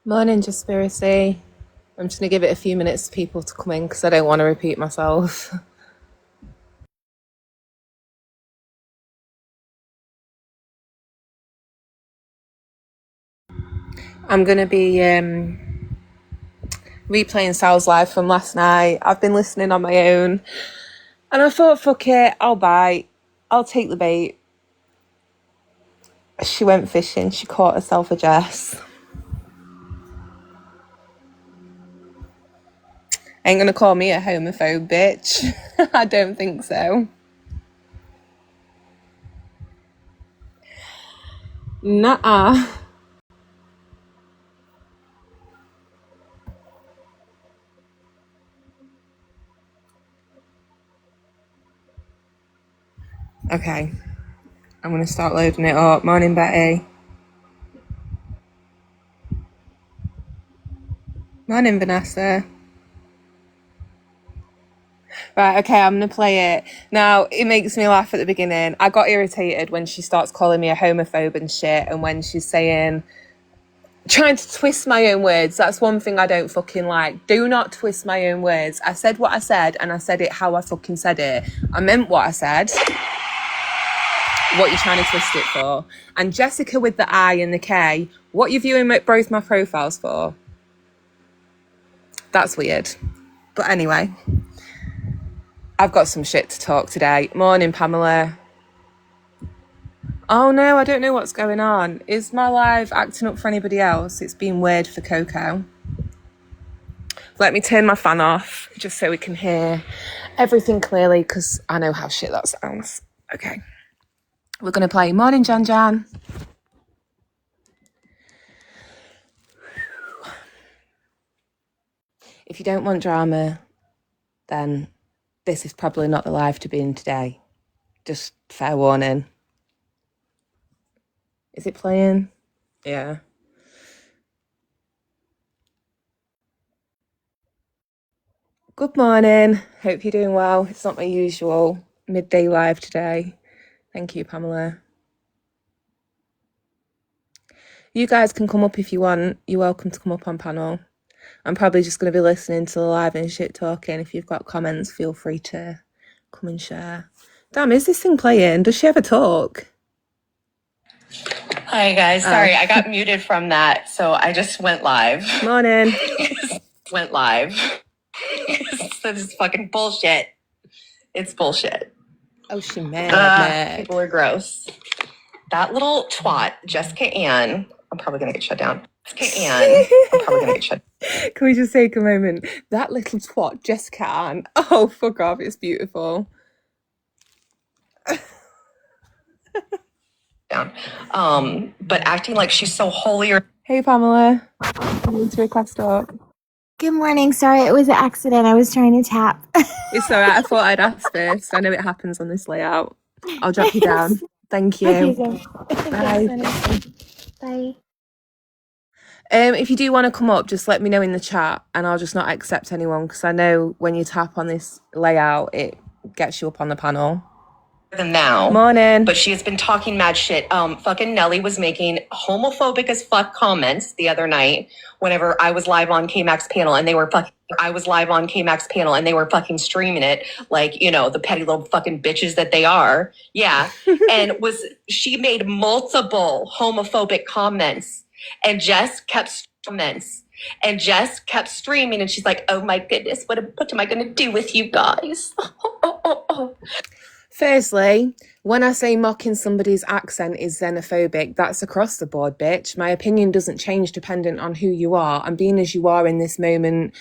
Morning, Jaspiracy. I'm just going to give it a few minutes for people to come in because I don't want to repeat myself. I'm going to be replaying Sal's live from last night. I've been listening on my own and I thought, fuck it, I'll bite. I'll take the bait. She went fishing. She caught herself a Jess. Ain't going to call me a homophobe, bitch. I don't think so. Nuh-uh. Okay. I'm going to start loading it up. Morning, Betty. Morning, Vanessa. Right, okay, I'm going to play it. Now, it makes me laugh at the beginning. I got irritated when she starts calling me a homophobe and shit, and when she's saying, trying to twist my own words. That's one thing I don't fucking like. Do not twist my own words. I said what I said, and I said it how I fucking said it. I meant what I said. What you're trying to twist it for. And Jessica with the I and the K, what you're viewing both my profiles for? That's weird. But anyway, I've got some shit to talk today. Morning, Pamela. Oh no, I don't know what's going on. Is my live acting up for anybody else? It's been weird for Coco. Let me turn my fan off just so we can hear everything clearly because I know how shit that sounds. Okay. We're going to play Morning, Jan Jan. If you don't want drama, then this is probably not the live to be in today. Just fair warning. Is it playing? Yeah. Good morning. Hope you're doing well. It's not my usual midday live today. Thank you, Pamela. You guys can come up if you want. You're welcome to come up on panel. I'm probably just going to be listening to the live and shit talking. If you've got comments, feel free to come and share. Damn, is this thing playing? Does she ever talk? Hi, guys. Sorry, I got muted from that, so I just went live. Morning. Went live. This is fucking bullshit. It's bullshit. Oh, she mad. People are gross. That little twat, Jessica Ann. I'm probably going to get shut down. Jessica Ann. I'm probably going to get shut down. Can we just take a moment? That little twat, Jessica Ann. Oh, fuck off. It's beautiful. Down. But acting like she's so holier. Hey, Pamela. Welcome to Request Talk. Good morning. Sorry, it was an accident. I was trying to tap. It's all right. I thought I'd ask first. I know it happens on this layout. I'll drop you down. Thank you. Okay, Bye. Bye. If you do want to come up, just let me know in the chat and I'll just not accept anyone because I know when you tap on this layout, it gets you up on the panel. Than now. Morning. But she has been talking mad shit. Fucking Nelly was making homophobic as fuck comments the other night whenever I was live on K-Max panel and they were fucking streaming it like, you know, the petty little fucking bitches that they are. Yeah. And she made multiple homophobic comments and Jess kept streaming and she's like, oh my goodness, what am I going to do with you guys? Firstly, when I say mocking somebody's accent is xenophobic, that's across the board, bitch. My opinion doesn't change dependent on who you are. And being as you are in this moment,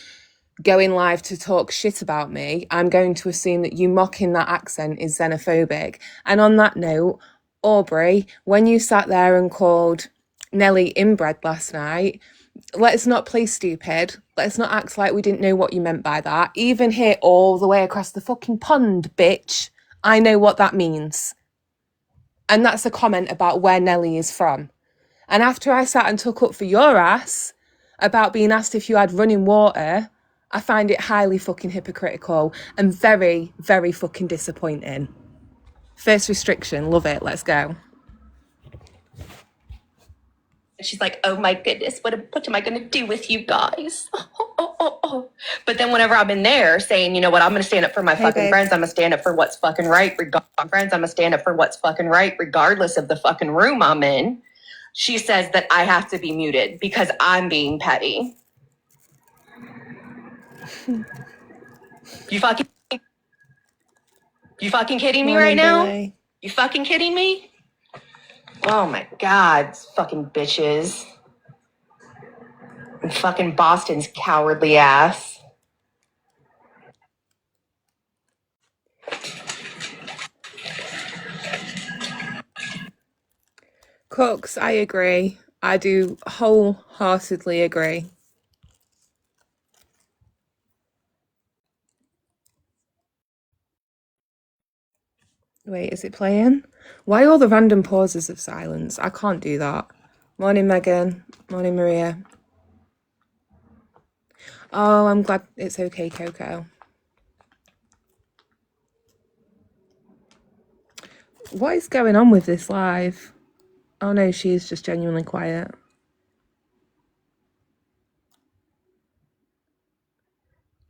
going live to talk shit about me, I'm going to assume that you mocking that accent is xenophobic. And on that note, Aubrey, when you sat there and called Nelly inbred last night, let's not play stupid. Let's not act like we didn't know what you meant by that. Even here all the way across the fucking pond, bitch. I know what that means. And that's a comment about where Nelly is from. And after I sat and took up for your ass about being asked if you had running water, I find it highly fucking hypocritical and very, very fucking disappointing. First restriction, love it, let's go. She's like, oh my goodness, what am I going to do with you guys? Oh. But then whenever I'm in there saying, you know what, I'm going to stand up for my fucking babe. friends. I'm going to stand up for what's fucking right. I'm going to stand up for what's fucking right, regardless of the fucking room I'm in. She says that I have to be muted because I'm being petty. You fucking kidding me right now? Billy. You fucking kidding me? Oh my God, fucking bitches. And fucking Boston's cowardly ass. Cooks, I agree. I do wholeheartedly agree. Wait, is it playing? Why all the random pauses of silence? I can't do that. Morning, Megan. Morning, Maria. Oh, I'm glad it's okay, Coco. What is going on with this live? Oh no, she is just genuinely quiet.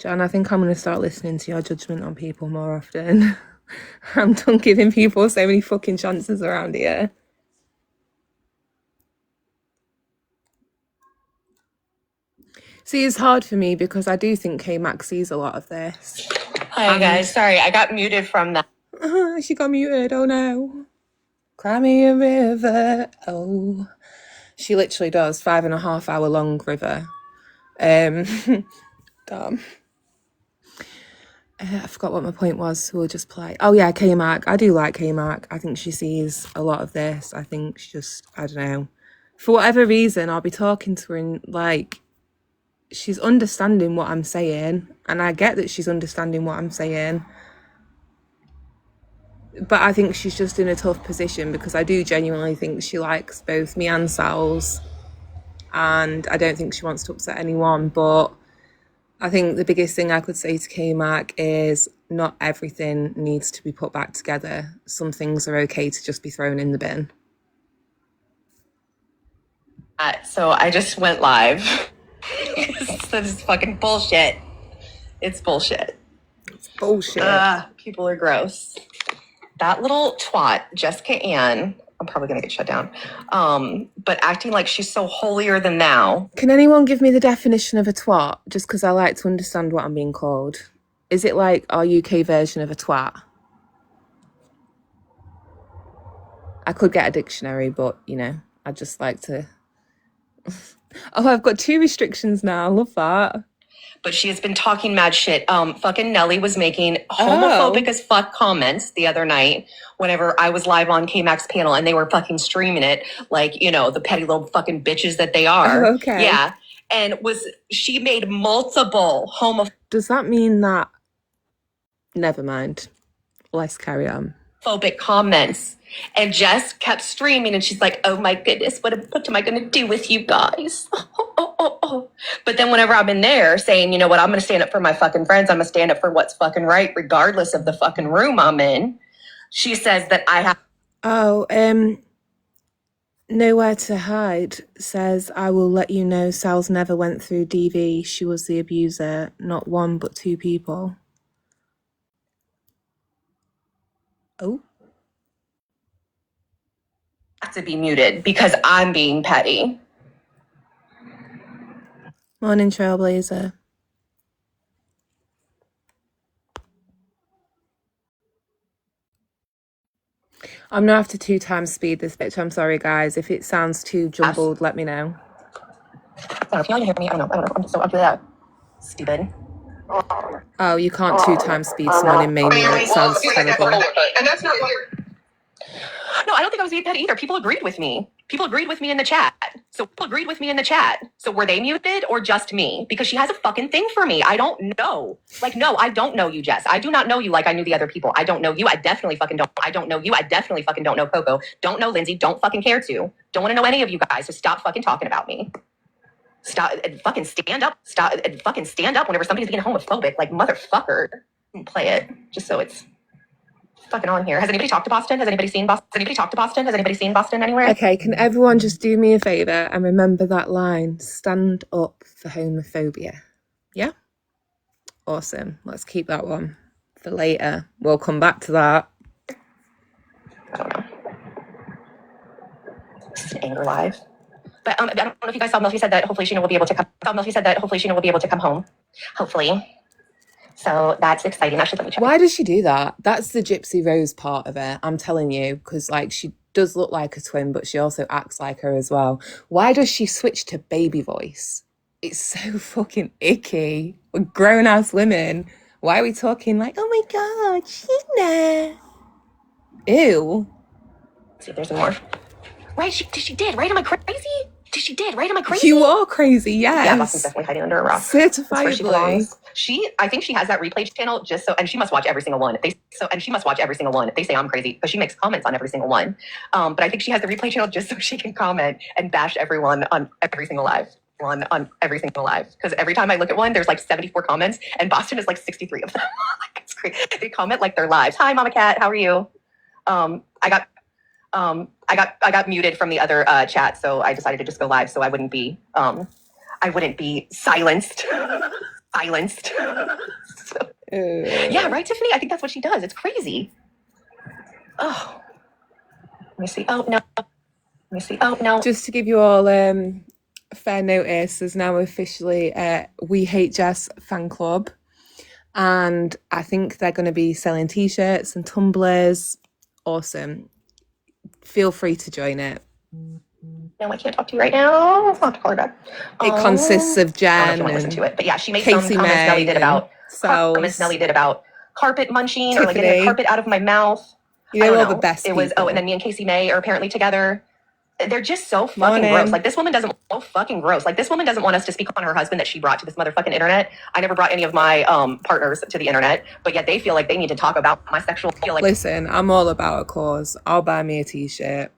Jan, I think I'm going to start listening to your judgment on people more often. I'm done giving people so many fucking chances around here. See, it's hard for me because I do think K-Max sees a lot of this. Hi, guys. Sorry, I got muted from that. She got muted, oh no. Cry me a river, oh. She literally does 5.5 hour long river. Damn. I forgot what my point was, so we'll just play. Oh yeah, K-Mac. I do like K-Mac. I think she sees a lot of this. I think she just, I don't know. For whatever reason, I'll be talking to her and like, she's understanding what I'm saying. And I get that she's understanding what I'm saying. But I think she's just in a tough position because I do genuinely think she likes both me and Sal's. And I don't think she wants to upset anyone, but I think the biggest thing I could say to K-Mac is not everything needs to be put back together. Some things are okay to just be thrown in the bin. So I just went live. This is fucking bullshit. It's bullshit. It's bullshit. People are gross. That little twat, Jessica Ann, I'm probably going to get shut down, but acting like she's so holier than thou. Can anyone give me the definition of a twat? Just because I like to understand what I'm being called. Is it like our UK version of a twat? I could get a dictionary, but, you know, I just like to... Oh, I've got 2 restrictions now. I love that. But she has been talking mad shit. Fucking Nelly was making homophobic as fuck comments the other night whenever I was live on K-Mac's panel and they were fucking streaming it like, you know, the petty little fucking bitches that they are. Oh, okay. Yeah. And she made multiple Does that mean that... Never mind. Let's carry on. Homophobic comments. And Jess kept streaming and she's like, oh my goodness, what am I going to do with you guys? Oh. But then whenever I'm in there saying, you know what, I'm going to stand up for my fucking friends. I'm going to stand up for what's fucking right, regardless of the fucking room I'm in. She says that I have. Oh, Nowhere to Hide says, I will let you know Sal's never went through DV. She was the abuser, not 1 but 2 people. Oh. To be muted because I'm being petty. Morning, Trailblazer. I'm gonna have to 2 times speed this bitch. I'm sorry, guys. If it sounds too jumbled, let me know. If y'all hear me, I don't know. I'm so up to that. Stupid. Oh, you can't 2 times speed someone in main mute. It sounds terrible. And that's not No, I don't think I was being petty either. People agreed with me. People agreed with me in the chat. So were they muted or just me? Because she has a fucking thing for me. I don't know. Like, no, I don't know you, Jess. I do not know you like I knew the other people. I don't know you. I definitely fucking don't. I don't know you. I definitely fucking don't know Coco. Don't know Lindsay. Don't fucking care to. Don't want to know any of you guys. So stop fucking talking about me. Stop and fucking stand up. Stop and fucking stand up whenever somebody's being homophobic. Like, motherfucker. Play it just so it's Fucking on here. Has anybody talked to Boston? Has anybody seen Boston? Has anybody talked to Boston? Has anybody seen Boston anywhere? Okay, can everyone just do me a favour and remember that line? Stand up for homophobia. Yeah? Awesome. Let's keep that one for later. We'll come back to that. I don't know. This is an anger live. But I don't know if you guys saw Melfi said that hopefully Sheena will be able to come. Melfi said that hopefully Sheena will be able to come home. Hopefully. So that's exciting. Actually, let me check. Why does she do that? That's the Gypsy Rose part of it. I'm telling you, because like she does look like a twin, but she also acts like her as well. Why does she switch to baby voice? It's so fucking icky. We're grown ass women. Why are we talking like, oh my god, Sheena? Ew. Let's see if there's some more. Right? She did, right? Am I crazy? She did, right? Am I crazy? You are crazy, yes. Yeah, Boston's definitely hiding under a rock. That's where she Certifiably. belongs. I think she has that replay channel just so, and she must watch every single one. She must watch every single one. They say I'm crazy because she makes comments on every single one. But I think she has the replay channel just so she can comment and bash everyone on every single live. On every single live. Because every time I look at one, there's like 74 comments, and Boston is like 63 of them. Like, it's crazy. They comment like their lives. Hi, Mama Cat. How are you? I got muted from the other chat, so I decided to just go live so I wouldn't be silenced. Silenced. So, yeah, right, Tiffany? I think that's what she does. It's crazy. Oh. Let me see. Oh, no. Let me see. Oh, no. Just to give you all fair notice, there's now officially a We Hate Jess fan club. And I think they're going to be selling t-shirts and tumblers. Awesome. Feel free to join it. No, I can't talk to you right now. I'll have to call her back. It consists of I don't know Jen if you want to listen and to it, but yeah, she made Casey some comments Nelly did about Sal's. Nelly did about carpet munching or like getting Tiffany. the carpet out of my mouth. You I know don't all the know. best It was people. and then me and Casey May are apparently together. They're just so fucking Morning. gross. Like this woman doesn't so fucking gross. Like this woman doesn't want us to speak on her husband that she brought to this motherfucking internet. I never brought any of my partners to the internet, but yet they feel like they need to talk about my sexual Listen, I'm all about a cause. I'll buy me a t-shirt.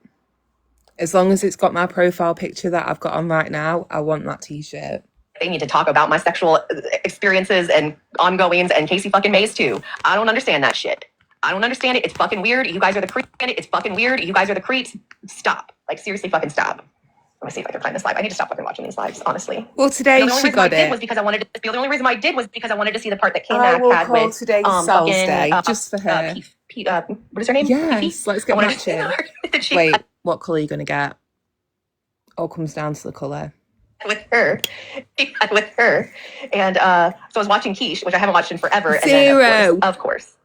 As long as it's got my profile picture that I've got on right now, I want that t-shirt. They need to talk about my sexual experiences and ongoings and Casey fucking Mays too. I don't understand that shit. I don't understand it. It's fucking weird. You guys are the creeps. It's fucking weird. You guys are the creeps. Stop. Like seriously fucking stop. Let me see if I can find this live. I need to stop fucking watching these lives, honestly. Well, today she got it. Was because I wanted to, the only reason why I did was because I wanted to see the part that I K-Mac will had call with today Sal's Day, just for her. what is her name? Yes, let's get matching. Matching. Wait, what colour are you going to get? All comes down to the colour. With her. And so I was watching Quiche, which I haven't watched in forever. Zero. And then, of course.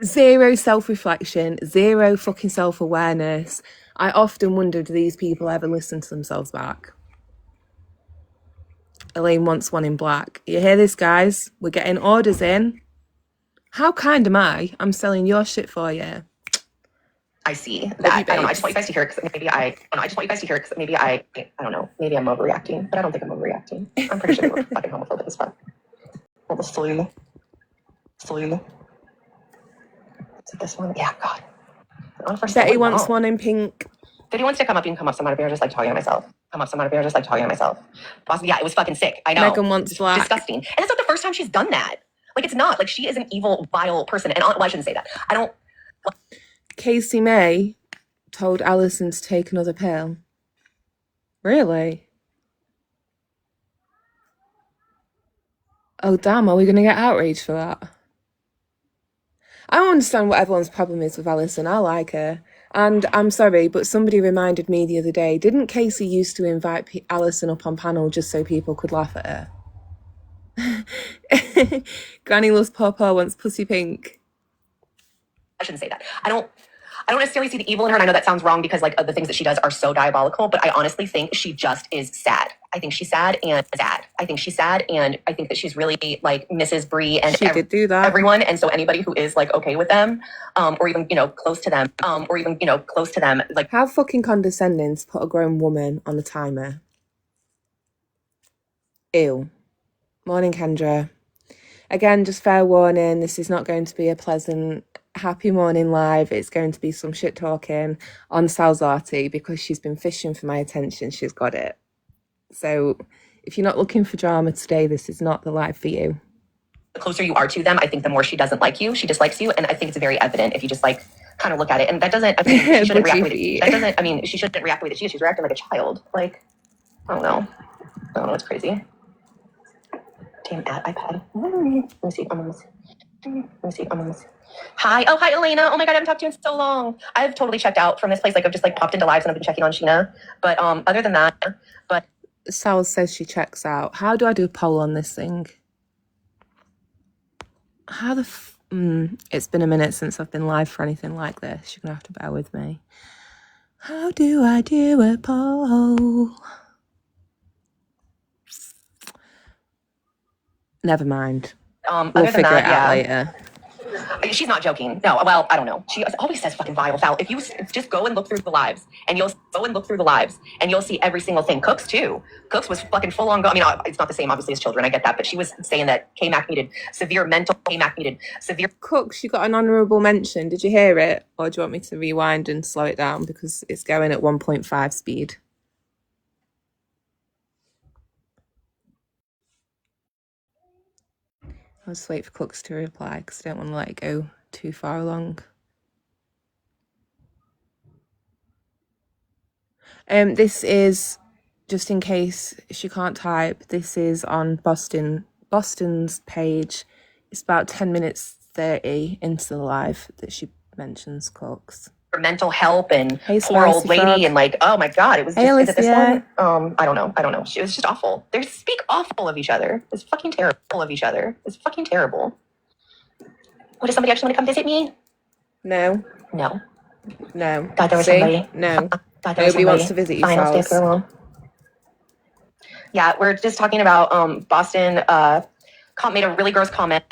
Zero self-reflection, zero fucking self-awareness. I often wonder, do these people ever listen to themselves back? Elaine wants one in black. You hear this, guys? We're getting orders in. How kind am I? I'm selling your shit for you. I see that. I don't know. I just want you guys to hear it because maybe I don't know. Maybe I'm overreacting, but I don't think I'm overreacting. I'm pretty sure they were fucking homophobic as fuck. What was flu? Is it this one? Yeah, God. Betty wants one in pink. Betty wants to come up. You can come up some out of here just like talking to myself. Boston, yeah, it was fucking sick. I know. Megan wants black. Disgusting. And it's not the first time she's done that. Like, it's not. Like, she is an evil, vile person. And I shouldn't say that. I don't. Casey May told Alison to take another pill. Really? Oh, damn. Are we going to get outraged for that? I don't understand what everyone's problem is with Alison. I like her. And I'm sorry, but somebody reminded me the other day, didn't Casey used to invite Alison up on panel just so people could laugh at her? Granny loves Pawpaw wants pussy pink. I shouldn't say that. I don't necessarily see the evil in her. And I know that sounds wrong because like the things that she does are so diabolical, but I honestly think she just is sad. I think she's sad and sad. I think she's sad and I think that she's really like Mrs. Brie and she could do that. Everyone. And so anybody who is like okay with them, or even, close to them, like how fucking condescending to put a grown woman on a timer. Ew. Morning, Kendra. Again, just fair warning, this is not going to be a pleasant happy morning live. It's going to be some shit talking on Salzati because she's been fishing for my attention. She's got it. So if you're not looking for drama today, this is not the live for you. the closer you are to them, I think the more she doesn't like you. She dislikes you, and I think it's very evident if you just like kind of look at it. And that doesn't. I mean, she shouldn't react. That doesn't. I mean, she shouldn't react the way that she is. She's reacting like a child. Like, I don't know. I don't know. It's crazy. Damn iPad. Let me see. Let me see. Hi. Oh, hi, Elena. Oh my God, I haven't talked to you in so long. I've totally checked out from this place. Like, I've just like popped into lives and I've been checking on Sheena. But other than that, but Sal says she checks out. How do I do a poll on this thing? How the it's been a minute since I've been live for anything like this. You're gonna have to bear with me. How do I do a poll? Never mind. We'll figure it out later. She's not joking. No, well, I don't know. She always says fucking vile foul. If you just go and look through the lives, and you'll see every single thing. Cooks too. Cooks was fucking full on. I mean, it's not the same obviously as children. I get that, but she was saying that K-Mac needed severe mental. Cooks, you got an honourable mention. Did you hear it, or do you want me to rewind and slow it down because it's going at 1.5 speed? I'll just wait for Cooks to reply because I don't want to let it go too far along. This is, just in case she can't type, this is on Boston's page. It's about 10 minutes 30 into the live that she mentions Cooks. For mental help and poor old lady frog. And like, oh my God, it was just is it this one? I don't know. It was just awful. They speak awful of each other. It's fucking terrible of each other. It's fucking terrible. What, does somebody actually want to come visit me? No. God, there was somebody. No. God, nobody wants to visit you. Fine, I'll stay alone. Yeah, we're just talking about Boston. Made a really gross comment.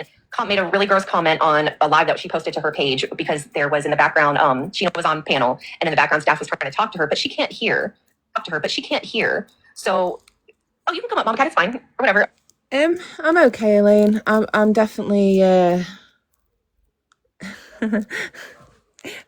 Made a really gross comment on a live that she posted to her page because there was in the background, Sheena was on panel, and in the background staff was trying to talk to her, but she can't hear. So, oh, you can come up, Mom. Cat, it's fine, or whatever. I'm okay, Elaine. I'm definitely I'm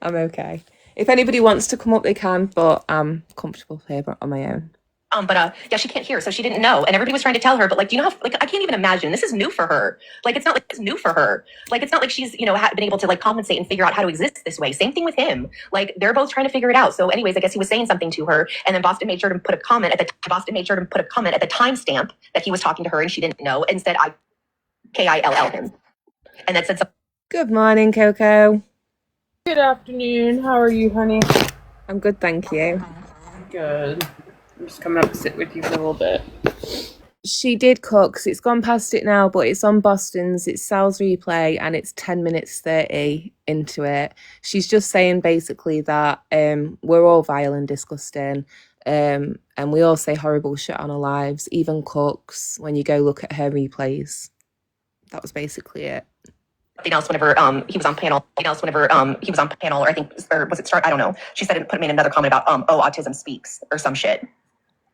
okay. If anybody wants to come up, they can, but I'm comfortable here, but on my own. Yeah, she can't hear, so she didn't know, and everybody was trying to tell her. But like, do you know how? Like, I can't even imagine. This is new for her. Like, it's not like it's new for her. Like, it's not like she's been able to like compensate and figure out how to exist this way. Same thing with him. Like, they're both trying to figure it out. So, anyways, I guess he was saying something to her, and then Boston made sure to put a comment at the timestamp that he was talking to her, and she didn't know, and said Kill him, and that said something. Good morning, Coco. Good afternoon. How are you, honey? I'm good, thank you. Good. I'm just coming up to sit with you for a little bit. She did Cooks. It's gone past it now, but it's on Boston's. It's Sal's replay, and it's 10 minutes 30 into it. She's just saying basically that we're all vile and disgusting, and we all say horrible shit on our lives, even Cooks, when you go look at her replays. That was basically it. Something else whenever he was on panel. Or I think, or was it start? I don't know. She said made another comment about autism speaks or some shit.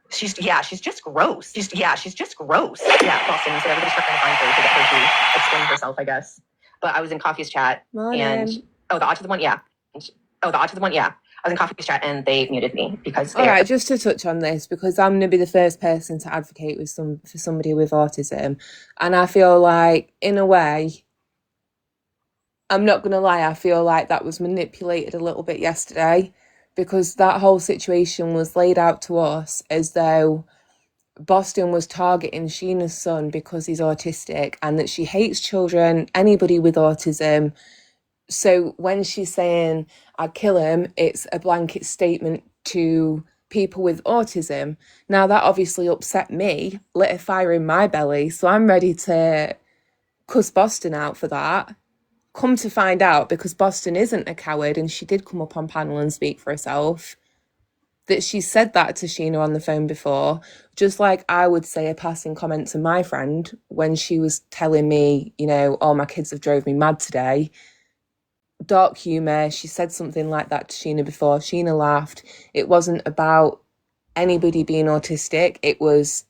She's just gross. She's just gross. Yeah, Boston. So everybody's trying to find her to get her to explain herself, I guess. But I was in Coffee's chat, and the autism one, yeah. I was in Coffee's chat, and they muted me because. All right, just to touch on this, because I'm gonna be the first person to advocate for somebody with autism, and I feel like, in a way, I'm not gonna lie, I feel like that was manipulated a little bit yesterday. Because that whole situation was laid out to us as though Boston was targeting Sheena's son because he's autistic and that she hates children, anybody with autism. So when she's saying, I'd kill him, it's a blanket statement to people with autism. Now, that obviously upset me, lit a fire in my belly, so I'm ready to cuss Boston out for that. Come to find out, because Boston isn't a coward and she did come up on panel and speak for herself, that she said that to Sheena on the phone before, just like I would say a passing comment to my friend when she was telling me, oh, my kids have drove me mad today. Dark humour, she said something like that to Sheena before. Sheena laughed. It wasn't about anybody being autistic. It was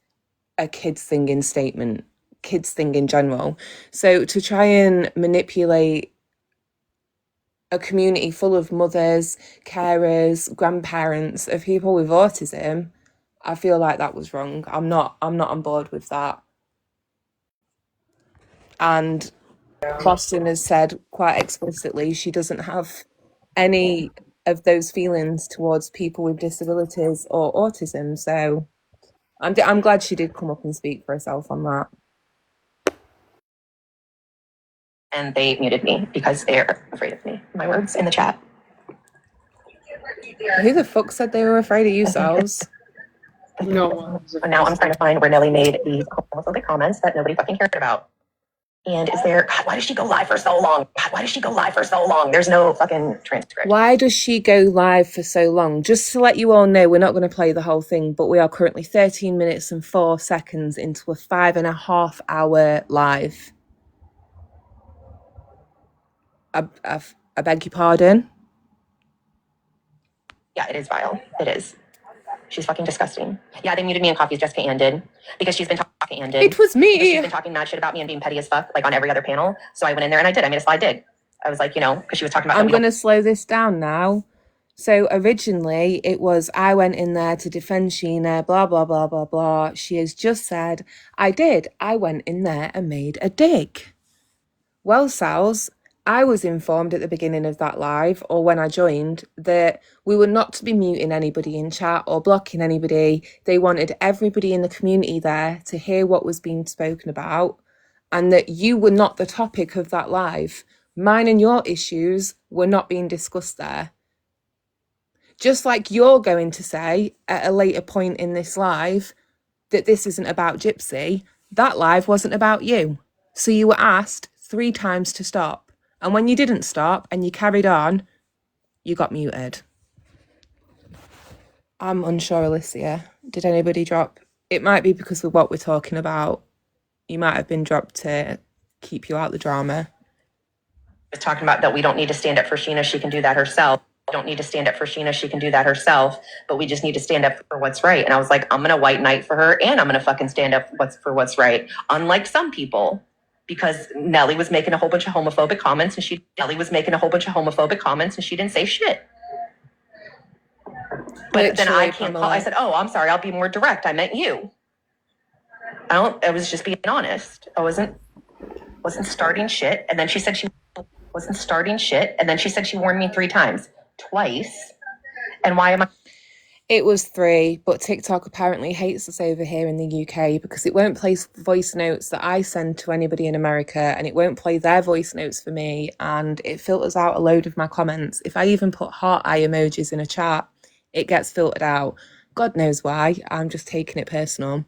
a kids thing in statement. Kids thing in general. So to try and manipulate a community full of mothers, carers, grandparents of people with autism, I feel like that was wrong. I'm not on board with that. And Boston has said quite explicitly she doesn't have any of those feelings towards people with disabilities or autism. So I'm glad she did come up and speak for herself on that. And they muted me because they're afraid of me. My words in the chat. Who the fuck said they were afraid of you, Sal's? No. And now I'm trying to find where Nelly made these homophobic comments that nobody fucking cared about. And is there, God, why does she go live for so long? God, why does she go live for so long? There's no fucking transcript. Why does she go live for so long? Just to let you all know, we're not going to play the whole thing, but we are currently 13 minutes and 4 seconds into a 5.5 hour live. I beg your pardon? Yeah, it is vile. It is. She's fucking disgusting. Yeah, they muted me in coffees, Jessica Ann did. Because she's been talking Ann did. It was Because she's me. been talking mad shit about me and being petty as fuck, like on every other panel. So I went in there and I did. I made a slide dig. I was like, you know, because she was talking about. I'm going to slow this down now. So originally it was, I went in there to defend Sheena, blah, blah, blah, blah, blah. She has just said, I did. I went in there and made a dig. Well, Sal's, I was informed at the beginning of that live, or when I joined, that we were not to be muting anybody in chat or blocking anybody. They wanted everybody in the community there to hear what was being spoken about, and that you were not the topic of that live. Mine and your issues were not being discussed there. Just like you're going to say at a later point in this live that this isn't about Gypsy, that live wasn't about you. So you were asked 3 times to stop. And when you didn't stop and you carried on, you got muted. I'm unsure, Alicia. Did anybody drop? It might be because of what we're talking about. You might have been dropped to keep you out the drama. Was talking about that we don't need to stand up for Sheena. She can do that herself. Don't need to stand up for Sheena. She can do that herself. But we just need to stand up for what's right. And I was like, I'm going to white knight for her and I'm going to fucking stand up for what's right. Unlike some people. Because Nelly was making a whole bunch of homophobic comments and she didn't say shit. But then I can't call. I said, oh, I'm sorry. I'll be more direct. I meant you. I was just being honest. I wasn't starting shit. And then she said she wasn't starting shit. And then she said she warned me 3 times, twice. And why am I? It was 3, but TikTok apparently hates us over here in the UK because it won't play voice notes that I send to anybody in America, and it won't play their voice notes for me, and it filters out a load of my comments. If I even put heart eye emojis in a chat, it gets filtered out. God knows why. I'm just taking it personal.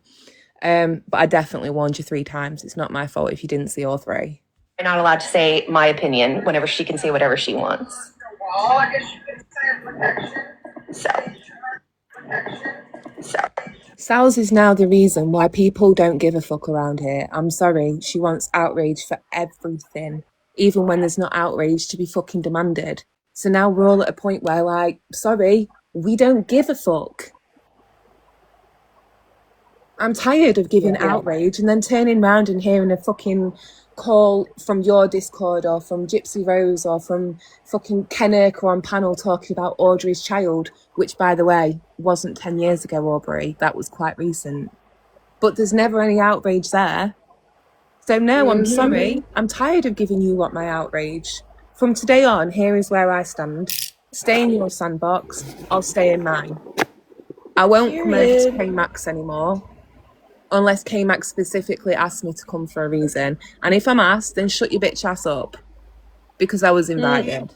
But I definitely warned you 3 times. It's not my fault if you didn't see all 3. I'm not allowed to say my opinion whenever she can say whatever she wants. So. Sal's is now the reason why people don't give a fuck around here. I'm sorry, she wants outrage for everything, even when there's not outrage to be fucking demanded. So now we're all at a point where, like, sorry, we don't give a fuck. I'm tired of giving outrage and then turning around and hearing a fucking call from your Discord or from Gypsy Rose or from fucking Ken Urker on panel talking about Audrey's child, which, by the way, wasn't 10 years ago, Aubrey. That was quite recent. But there's never any outrage there. So no, I'm sorry. I'm tired of giving you what my outrage. From today on, here is where I stand. Stay in your sandbox. I'll stay in mine. I won't come over to K-Max anymore. Unless K-Max specifically asked me to come for a reason. And if I'm asked, then shut your bitch ass up. Because I was invited.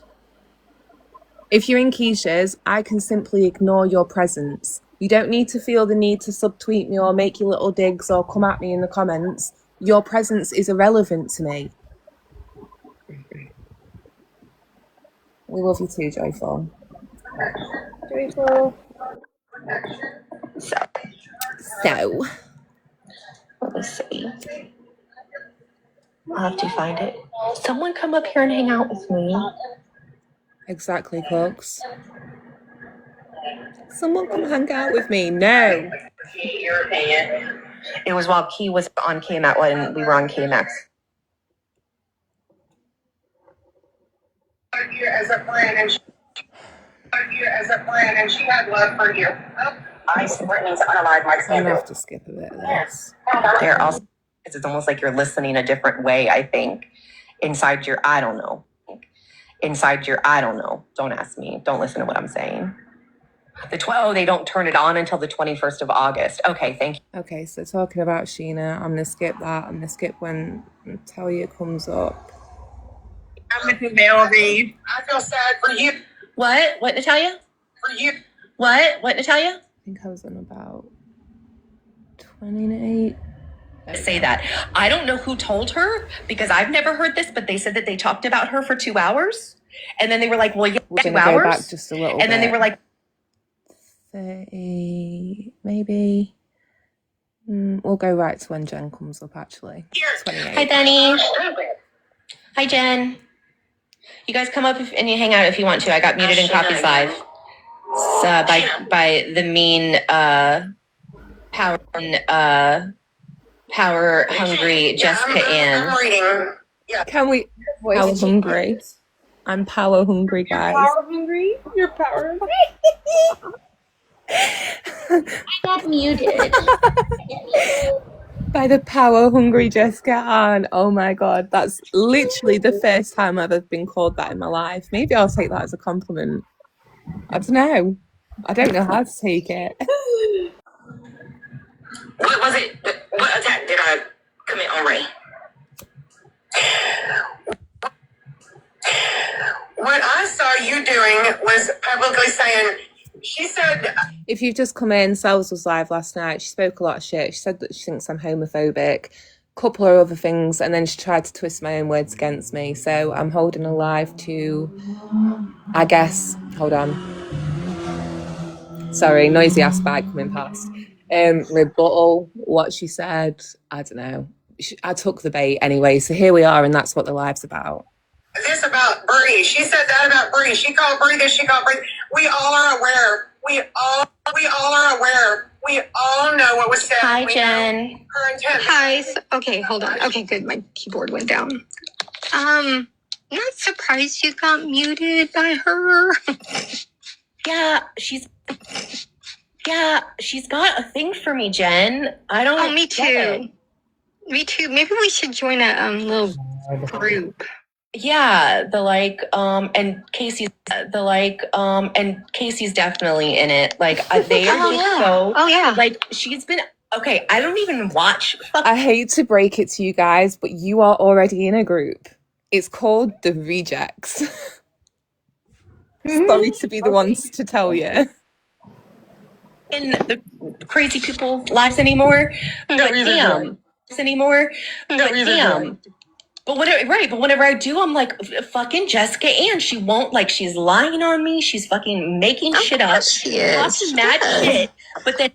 If you're in Keisha's, I can simply ignore your presence. You don't need to feel the need to subtweet me or make your little digs or come at me in the comments. Your presence is irrelevant to me. We love you too, Joyful. Joyful. So. Let me see. I'll have to find it. Someone come up here and hang out with me. Exactly, Cooks. Someone come hang out with me. No. It was while Key was on KMAX when we were on KMAX. As a friend, and she had love for you. I support me to unalive my I'm gonna have to skip a bit of this. They're also It's almost like you're listening a different way, I think. Inside your, I don't know. Don't ask me. Don't listen to what I'm saying. They don't turn it on until the 21st of August. Okay, thank you. Okay, so talking about Sheena, I'm gonna skip that. I'm gonna skip when Talia comes up. I'm with you, Melody. I feel sad for you. What? What, Natalia? For you. What? What, Natalia? I think I was on about 28. Say that. I don't know who told her because I've never heard this, but they said that they talked about her for 2 hours. And then they were like, well, yeah, We're 2 gonna go hours. back just a little And then they bit. were like, 30, maybe. We'll go right to when Jen comes up, actually. Here. 28. hi, Benny. Hi, Jen. You guys come up and you hang out if you want to. I got muted in Coffee's Live by the mean power hungry Jessica Ann. I'm reading. Can we? Power hungry. I'm power hungry, guys. Power hungry? You're power hungry? I got muted. By the power hungry Jessica Ann. Oh my god, that's literally the first time I've ever been called that in my life. Maybe I'll take that as a compliment. I don't know. I don't know how to take it. What was it? What attack did I commit on Ray? What I saw you doing was publicly saying, she said, If you've just come in, Selves was live last night. She spoke a lot of shit. She said that she thinks I'm homophobic, couple of other things, and then she tried to twist my own words against me. So I'm holding her live to, I guess, hold on. Sorry, noisy ass bike coming past. Rebuttal what she said. I don't know. I took the bait anyway, so here we are, and that's what the live's about. this about Bree. She said that about Bree. She called Bree this, she called Bree. We all are aware. We all are aware. We all know what was said. Hi, We Jen. know her intent. Hi. Okay, hold on. Okay, good. My keyboard went down. Not surprised you got muted by her. Yeah, she's got a thing for me, Jen. I don't. Oh, me get it. too. Me too. Maybe we should join a little group. Yeah, and Casey's definitely in it. Like they are Oh yeah. so. Oh yeah. Like she's been okay. I don't even watch. I hate to break it to you guys, but you are already in a group. It's called The Rejects. Sorry to be the ones to tell you. In the crazy people lives anymore. No, But either damn, anymore. No, But either damn. But whenever I do, I'm like, fucking Jessica Ann. She won't, like, she's lying on me. She's fucking making shit up. She is. Talking mad shit. But then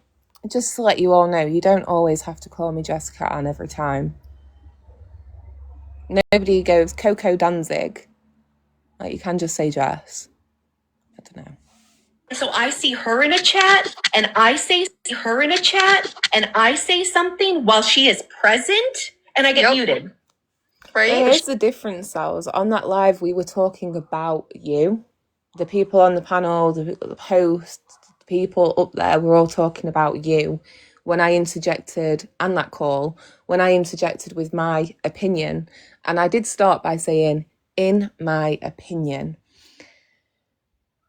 Just to let you all know, you don't always have to call me Jessica Ann every time. Nobody goes Coco Danzig. Like, you can just say Jess. I don't know. so I see her in a chat, and I say something while she is present, and I get Yep. muted. Right? Here's the difference, Sals. On that live, we were talking about you. The people on the panel, the hosts, the people up there, we're all talking about you. When I interjected, and that call, when I interjected with my opinion, and I did start by saying, in my opinion.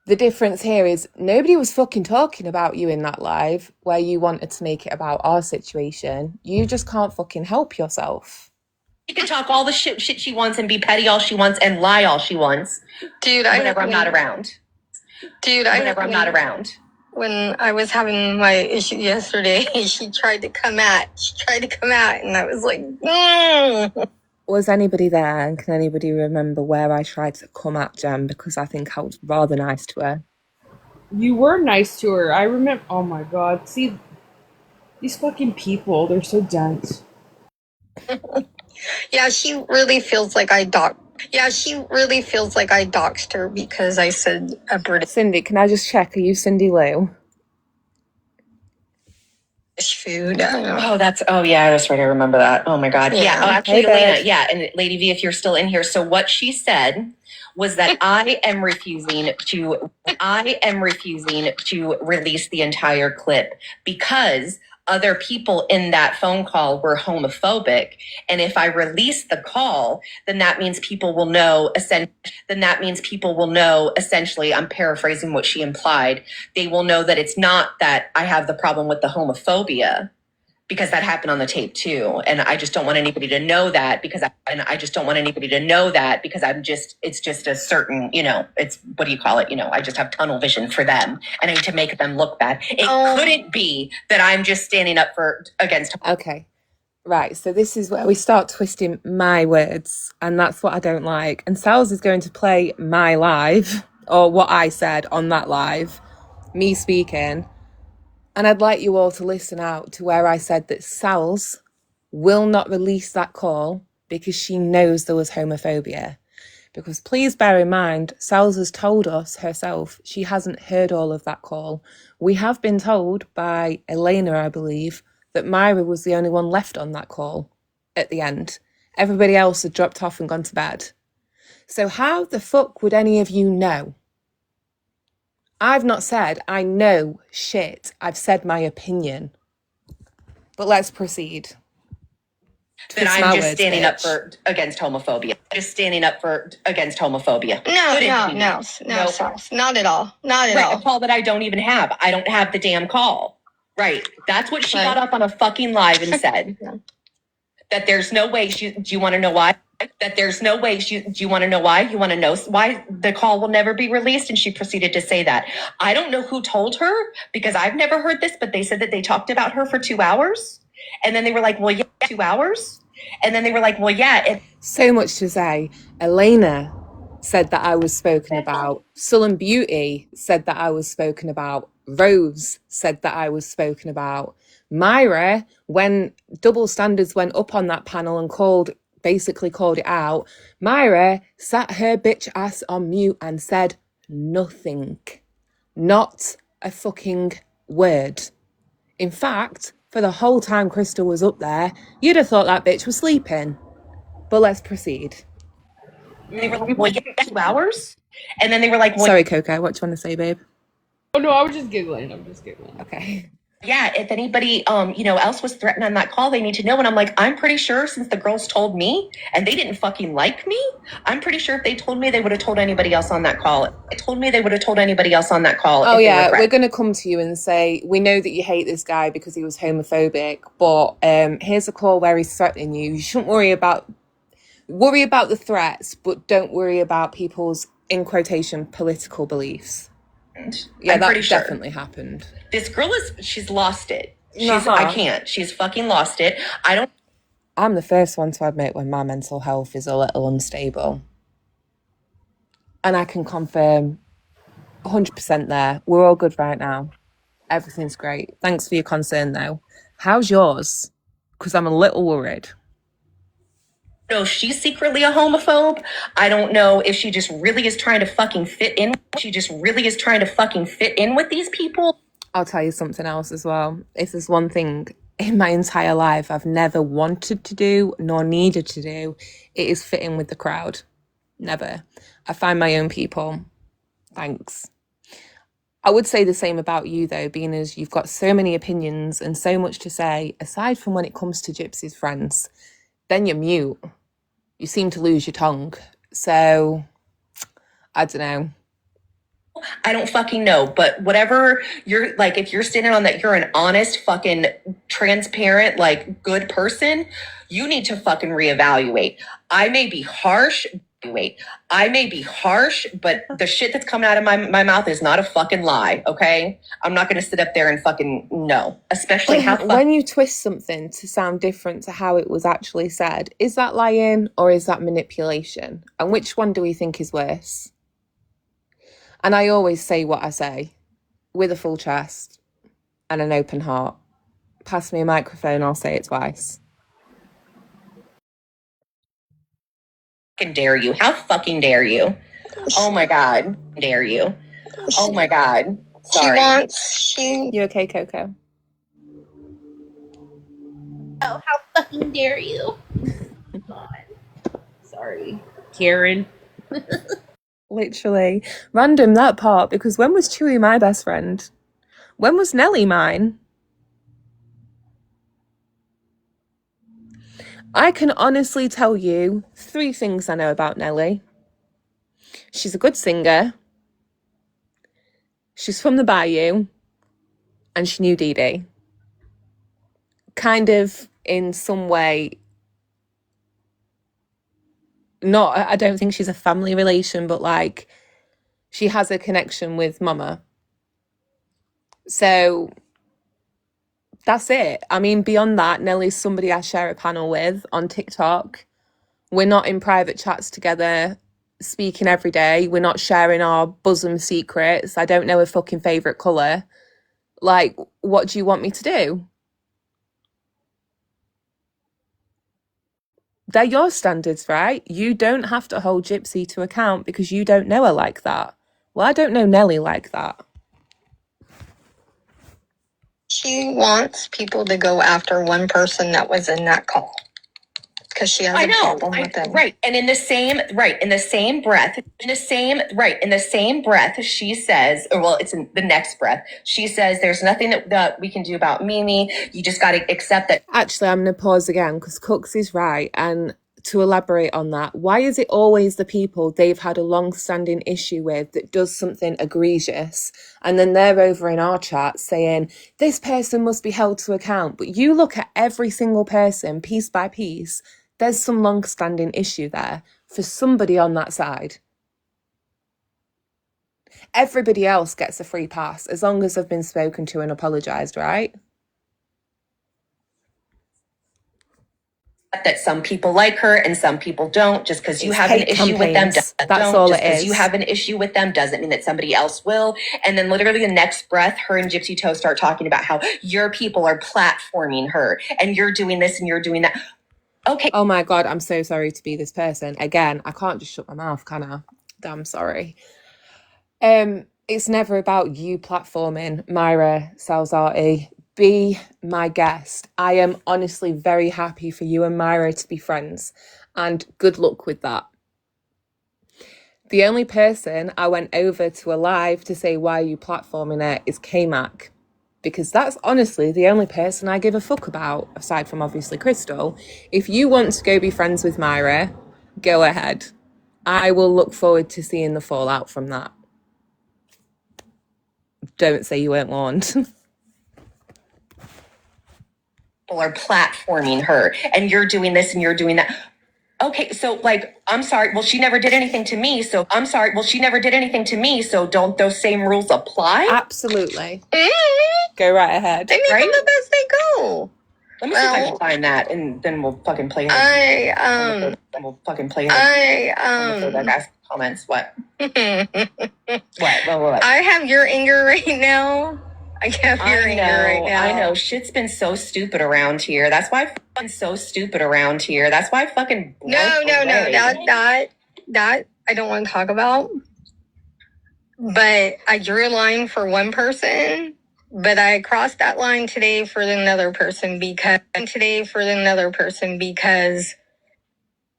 The difference here is nobody was fucking talking about you in that live where you wanted to make it about our situation. You just can't fucking help yourself. She can talk all the shit she wants and be petty all she wants and lie all she wants. Dude, Whenever I'm not around. Whenever I'm not around. When I was having my issue yesterday, she tried to come out, and I was like, Was anybody there, and can anybody remember where I tried to come at Jen? Because I think I was rather nice to her. You were nice to her. I remember. Oh my god. See, these fucking people, they're so dense. Yeah, she really feels like I doxed her because I said a British Cindy, can I just check? Are you Cindy Lou? food. I don't know. Yeah, that's right. I remember that. Oh my God. Yeah. Yeah. Oh, actually, Hey, Elena. babe. Yeah. And Lady V, if you're still in here. So what she said was that I am refusing to release the entire clip because other people in that phone call were homophobic. And if I release the call, then that means people will know essentially, I'm paraphrasing what she implied. They will know that it's not that I have the problem with the homophobia, because that happened on the tape too. And I just don't want anybody to know that because it's just a certain, it's, what do you call it? I just have tunnel vision for them and I need to make them look bad. It couldn't be that I'm just standing up against. Okay. Right, so this is where we start twisting my words, and that's what I don't like. And Sal's is going to play my live, or what I said on that live, me speaking. And I'd like you all to listen out to where I said that Sal's will not release that call because she knows there was homophobia. Because please bear in mind, Sal's has told us herself she hasn't heard all of that call. We have been told by Elena, I believe, that Myra was the only one left on that call at the end. Everybody else had dropped off and gone to bed. So how the fuck would any of you know? I've not said I know shit. I've said my opinion. But let's proceed. That I'm just standing up against homophobia. No, Sals, not at all. Not at all. A call that I don't even have. I don't have the damn call. Right. That's what she got up on a fucking live and said. That there's no way do you want to know why? Do you want to know why? You want to know why the call will never be released? And she proceeded to say that. I don't know who told her because I've never heard this, but they said that they talked about her for 2 hours. And then they were like, well, yeah, 2 hours. And then they were like, well, yeah. So much to say. Elena said that I was spoken about. Sullen Beauty said that I was spoken about. Rose said that I was spoken about. Myra, when double standards went up on that panel and basically called it out, Myra sat her bitch ass on mute and said nothing. Not a fucking word. In fact, for the whole time Crystal was up there, you'd have thought that bitch was sleeping. But let's proceed. And they were like, well, yeah, 2 hours? And then they were like, well, sorry, Coco, what do you want to say, babe? Oh no, I was just giggling. Okay. Yeah, if anybody else was threatened on that call, they need to know. And I'm like, I'm pretty sure since the girls told me and they didn't fucking like me, I'm pretty sure if they told me, they would have told anybody else on that call. Oh yeah, we're going to come to you and say, we know that you hate this guy because he was homophobic, but here's a call where he's threatening you. You shouldn't worry about the threats, but don't worry about people's, in quotation, political beliefs. Yeah, that definitely happened. This girl she's lost it. I can't. She's fucking lost it. I'm the first one to admit when my mental health is a little unstable. And I can confirm 100% there. We're all good right now. Everything's great. Thanks for your concern though. How's yours? Because I'm a little worried. No, she's secretly a homophobe. I don't know if she just really is trying to fucking fit in. With these people. I'll tell you something else as well. If there's one thing in my entire life I've never wanted to do nor needed to do, it is fit in with the crowd. Never. I find my own people. Thanks. I would say the same about you though, being as you've got so many opinions and so much to say, aside from when it comes to Gypsy's friends, then you're mute. You seem to lose your tongue. So, I don't know. I don't fucking know, but whatever you're like, if you're standing on that, you're an honest, fucking transparent, like good person, you need to fucking reevaluate. I may be harsh, but the shit that's coming out of my mouth is not a fucking lie, okay? I'm not going to sit up there and fucking no. Especially when you twist something to sound different to how it was actually said, is that lying or is that manipulation? And which one do we think is worse? And I always say what I say, with a full chest and an open heart. Pass me a microphone, I'll say it twice. Dare you? How fucking dare you? Oh my god, dare you? Oh my god. Sorry. You okay, Coco? Oh, how fucking dare you? God. Sorry, Karen. Literally. Random that part, because when was Chewy my best friend? When was Nelly mine? I can honestly tell you 3 things I know about Nelly. She's a good singer, she's from the Bayou, and she knew Dee Dee. Kind of in some way, not, I don't think she's a family relation, but like she has a connection with Mama. So that's it. I mean, beyond that, Nelly's somebody I share a panel with on TikTok. We're not in private chats together speaking every day. We're not sharing our bosom secrets. I don't know her fucking favourite colour. Like, what do you want me to do? They're your standards, right? You don't have to hold Gypsy to account because you don't know her like that. Well, I don't know Nelly like that. She wants people to go after one person that was in that call because she has I a know, problem with them. right. And in the same breath, she says, or well, it's in the next breath, she says, there's nothing that we can do about Mimi. You just got to accept that. Actually, I'm going to pause again because Cooks is right. And to elaborate on that, why is it always the people they've had a long-standing issue with that does something egregious, and then they're over in our chat saying this person must be held to account? But you look at every single person piece by piece, there's some long-standing issue there for somebody on that side. Everybody else gets a free pass as long as they've been spoken to and apologised, right? That some people like her and some people don't. Just because you It's have an hate issue with them, campaigns. That's all just it because is. you have an issue with them doesn't mean that somebody else will. And then literally the next breath, her and Gypsy Toe start talking about how your people are platforming her and you're doing this and you're doing that. Okay. Oh my God, I'm so sorry to be this person. Again, I can't just shut my mouth, can I? Damn sorry. It's never about you platforming Myra Salzati. Be my guest. I am honestly very happy for you and Myra to be friends, and good luck with that. The only person I went over to a live to say why are you platforming it is K-Mac, because that's honestly the only person I give a fuck about, aside from obviously Crystal. If you want to go be friends with Myra, go ahead. I will look forward to seeing the fallout from that. Don't say you weren't warned. People are platforming her and you're doing this and you're doing that. Okay, so like, I'm sorry. Well, she never did anything to me. So don't those same rules apply? Absolutely. Go right ahead. They make them the best they go. Let me see if I can find that and then we'll fucking play it. Then we'll fucking play it. That guy's comments. What? What? I have your anger right now. I have your anger right now. I know. Shit's been so stupid around here. That's why fucking so stupid around here. That's why fucking No. That I don't want to talk about. But I drew a line for one person, but I crossed that line today for another person because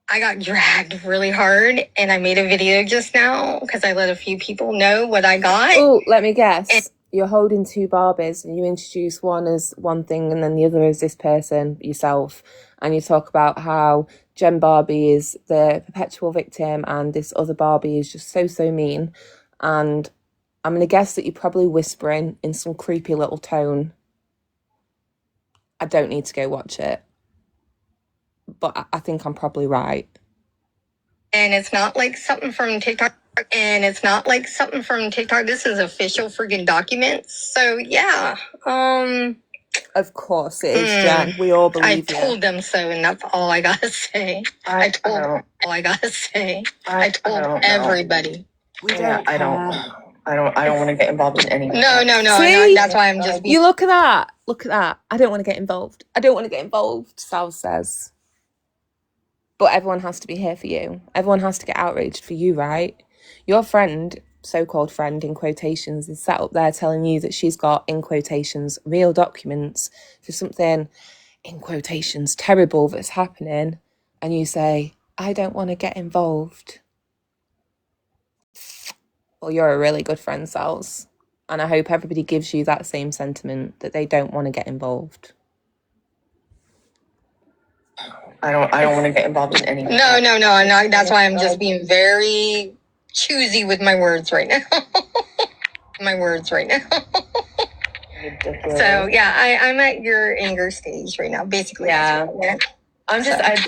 I got dragged really hard, and I made a video just now because I let a few people know what I got. Oh, let me guess. You're holding 2 Barbies and you introduce one as one thing and then the other as this person, yourself. And you talk about how Jen Barbie is the perpetual victim and this other Barbie is just so mean. And I'm going to guess that you're probably whispering in some creepy little tone. I don't need to go watch it. But I think I'm probably right. And it's not like something from TikTok. This is official freaking documents. So yeah. Of course it is, Jen. We all believe you. I told them so, and that's all I gotta say. I told everybody. I don't want to get involved in anything. No. See? That's why I'm just. You look at that. Look at that. I don't want to get involved. Sal says. But everyone has to be here for you. Everyone has to get outraged for you, right? Your friend, so-called friend in quotations, is sat up there telling you that she's got, in quotations, real documents for something, in quotations, terrible that's happening. And you say, I don't want to get involved. Well, you're a really good friend, Sals. And I hope everybody gives you that same sentiment, that they don't want to get involved. I don't want to get involved in any. No, I'm not. That's why I'm just being very choosy with my words right now. Ridiculous. So yeah, I'm at your anger stage right now, basically. Yeah. That's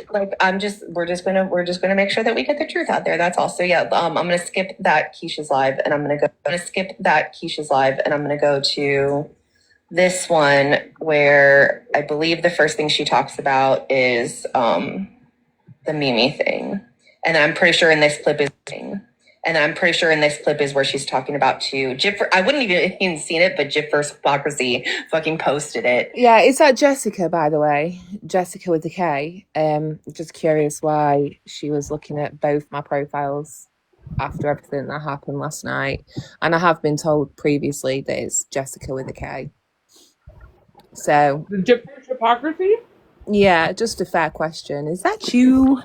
what I'm at. We're just gonna make sure that we get the truth out there. That's all. So yeah, I'm gonna skip that Keisha's live, and I'm gonna go to this one where I believe the first thing she talks about is the Mimi thing, and I'm pretty sure in this clip is where she's talking about to Jip. I wouldn't even seen it, but Jip vs. Hypocrisy fucking posted it. Yeah, it's that Jessica, by the way. Jessica with the K. Just curious why she was looking at both my profiles after everything that happened last night. And I have been told previously that it's Jessica with a K. So, The Jipper's hypocrisy? yeah, just a fair question. Is that you?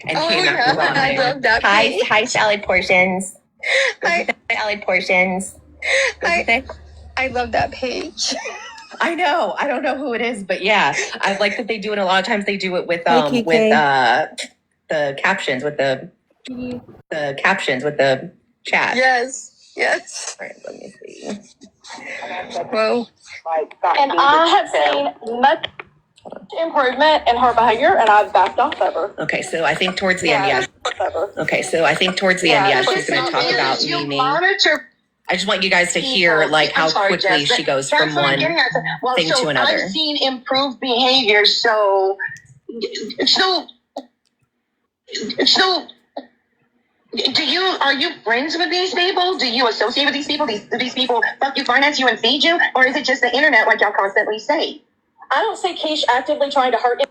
And Oh, came yeah, after I Ronnie. love that. Hi, Sally Portions. Hi. Sally Portions. I love that page. I know. I don't know who it is, but yeah, I like that they do it. A lot of times they do it with Kiki. the captions with the chat. Yes. All right, let me see. Whoa. And I have seen much improvement in her behavior, and I've backed off of her. Okay, so I think towards the end, yeah. She's going to talk about Mimi. I just want you guys to hear like how quickly she goes from one thing to another. I've seen improved behavior, so are you friends with these people? Do you associate with these people? Do these people fuck you, finance you, and feed you? Or is it just the internet like y'all constantly say? I don't see Keish actively trying to hurt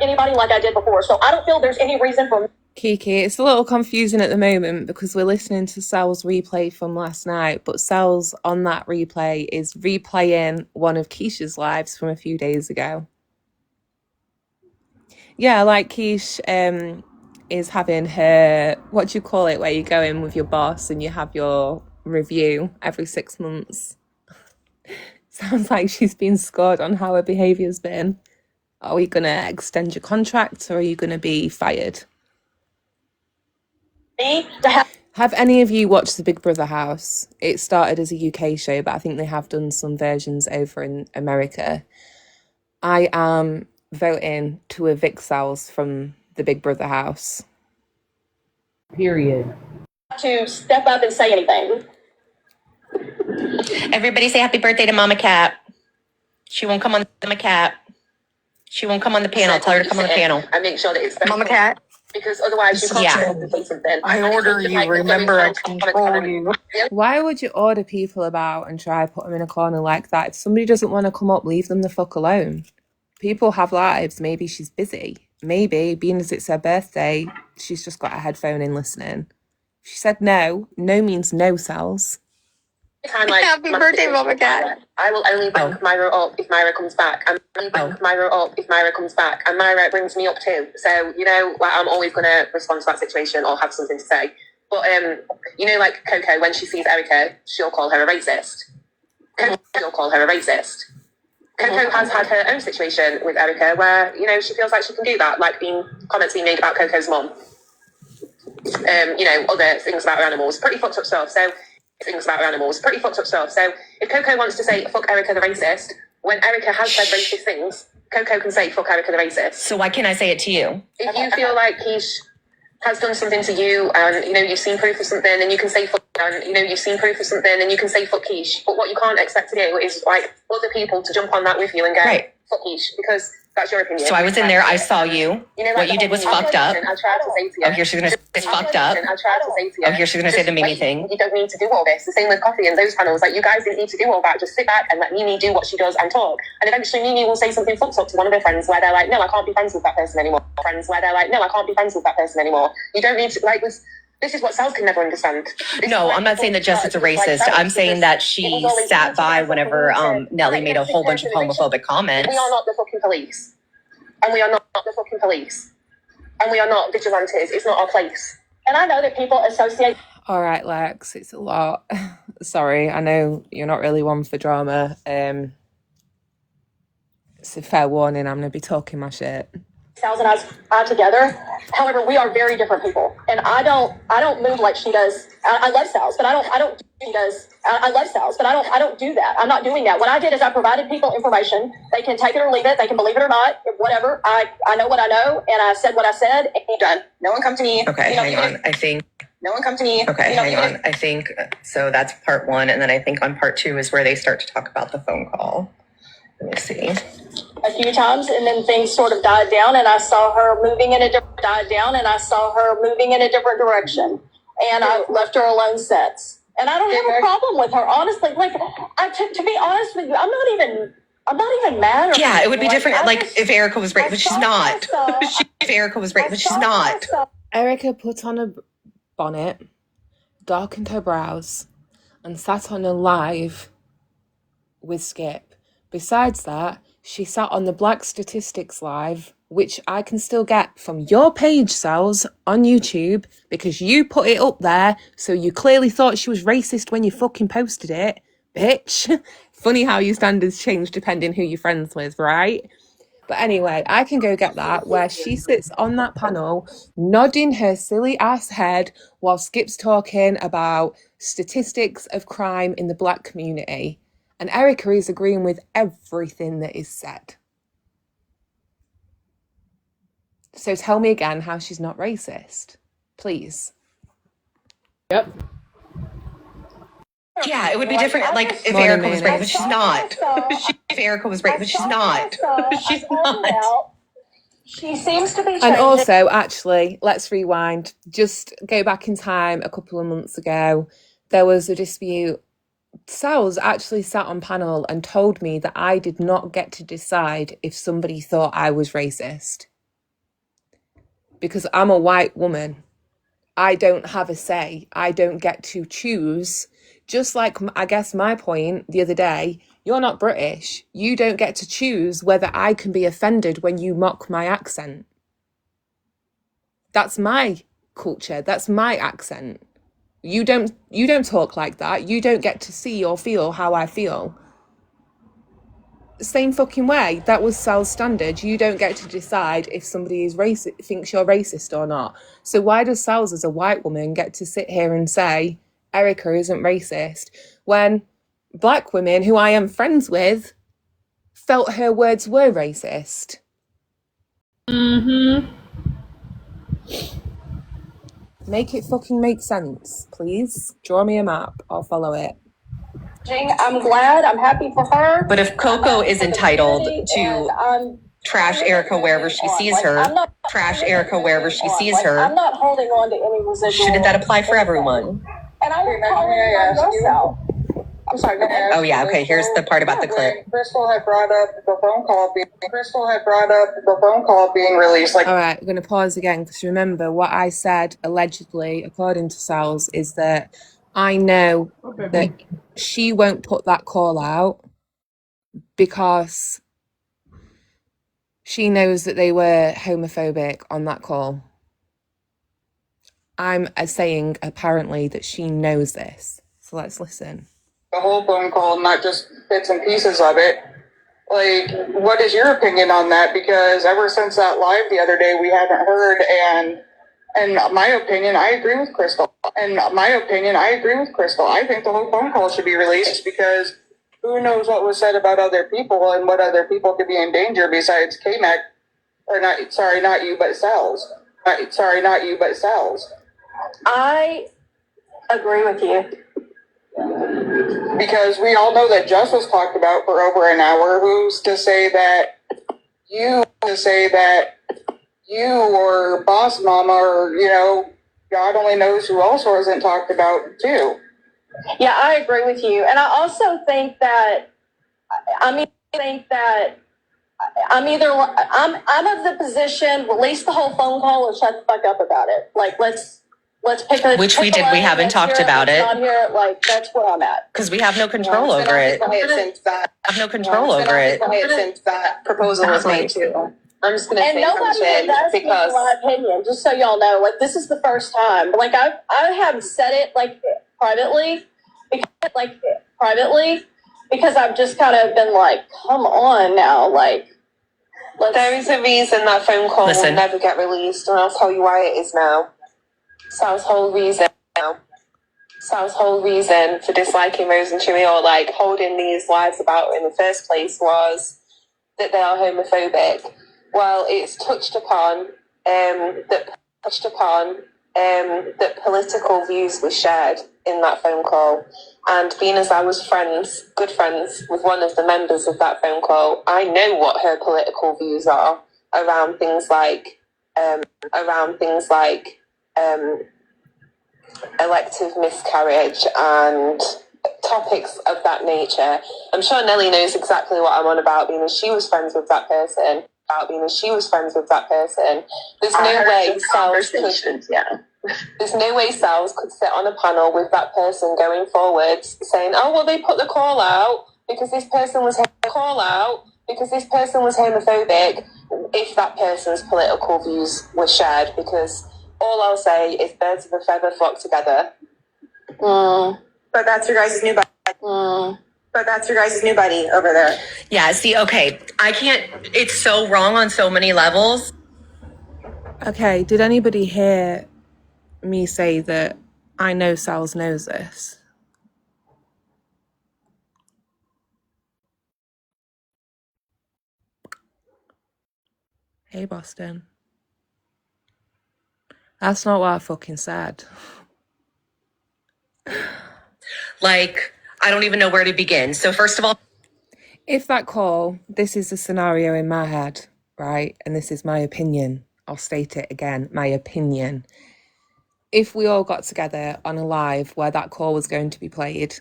anybody like I did before. So I don't feel there's any reason for Kiki, it's a little confusing at the moment because we're listening to Sal's replay from last night, but Sal's on that replay is replaying one of Keisha's lives from a few days ago. Yeah, like Keish is having her, what do you call it, where you go in with your boss and you have your review every 6 months. Sounds like she's been scored on how her behaviour's been. Are we going to extend your contract or are you going to be fired? Have any of you watched the Big Brother house? It started as a UK show, but I think they have done some versions over in America. I am voting to evict Sal's from the Big Brother house. Period. to step up and say anything. Everybody say happy birthday to Mama Cat. She won't come on Mama Cat. She won't come on the panel. Tell her to come on the panel. I make sure that it's Mama Cat. because otherwise you can't say something. I order you, remember I control you. Why would you order people about and try to put them in a corner like that? If somebody doesn't want to come up, leave them the fuck alone. People have lives. Maybe she's busy. Maybe, being as it's her birthday, she's just got a headphone in listening. She said no. No means no, Sal's. Happy birthday, Mama Cat. I will only bank Myra up if Myra comes back. And Myra comes back. And Myra brings me up too. So, you know, like, I'm always going to respond to that situation or have something to say. But, you know, like Coco, when she sees Erica, she'll call her a racist. Coco has had her own situation with Erica where, you know, she feels like she can do that, like comments being made about Coco's mom. You know, other things about her animals, pretty fucked up stuff. So if Coco wants to say, fuck Erica the racist, when Erica has said racist things, Coco can say, fuck Erica the racist. So why can't I say it to you? If you feel like Keish has done something to you and, you know, you've seen proof of something, then you can say fuck, and, you know, you've seen proof of something, then you can say fuck Keish. But what you can't expect to do is, like, other people to jump on that with you and go, right, fuck Keish, because that's your opinion. So I was in there, I saw you. You know, like, what you did was fucked up. I tried to say to you. Oh, here she's going to say it's fucked up. I tried to say to you. Oh, here she's going to say the Mimi thing. You don't need to do all this. The same with Coffee and those panels. Like, you guys didn't need to do all that. Just sit back and let Mimi do what she does and talk. And eventually Mimi will say something fucked up to one of her friends where they're like, no, I can't be friends with that person anymore. You don't need to, like, this is what Sal can never understand. No, I'm not saying that Jessica's a racist. I'm saying that she sat by whenever Nelly made a whole bunch of homophobic comments. We are not the fucking police. And we are not the fucking police. And we are not vigilantes. It's not our place. And I know that people associate. All right, Lex, it's a lot. Sorry, I know you're not really one for drama. It's a fair warning, I'm going to be talking my shit. Sal's and I are together. However, we are very different people, and I don't move like she does. I love Sal's, but I don't. She does. I love Sal's, but I don't do that. I'm not doing that. What I did is I provided people information. They can take it or leave it. They can believe it or not. Whatever. I know what I know, and I said what I said. And done. No one come to me. Okay, You know, hang even on. I think, no one come to me. okay, You know, hang even on. I think, so that's part one. And then I think on part two is where they start to talk about the phone call. Let me see. a few times, and then things sort of died down, and I saw her moving in a different direction, and I left her alone since. And I don't have a problem with her, honestly. Like, to be honest with you, I'm not even mad. Or Yeah, it would be different. I Like just- if Erica was right, but she's saw not. myself- If Erica was right, I but she's saw not. myself- Erica put on a bonnet, darkened her brows, and sat on a live with Skip. Besides that, she sat on the Black Statistics Live, which I can still get from your page, Sals, on YouTube, because you put it up there, so you clearly thought she was racist when you fucking posted it, bitch. Funny how your standards change depending who you're friends with, right? But anyway, I can go get that, where she sits on that panel, nodding her silly ass head while Skip's talking about statistics of crime in the black community. And Erica is agreeing with everything that is said. So tell me again how she's not racist, please. Yep. Yeah, it would be different. Like if Morning, Erica was right, but mayonnaise. she's not. If Erica was right, but she's not. She's not. She seems to be And changing. also, actually, let's rewind. Just go back in time a couple of months ago. There was a dispute. Sal's actually sat on panel and told me that I did not get to decide if somebody thought I was racist. Because I'm a white woman. I don't have a say. I don't get to choose. Just like, I guess my point the other day, you're not British. You don't get to choose whether I can be offended when you mock my accent. That's my culture. That's my accent. You don't talk like that. You don't get to see or feel how I feel. Same fucking way. That was Sal's standard. You don't get to decide if somebody is racist, thinks you're racist or not. So why does Sal's as a white woman get to sit here and say Erica isn't racist when black women who I am friends with felt her words were racist? Mm-hmm. Make it fucking make sense, please. Draw me a map. I'll follow it. I'm glad. I'm happy for her. But if Coco is entitled And to I'm trash Erica wherever she sees her, I'm not- trash Erica wherever she sees I'm her, not holding on to any residual. shouldn't that apply for everyone? And I would call it yourself. I'm sorry. Go ahead. Oh yeah, okay, here's the part about the clip. Crystal had brought up the phone call being released. Like, All right, I'm going to pause again because remember what I said allegedly, according to Sal's, is that I know that she won't put that call out because she knows that they were homophobic on that call. I'm saying apparently that she knows this. So let's listen. the whole phone call, not just bits and pieces of it. Like, what is your opinion on that? Because ever since that live the other day, we haven't heard. And my opinion, I agree with Crystal. I think the whole phone call should be released because who knows what was said about other people and what other people could be in danger besides K-Mac, or not. Sorry, not you, but Sal's. I agree with you. Because we all know that Jess was talked about for over an hour. Who's to say that you or Boss Mama or, God only knows who else wasn't talked about too. Yeah, I agree with you. And I also think that I'm of the position, release the whole phone call and shut the fuck up about it. Like, let's pick a Which we pick a did. We lane haven't that's talked here, about that's it. not here. Like, that's where I'm at. Because we have no control over it. Since that Since that proposal was made too. I'm just gonna And say nobody has asked me because my opinion, just so y'all know. Like, this is the first time. Like, I have said it, like, privately, because I've just kind of been like, come on now, like, There is a reason that phone call will never get released, and I'll tell you why it is now. Sal's whole reason for disliking Rose and Chewy, or like holding these lies about her in the first place, was that they are homophobic. Well, it's touched upon that political views were shared in that phone call. And being as I was good friends with one of the members of that phone call, I know what her political views are around things like elective miscarriage and topics of that nature. I'm sure Nelly knows exactly what I'm on about, being as she was friends with that person. There's no way Sal's could sit on a panel with that person going forward saying, oh, well, they put the call out because this person was homophobic, if that person's political views were shared, because all I'll say is birds of a feather flock together. But that's your guys' new buddy over there. Yeah, see, okay, I can't, it's so wrong on so many levels. Okay, did anybody hear me say that I know Sal's knows this? Hey, Boston. That's not what I fucking said. Like, I don't even know where to begin. So first of all, If that call, this is a scenario in my head, right? And this is my opinion. I'll state it again, my opinion. If we all got together on a live where that call was going to be played,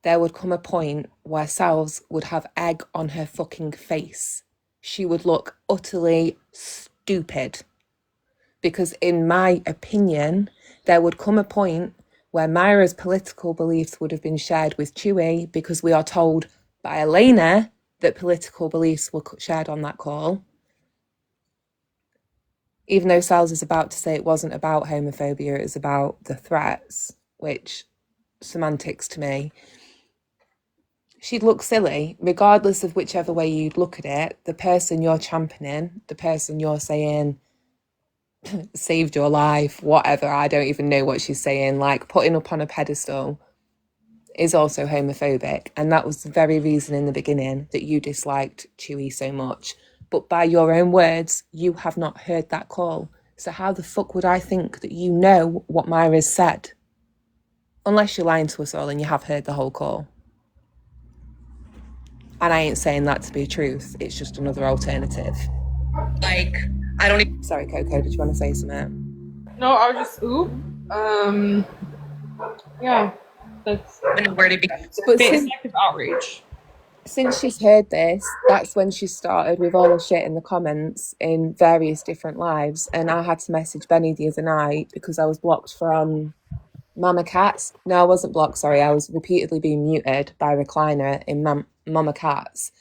there would come a point where Sal's would have egg on her fucking face. She would look utterly stupid. Because in my opinion, there would come a point where Myra's political beliefs would have been shared with Chewy, because we are told by Elena that political beliefs were shared on that call. Even though Sal's is about to say it wasn't about homophobia, it was about the threats, which, semantics to me. She'd look silly, regardless of whichever way you'd look at it. The person you're championing, the person you're saying saved your life, whatever, I don't even know what she's saying, like putting up on a pedestal, is also homophobic. And that was the very reason in the beginning that you disliked Chewy so much. But by your own words, you have not heard that call. So how the fuck would I think that you know what Myra's said? Unless you're lying to us all and you have heard the whole call. And I ain't saying that to be truth. It's just another alternative. like, I don't even Sorry, Coco, did you want to say something? No, I was just yeah, that's know where to begin. But basic outrage. since she's heard this, that's when she started with all the shit in the comments in various different lives. And I had to message Benny the other night because I was blocked from Mama Cats. No, I wasn't blocked, sorry. I was repeatedly being muted by Recliner in Mama Cats.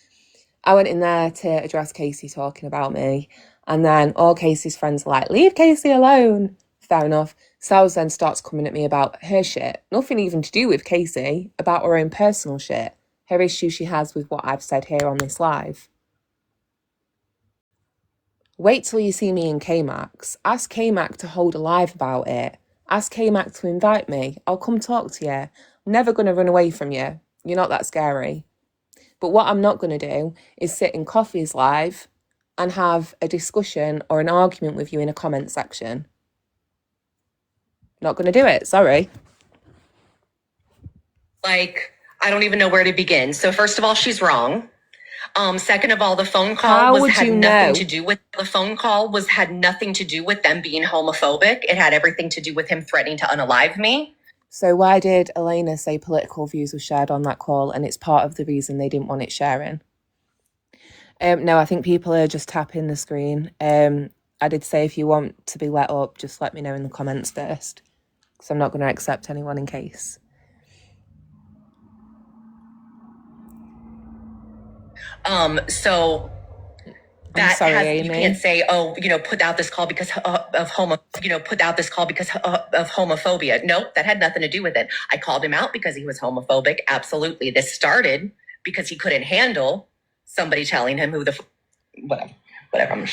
I went in there to address Casey talking about me. And then all Casey's friends were like, leave Casey alone. Fair enough. Sals then starts coming at me about her shit. Nothing even to do with Casey, about her own personal shit. Her issue she has with what I've said here on this live. Wait till you see me in K-Max. Ask K-Mac to hold a live about it. Ask K-Mac to invite me. I'll come talk to you. I'm never going to run away from you. You're not that scary. But what I'm not going to do is sit in Coffee's live and have a discussion or an argument with you in a comment section. Not going to do it, sorry. Like, I don't even know where to begin. So first of all, she's wrong. Second of all, the phone call How was would had you nothing know? to do with had nothing to do with them being homophobic. It had everything to do with him threatening to unalive me. So why did Elena say political views were shared on that call, and it's part of the reason they didn't want it sharing? No, I think people are just tapping the screen. I did say if you want to be let up, just let me know in the comments first, because I'm not going to accept anyone in case. So that sorry, has, Amy. you can't say, oh, put out this call because of homophobia. Nope, that had nothing to do with it. I called him out because he was homophobic. Absolutely. This started because he couldn't handle somebody telling him who the whatever. I'm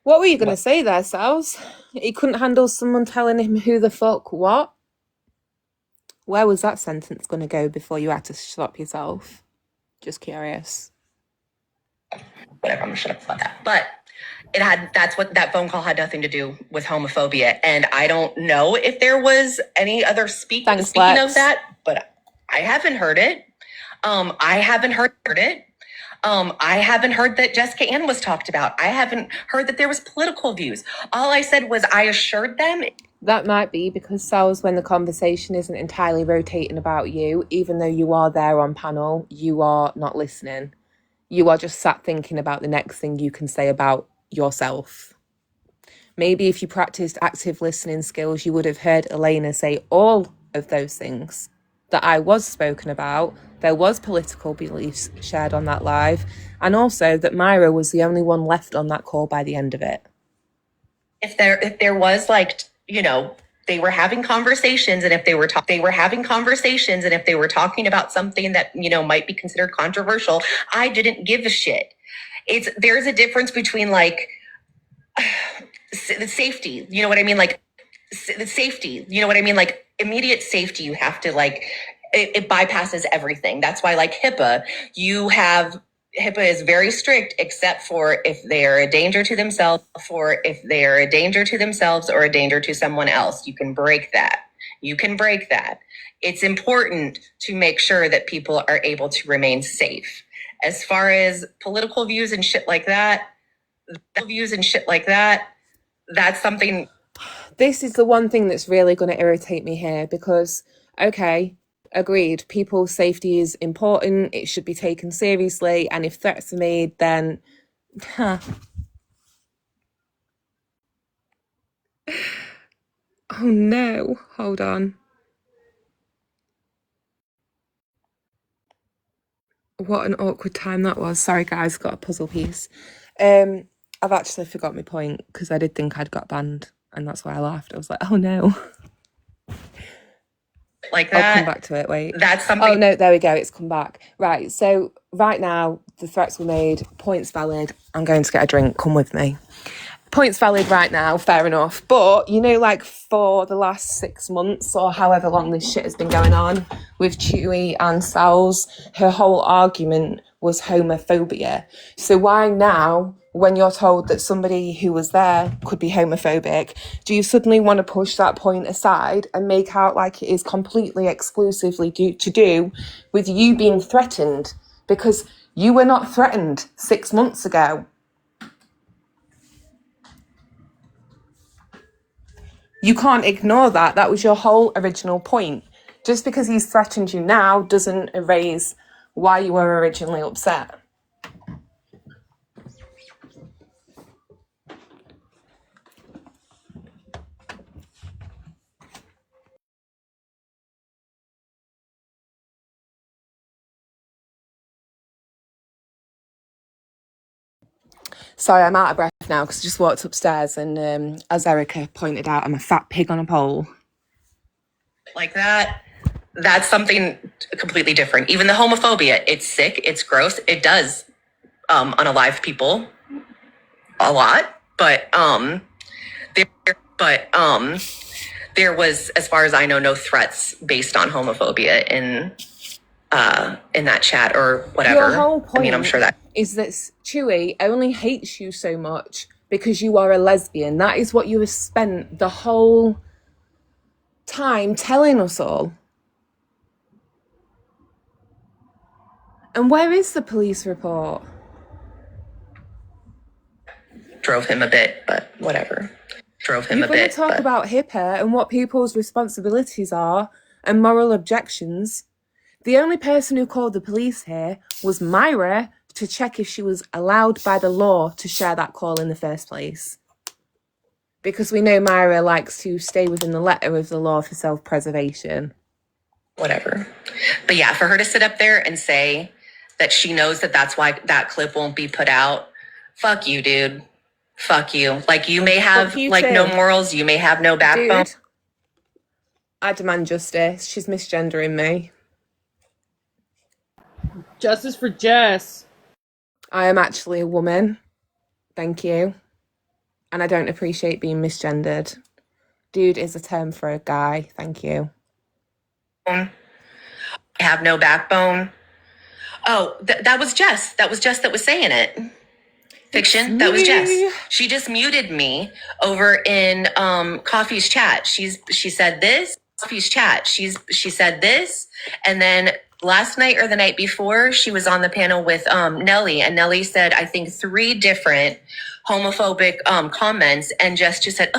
What were you going to say there, Sals? He couldn't handle someone telling him who the fuck what? Where was that sentence going to go before you had to stop yourself? Just curious. whatever. I'm gonna shut up about that. But that's what that phone call had nothing to do with homophobia. And I don't know if there was any other speaking of that, but I haven't heard it. I haven't heard it. I haven't heard that Jessica Ann was talked about. I haven't heard that there was political views. All I said was I assured them. That might be because, Sals, when the conversation isn't entirely rotating about you, even though you are there on panel, you are not listening. You are just sat thinking about the next thing you can say about yourself. Maybe if you practiced active listening skills, you would have heard Elena say all of those things that I was spoken about. There was political beliefs shared on that live, and also that Myra was the only one left on that call by the end of it. If there was, like, you know, they were having conversations, and if they were talking about something that, you know, might be considered controversial, I didn't give a shit. There's a difference between, like, the safety, you know what I mean? Like, the safety, you know what I mean? Like, immediate safety, you have to, like, it bypasses everything. That's why, like, HIPAA is very strict, except for if they're a danger to themselves, or a danger to someone else. You can break that. It's important to make sure that people are able to remain safe. As far as political views and shit like that, that's something. This is the one thing that's really going to irritate me here, because, okay, agreed, people's safety is important, it should be taken seriously, and if threats are made, then oh no, hold on. What an awkward time that was. Sorry guys, got a puzzle piece. I've actually forgot my point, because I did think I'd got banned, and that's why I laughed. I was like, oh no. Like that. I'll come back to it, wait. That's something. Oh no, there we go, it's come back. Right, so right now, the threats were made, points valid, I'm going to get a drink, come with me. Points valid right now, fair enough. But, you know, like, for the last 6 months, or however long this shit has been going on with Chewy and Sals, her whole argument was homophobia. So why now, when you're told that somebody who was there could be homophobic, do you suddenly want to push that point aside and make out like it is completely exclusively to do with you being threatened? Because you were not threatened 6 months ago. You can't ignore that. That was your whole original point. Just because he's threatened you now doesn't erase why you were originally upset. Sorry, I'm out of breath now because I just walked upstairs and as Erica pointed out, I'm a fat pig on a pole. Like that, that's something completely different. Even the homophobia, it's sick, it's gross, it does unalive people a lot, but there was, as far as I know, no threats based on homophobia in that chat or whatever. Your whole point, I mean, I'm sure that is that Chewy only hates you so much because you are a lesbian. That is what you have spent the whole time telling us all. And where is the police report? drove him a bit, but whatever. You're going to talk about HIPAA and what people's responsibilities are and moral objections. The only person who called the police here was Myra to check if she was allowed by the law to share that call in the first place. Because we know Myra likes to stay within the letter of the law for self-preservation. Whatever. But yeah, for her to sit up there and say that she knows that that's why that clip won't be put out. Fuck you, dude. Fuck you. Like, you may have like no morals. You may have no backbone. Dude, I demand justice. She's misgendering me. Justice for Jess. I am actually a woman. Thank you. And I don't appreciate being misgendered. Dude is a term for a guy. Thank you. I have no backbone. Oh, that was Jess. That was Jess that was saying it. Fiction. That was Jess. She just muted me over in Coffee's chat. She said this. Coffee's chat. She said this, and then last night or the night before, she was on the panel with Nelly, and Nelly said I think 3 different homophobic comments, and Jess just said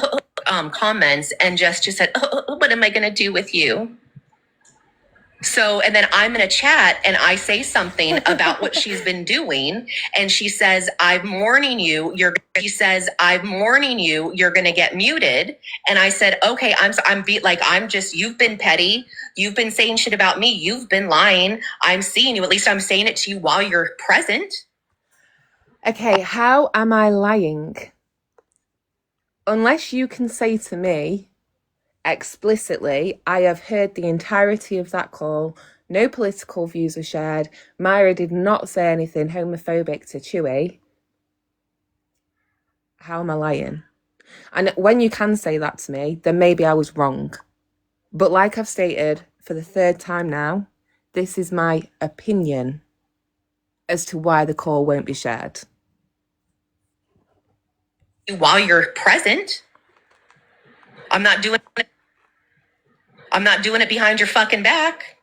comments, and Jess just said, what am I gonna do with you? So, and then I'm in a chat and I say something about what she's been doing. And she says, I'm warning you, you're going to get muted. And I said, okay, you've been petty. You've been saying shit about me. You've been lying. I'm seeing you. At least I'm saying it to you while you're present. Okay, how am I lying? Unless you can say to me, explicitly, I have heard the entirety of that call. No political views were shared. Myra did not say anything homophobic to Chewy. How am I lying? And when you can say that to me, then maybe I was wrong. But like I've stated for the 3rd time now, this is my opinion as to why the call won't be shared. While you're present, I'm not doing it behind your fucking back.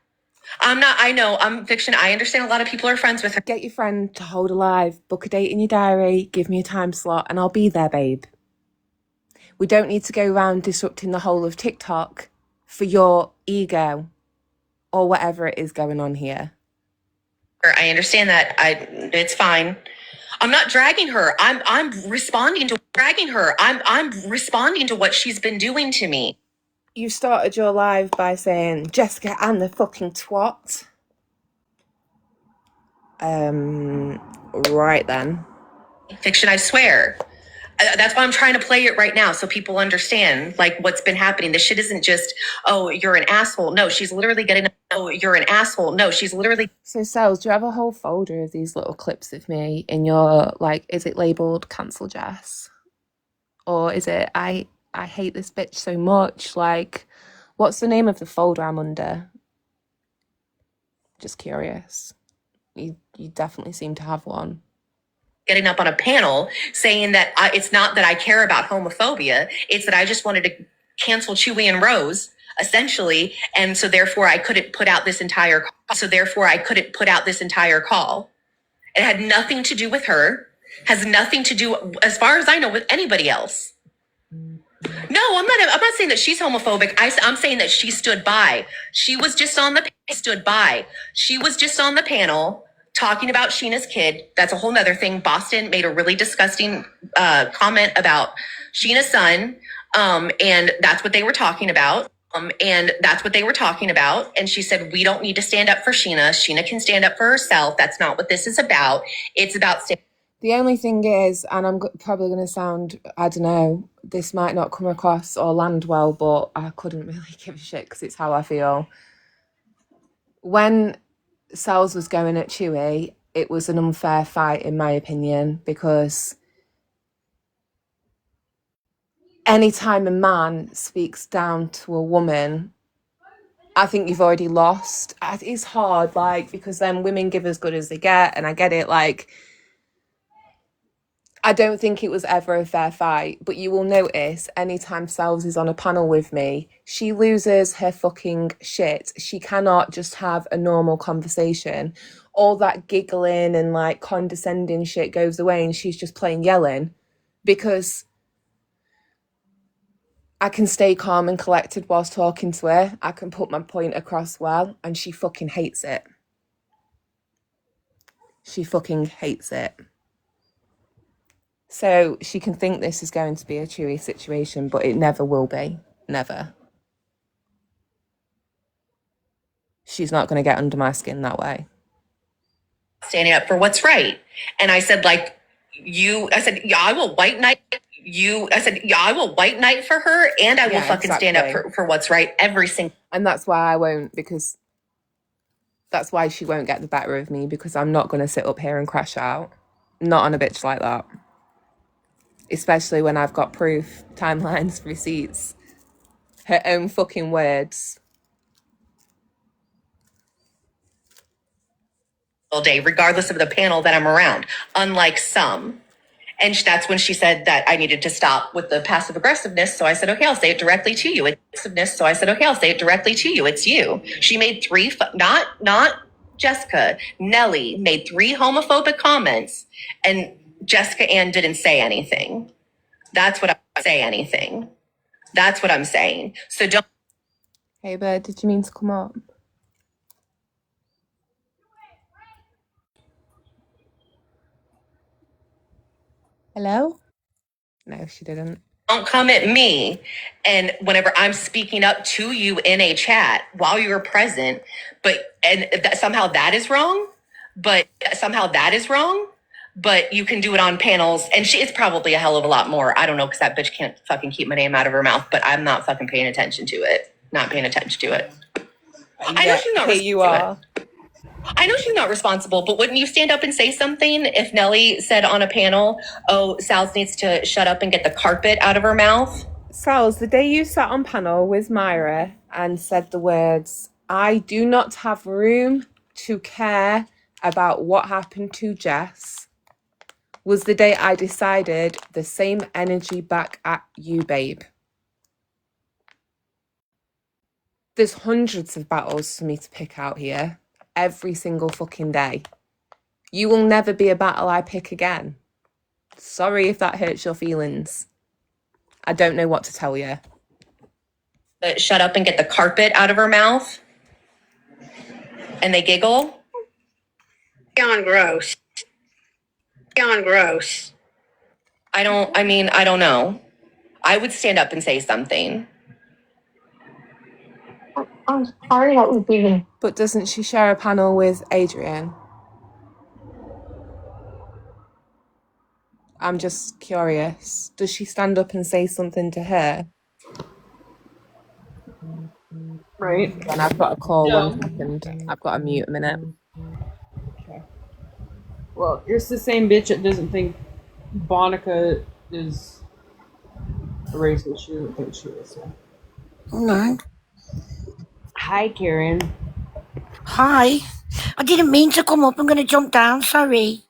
I know, I'm Fiction. I understand a lot of people are friends with her. Get your friend to hold a live, book a date in your diary, give me a time slot, and I'll be there, babe. We don't need to go around disrupting the whole of TikTok for your ego or whatever it is going on here. I understand that. It's fine. I'm not dragging her. I'm responding to dragging her. I'm responding to what she's been doing to me. You started your live by saying, Jessica and the fucking twat. Right then. Fiction, I swear. That's why I'm trying to play it right now so people understand like what's been happening. This shit isn't just, oh, you're an asshole. No, she's literally getting, oh, you're an asshole. No, she's literally. So, Sels, do you have a whole folder of these little clips of me in your, like, is it labelled Cancel Jess? Or is it, I hate this bitch so much? Like, what's the name of the folder I'm under? Just curious. You definitely seem to have one. Getting up on a panel saying that it's not that I care about homophobia. It's that I just wanted to cancel Chewy and Rose, essentially. And so therefore I couldn't put out this entire call. It had nothing to do with her. Has nothing to do, as far as I know, with anybody else. No, I'm not saying that she's homophobic. I'm saying that she stood by. She was just on the panel talking about Sheena's kid. That's a whole nother thing. Boston made a really disgusting comment about Sheena's son. And that's what they were talking about. And she said, we don't need to stand up for Sheena. Sheena can stand up for herself. That's not what this is about. It's about the only thing is, and I'm probably going to sound, I don't know, this might not come across or land well, but I couldn't really give a shit because it's how I feel. When Sels was going at Chewy, it was an unfair fight in my opinion, because anytime a man speaks down to a woman, I think you've already lost. It's hard, like, because then women give as good as they get, and I get it, like, I don't think it was ever a fair fight, but you will notice anytime Sels is on a panel with me, she loses her fucking shit. She cannot just have a normal conversation. All that giggling and like condescending shit goes away and she's just plain yelling, because I can stay calm and collected whilst talking to her. I can put my point across well, and she fucking hates it. She fucking hates it. So she can think this is going to be a Chewy situation, but it never will be. Never. She's not going to get under my skin that way. Standing up for what's right. And I said, yeah, I will white knight for her, and I will fucking stand up for what's right every single. And that's why I won't, because That's why she won't get the better of me, because I'm not going to sit up here and crash out. Not on a bitch like that. Especially when I've got proof, timelines, receipts, her own fucking words. All day, regardless of the panel that I'm around, unlike some. And that's when she said that I needed to stop with the passive aggressiveness. So I said, okay, I'll say it directly to you. Aggressiveness. So I said, okay, I'll say it directly to you. It's you. She made three, not Jessica, Nelly made 3 homophobic comments, and Jessica Ann didn't say anything. That's what I'm saying. That's what I'm saying. So don't. Hey, bird, did you mean to come up? Hello? No, she didn't. Don't come at me. And whenever I'm speaking up to you in a chat while you're present, somehow that is wrong. But you can do it on panels. And it's probably a hell of a lot more. I don't know, because that bitch can't fucking keep my name out of her mouth. But I'm not fucking paying attention to it. Not paying attention to it. I know she's not. Hey, you are. I know she's not responsible, but wouldn't you stand up and say something if Nelly said on a panel, oh, Sal's needs to shut up and get the carpet out of her mouth? Sal's, the day you sat on panel with Myra and said the words, I do not have room to care about what happened to Jess, was the day I decided the same energy back at you, babe. There's hundreds of battles for me to pick out here. Every single fucking day. You will never be a battle I pick again. Sorry if that hurts your feelings. I don't know what to tell you. Shut up and get the carpet out of her mouth. And they giggle. Beyond gross. Beyond gross. I don't know. I would stand up and say something. I'm sorry that was being. But doesn't she share a panel with Adrian? I'm just curious. Does she stand up and say something to her? Right. And I've got a call. No. 1 second. I've got to mute a minute. Okay. Well, it's the same bitch that doesn't think Bonica is a racist. She doesn't think she is. So. No. Hi, Karen. Hi. I didn't mean to come up. I'm going to jump down. Sorry.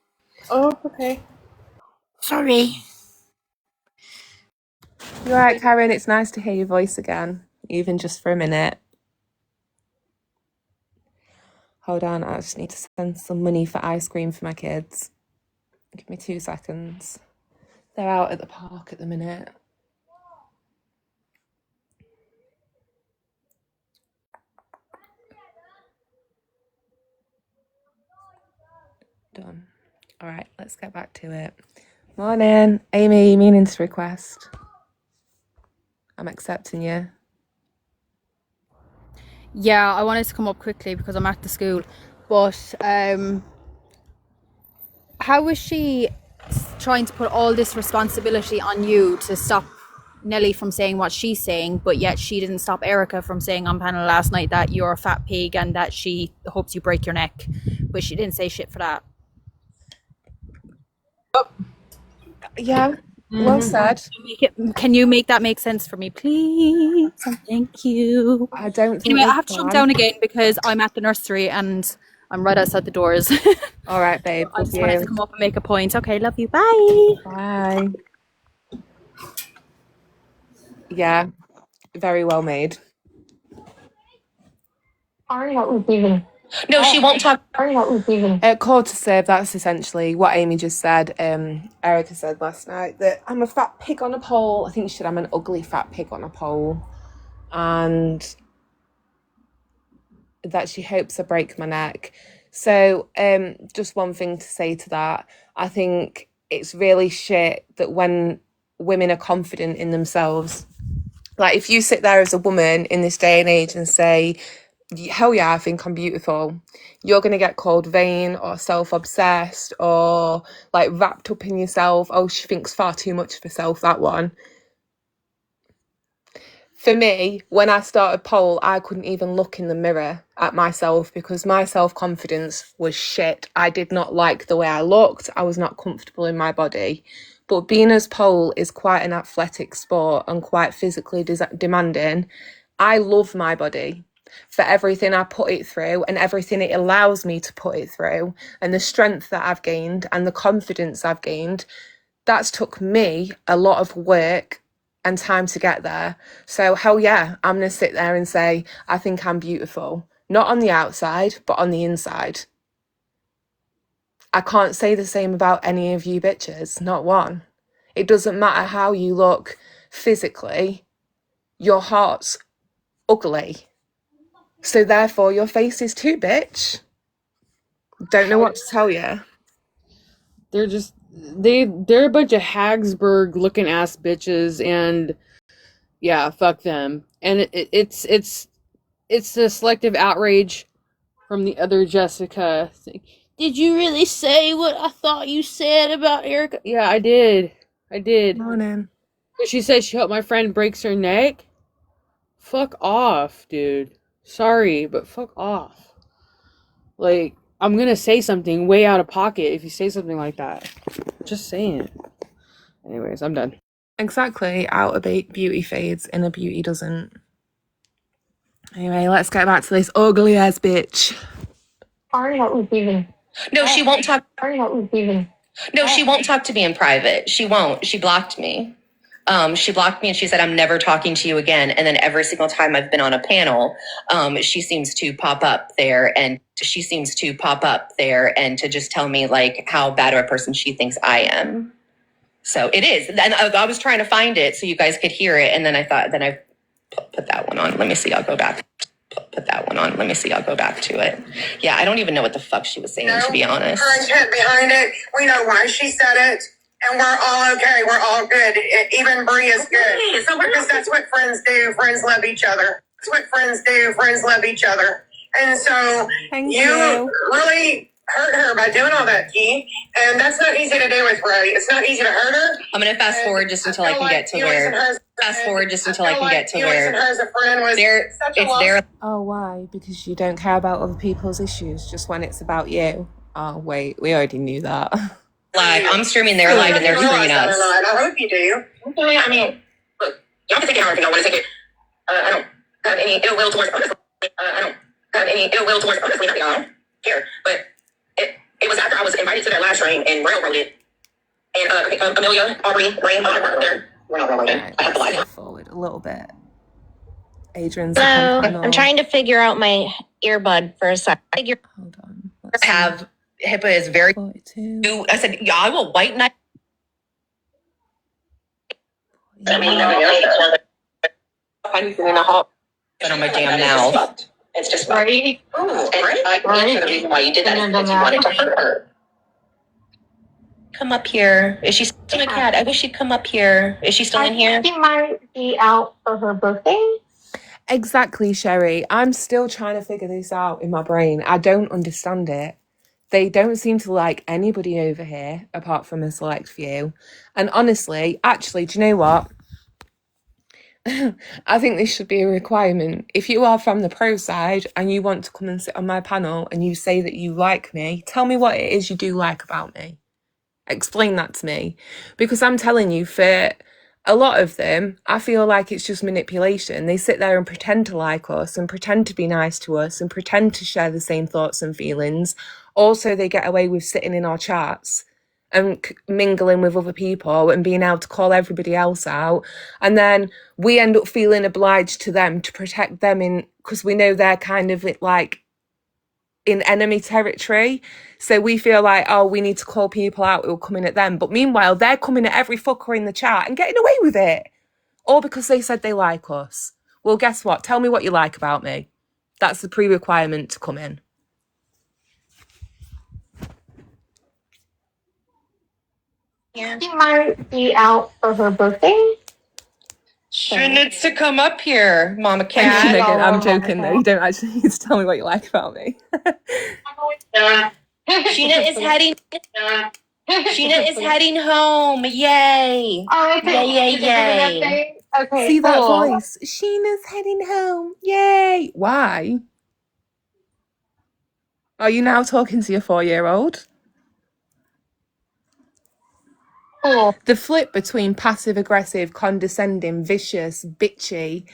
Oh, okay. Sorry. You all right, Karen? It's nice to hear your voice again, even just for a minute. Hold on, I just need to send some money for ice cream for my kids. Give me 2 seconds. They're out at the park at the minute. Done. All right, let's get back to it. Morning, Amy, meaning to request. I'm accepting you. Yeah, I wanted to come up quickly because I'm at the school. But how was she trying to put all this responsibility on you to stop Nelly from saying what she's saying, but yet she didn't stop Erica from saying on panel last night that you're a fat pig and that she hopes you break your neck, but she didn't say shit for that. Yeah, well said. Can you make that make sense for me, please? Thank you. I don't think Anyway, I have to can. jump down again because I'm at the nursery and I'm right outside the doors. All right, babe. I just love wanted you. to come up and make a point. Okay, love you. Bye. Bye. Yeah, very well made. Sorry that was being. No, she won't talk. Sorry that was being. Call to serve, that's essentially what Amy just said. Erica said last night that I'm a fat pig on a pole. I think she said I'm an ugly fat pig on a pole. And that she hopes I break my neck. So just one thing to say to that. I think it's really shit that when women are confident in themselves, like if you sit there as a woman in this day and age and say, hell yeah, I think I'm beautiful, you're going to get called vain or self-obsessed or like wrapped up in yourself. Oh, she thinks far too much of herself, that one. For me, when I started pole, I couldn't even look in the mirror at myself because my self-confidence was shit. I did not like the way I looked. I was not comfortable in my body. But being as pole is quite an athletic sport and quite physically demanding. I love my body for everything I put it through and everything it allows me to put it through and the strength that I've gained and the confidence I've gained. That's took me a lot of work and time to get there. So hell yeah, I'm going to sit there and say, I think I'm beautiful. Not on the outside, but on the inside. I can't say the same about any of you bitches, not one. It doesn't matter how you look physically, your heart's ugly. So therefore your face is too, bitch. Don't know what to tell you. They're just they're a bunch of Hagsburg looking ass bitches, and yeah, fuck them. And it's the selective outrage from the other Jessica. Did you really say what I thought you said about Erica? Yeah, I did. Morning. She said she hope my friend breaks her neck. Fuck off, dude. Sorry, but fuck off. Like, I'm gonna say something way out of pocket if you say something like that. Just saying. Anyways, I'm done. Exactly. Outer beauty fades, inner beauty doesn't. Anyway, let's get back to this ugly ass bitch. Sorry, what was even? No, she won't talk. Sorry, what was even? No, she won't talk to me in private. She won't. She blocked me. She blocked me and she said, I'm never talking to you again. And then every single time I've been on a panel, she seems to pop up there and to just tell me like how bad of a person she thinks I am. So it is. And I was trying to find it so you guys could hear it. And then I thought, then I put that one on. Let me see. I'll go back. Put that one on. Let me see. I'll go back to it. Yeah, I don't even know what the fuck she was saying, to be honest. Her intent behind it. We know why she said it. And we're all okay. We're all good. Even Bree is good. So because that's what friends do. Friends love each other. That's what friends do. Friends love each other. And so you really hurt her by doing all that, Key. And that's not easy to do with Bree. It's not easy to hurt her. I'm going to fast forward just until I can get to where. Fast forward just until I can get to where. Oh, why? Because you don't care about other people's issues, just when it's about you. Oh, wait, we already knew that. Live. I'm streaming their live and they're streaming us. I hope you do. I mean, look, y'all can take it however you want to take it. I don't have any ill will towards honestly. I don't have any ill will towards honestly. I don't care. But it was after I was invited to their live stream and railroaded. And Amelia, Aubrey, Rain, there. We're not railroaded. Right, I have to lie. let's forward a little bit. Adrian's Hello, I'm trying to figure out my earbud for a sec. Hold on. Have HIPAA is very. 42. I said, yeah, I will white knight. I mean, anything in the hall. But on my damn mouth. It's just right. And I answer the reason why you did that is because you wanted to hurt her. Come up here. Is she still a cat? I wish she'd come up here. Is she still in here? She might be out for her birthday. Exactly, Sherry. I'm still trying to figure this out in my brain. I don't understand it. They don't seem to like anybody over here apart from a select few. And honestly, actually, do you know what? I think this should be a requirement. If you are from the pro side and you want to come and sit on my panel and you say that you like me, tell me what it is you do like about me. Explain that to me. Because I'm telling you, for a lot of them, I feel like it's just manipulation. They sit there and pretend to like us and pretend to be nice to us and pretend to share the same thoughts and feelings. Also, they get away with sitting in our chats and mingling with other people and being able to call everybody else out. And then we end up feeling obliged to them to protect them in, because we know they're kind of like in enemy territory. So we feel like, oh, we need to call people out who are coming at them. But meanwhile, they're coming at every fucker in the chat and getting away with it. All because they said they like us. Well, guess what? Tell me what you like about me. That's the pre-requirement to come in. Yeah. She might be out for her birthday. She needs to come up here, Mama Thank you, Cat. Megan. I'm joking though. You don't actually need to tell me what you like about me. Sheena is heading. Sheena is heading home. Yay! Oh, okay. Yay! Okay, See that cool. voice? Sheena's heading home. Yay! Why? Are you now talking to your 4-year-old? Cool. The flip between passive aggressive, condescending, vicious, bitchy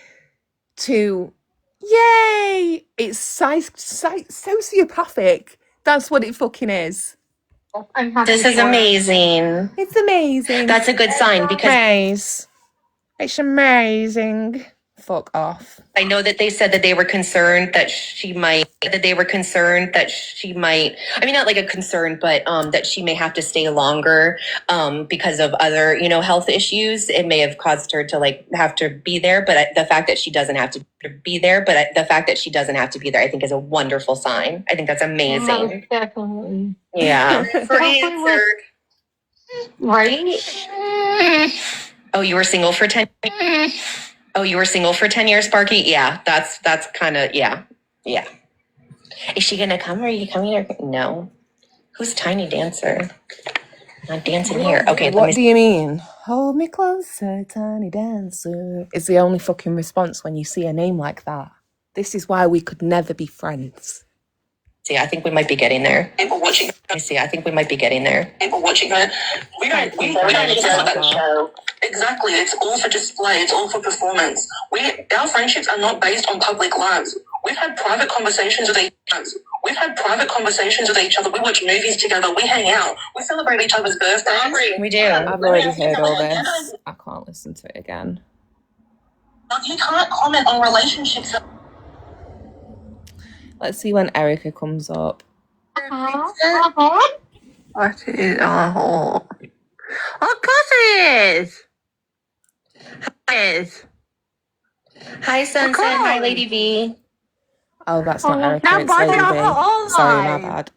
to yay! It's sociopathic. That's what it fucking is. I'm happy This is for it. amazing. It's amazing. That's a good sign because Maze. It's amazing. Fuck off. I know that they said that they were concerned that she might, I mean, not like a concern, but that she may have to stay longer because of other, health issues. It may have caused her to like have to be there, but the fact that she doesn't have to be there, I think is a wonderful sign. I think that's amazing. Definitely. Yeah. Right? Oh, you were single for 10 years, Sparky? Yeah, that's kind of, yeah. Is she gonna come or are you coming here? No. Who's Tiny Dancer? Not dancing here. Okay, What do you mean? Hold me closer, tiny dancer. It's the only fucking response when you see a name like that. This is why we could never be friends. see. I think we might be getting there. People watching. I think we might be getting there. People watching it. We don't need that show. Exactly. It's all for display. It's all for performance. Our friendships are not based on public lives. We've had private conversations with each other. We watch movies together. We hang out. We celebrate each other's birthdays. We do. I've already heard all this. I can't listen to it again. You can't comment on relationships. Let's see when Erica comes up. What is Of course it is. Hi, Sunset. Hi, Lady V. Oh, that's not Erica. Now It's bark Lady it out V. for all Sorry, my lives. bad.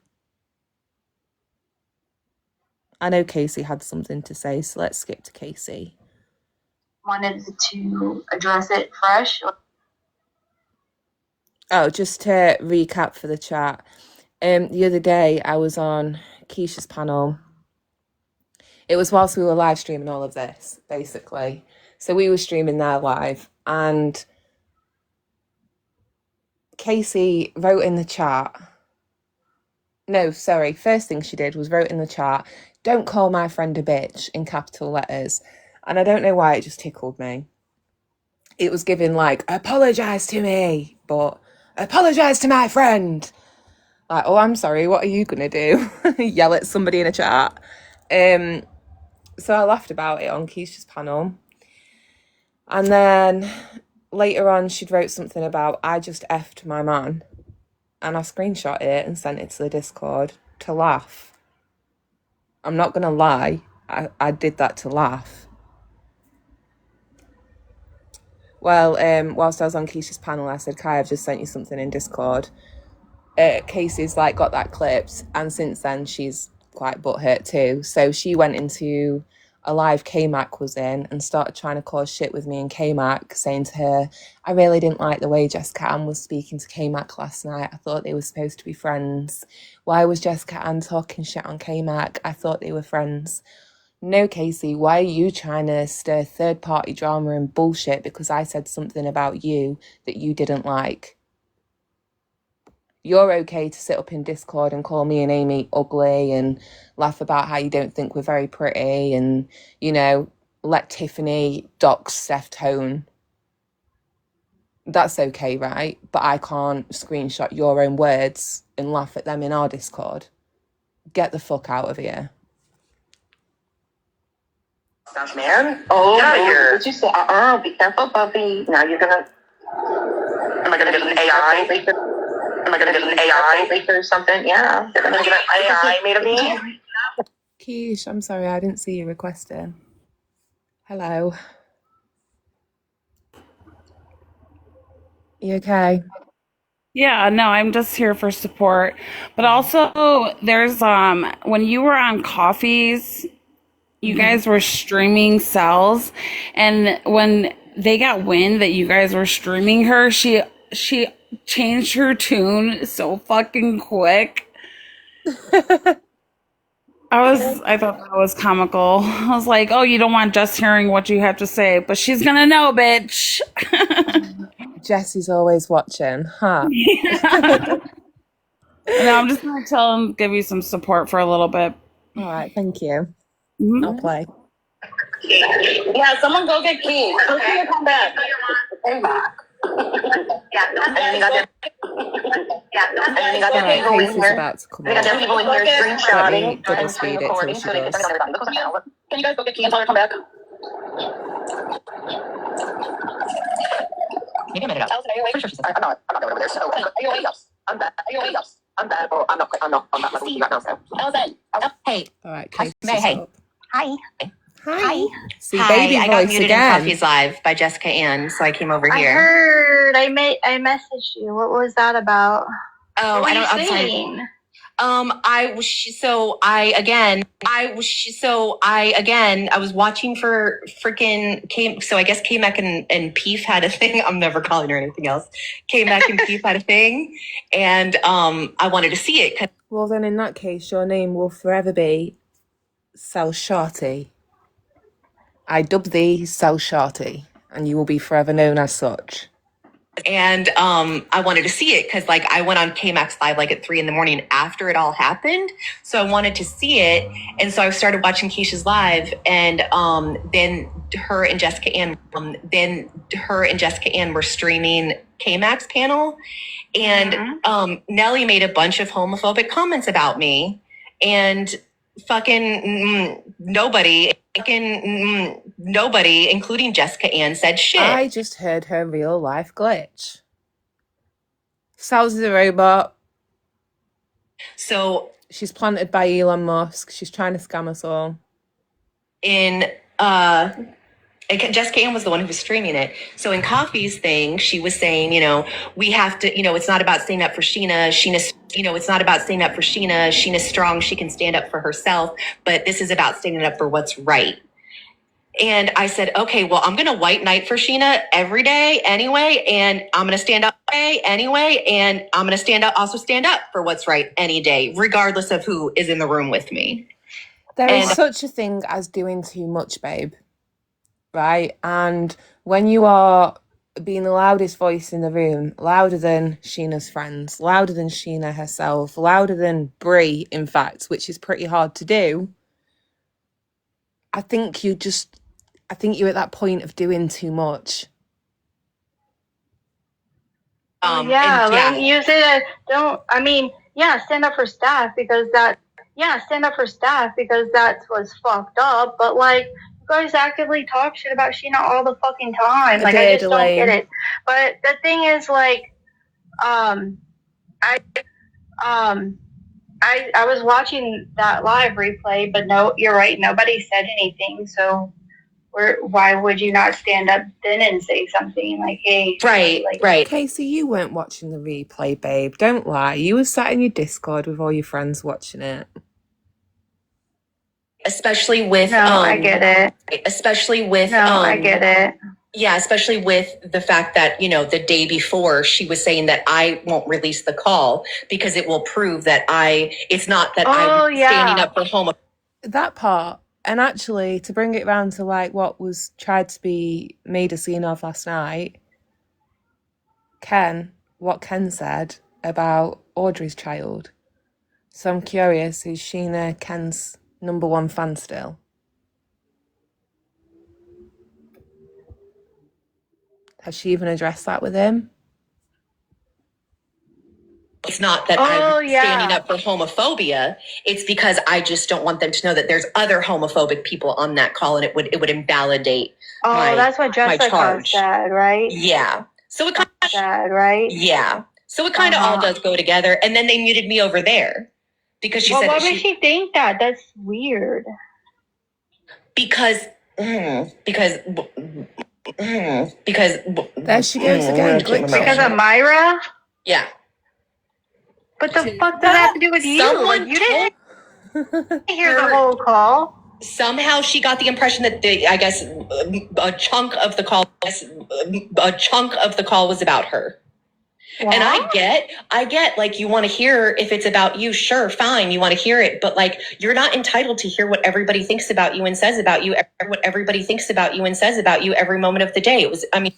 I know Casey had something to say, so let's skip to Casey. Wanted to address it fresh. Oh, just to recap for the chat. The other day I was on Keisha's panel. It was whilst we were live streaming all of this, basically. So we were streaming there live, and Casey wrote in the chat. No, sorry. First thing she did was wrote in the chat, "Don't call my friend a bitch," in capital letters. And I don't know why, it just tickled me. It was giving like, apologise to me, but apologise to my friend. Like, oh, I'm sorry, what are you going to do? Yell at somebody in a chat. So I laughed about it on Keisha's panel. And then later on, she'd wrote something about, I just effed my man. And I screenshot it and sent it to the Discord to laugh. I'm not going to lie, I did that to laugh. Well, whilst I was on Keisha's panel, I said, Kai, I've just sent you something in Discord. Casey's like got that clipped, and since then she's quite butthurt too. So she went into a live K-Mac was in and started trying to cause shit with me and K-Mac, saying to her, I really didn't like the way Jessica Ann was speaking to K-Mac last night. I thought they were supposed to be friends. Why was Jessica Ann talking shit on K-Mac? I thought they were friends. No, Casey, why are you trying to stir third-party drama and bullshit because I said something about you that you didn't like? You're okay to sit up in Discord and call me and Amy ugly and laugh about how you don't think we're very pretty and, let Tiffany dox Steph Tone. That's okay, right? But I can't screenshot your own words and laugh at them in our Discord. Get the fuck out of here. Stuff, man. Oh, get out of here. What you say? Be careful, puppy. Now you're gonna. Am I gonna get an AI? Am I gonna get an AI or something? Yeah. They're gonna get an AI made of me. Keish, I'm sorry, I didn't see you requesting. Hello. You okay? Yeah, no, I'm just here for support. But also there's when you were on Coffee's, you guys were streaming cells, and when they got wind that you guys were streaming her, she changed her tune so fucking quick. I thought that was comical. I was like, oh, you don't want just hearing what you have to say, but she's gonna know, bitch. Jesse's always watching, huh? No, I'm just gonna tell him, give you some support for a little bit. All right, thank you. I'll play. Yeah, someone go get Keith. Okay, come back. Come back. Yeah, and then you got them. Yeah, and then you got them people in Casey's here. about to come We got them on. people in here Let me screenshotting double and screen speed it till recording she so they can does. send it on everybody. Can you guys go get Keith and tell her to come back? Maybe a minute up. Allison, are you awake? Pretty sure she said, I'm not going over there. So, Are you awake? I'm bad. Are you awake? I'm bad. Well, I'm not level you right now, so. Allison. Hey. All right, Casey's Hey. up. Hi. Hi. See, Hi, baby I got voice muted again. in Coffee's Live by Jessica Ann, so I came over I here. heard. I messaged you. What was that about? Oh, What I were don't. you I'm sorry. saying? I was watching for freaking K. So I guess K-Mac and Peef had a thing. I'm never calling her anything else. K-Mac and Peef had a thing, and I wanted to see it. Well, then in that case, your name will forever be Sal Sharty. I dub thee Sal Sharty, and you will be forever known as such. And I wanted to see it because like I went on K-Max Live like at 3 a.m. after it all happened. So I wanted to see it. And so I started watching Keisha's Live, and then her and Jessica Ann were streaming K-Max panel. And Nelly made a bunch of homophobic comments about me, and nobody, including Jessica Ann, said shit. I just heard her real life glitch. Sal's a robot. So she's planted by Elon Musk. She's trying to scam us all. Jessica Ann was the one who was streaming it. So in Coffee's thing, she was saying, we have to, it's not about standing up for Sheena. It's not about standing up for Sheena. Sheena's strong. She can stand up for herself. But this is about standing up for what's right. And I said, okay, well, I'm going to white knight for Sheena every day anyway. And I'm going to stand up anyway. And I'm going to also stand up for what's right any day, regardless of who is in the room with me. There is such a thing as doing too much, babe. Right? And when you are being the loudest voice in the room, louder than Sheena's friends, louder than Sheena herself, louder than Brie, in fact, which is pretty hard to do, I think you're at that point of doing too much. You say that. Stand up for staff because that's what's fucked up. But like, you guys actively talk shit about Sheena all the fucking time. Like, I just don't get it. But the thing is, like, I was watching that live replay, but no, you're right. Nobody said anything. So why would you not stand up then and say something like, hey? Right. Casey, you weren't watching the replay, babe. Don't lie. You were sat in your Discord with all your friends watching it. Especially with... I get it. Especially with... I get it. Yeah, especially with the fact that, the day before she was saying that I won't release the call because it will prove that it's not that I'm standing up for homo. That part. And actually, to bring it round to like what was tried to be made a scene of last night, what Ken said about Audrey's child. So I'm curious, is Sheena Ken's number one fan still? Has she even addressed that with him? It's not that I'm standing up for homophobia. It's because I just don't want them to know that there's other homophobic people on that call, and it would invalidate that's what Jessica said, right? Yeah. So it kind of said, right? Yeah. So it kind of all does go together. And then they muted me over there because she said. Why would she think that? That's weird. Because there she goes again. Because of Myra? Yeah. What the fuck does that have to do with you? You didn't hear the whole call. Somehow she got the impression that a chunk of the call was about her. And I get like you want to hear if it's about you, sure, fine, you want to hear it, but like you're not entitled to hear what everybody thinks about you and says about you, what everybody thinks about you and says about you every moment of the day. It was, I mean,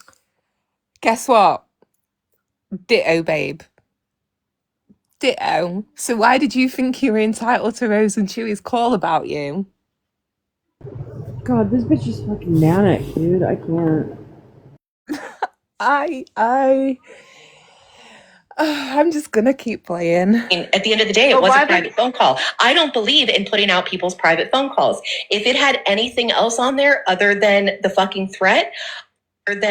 Guess what? Ditto, babe. Ditto. So why did you think you were entitled to Rose and Chewy's call about you? God, this bitch is fucking manic, dude. I can't. I'm just gonna keep playing. at the end of the day, it was a private phone call. I don't believe in putting out people's private phone calls. If it had anything else on there other than the fucking threat, it's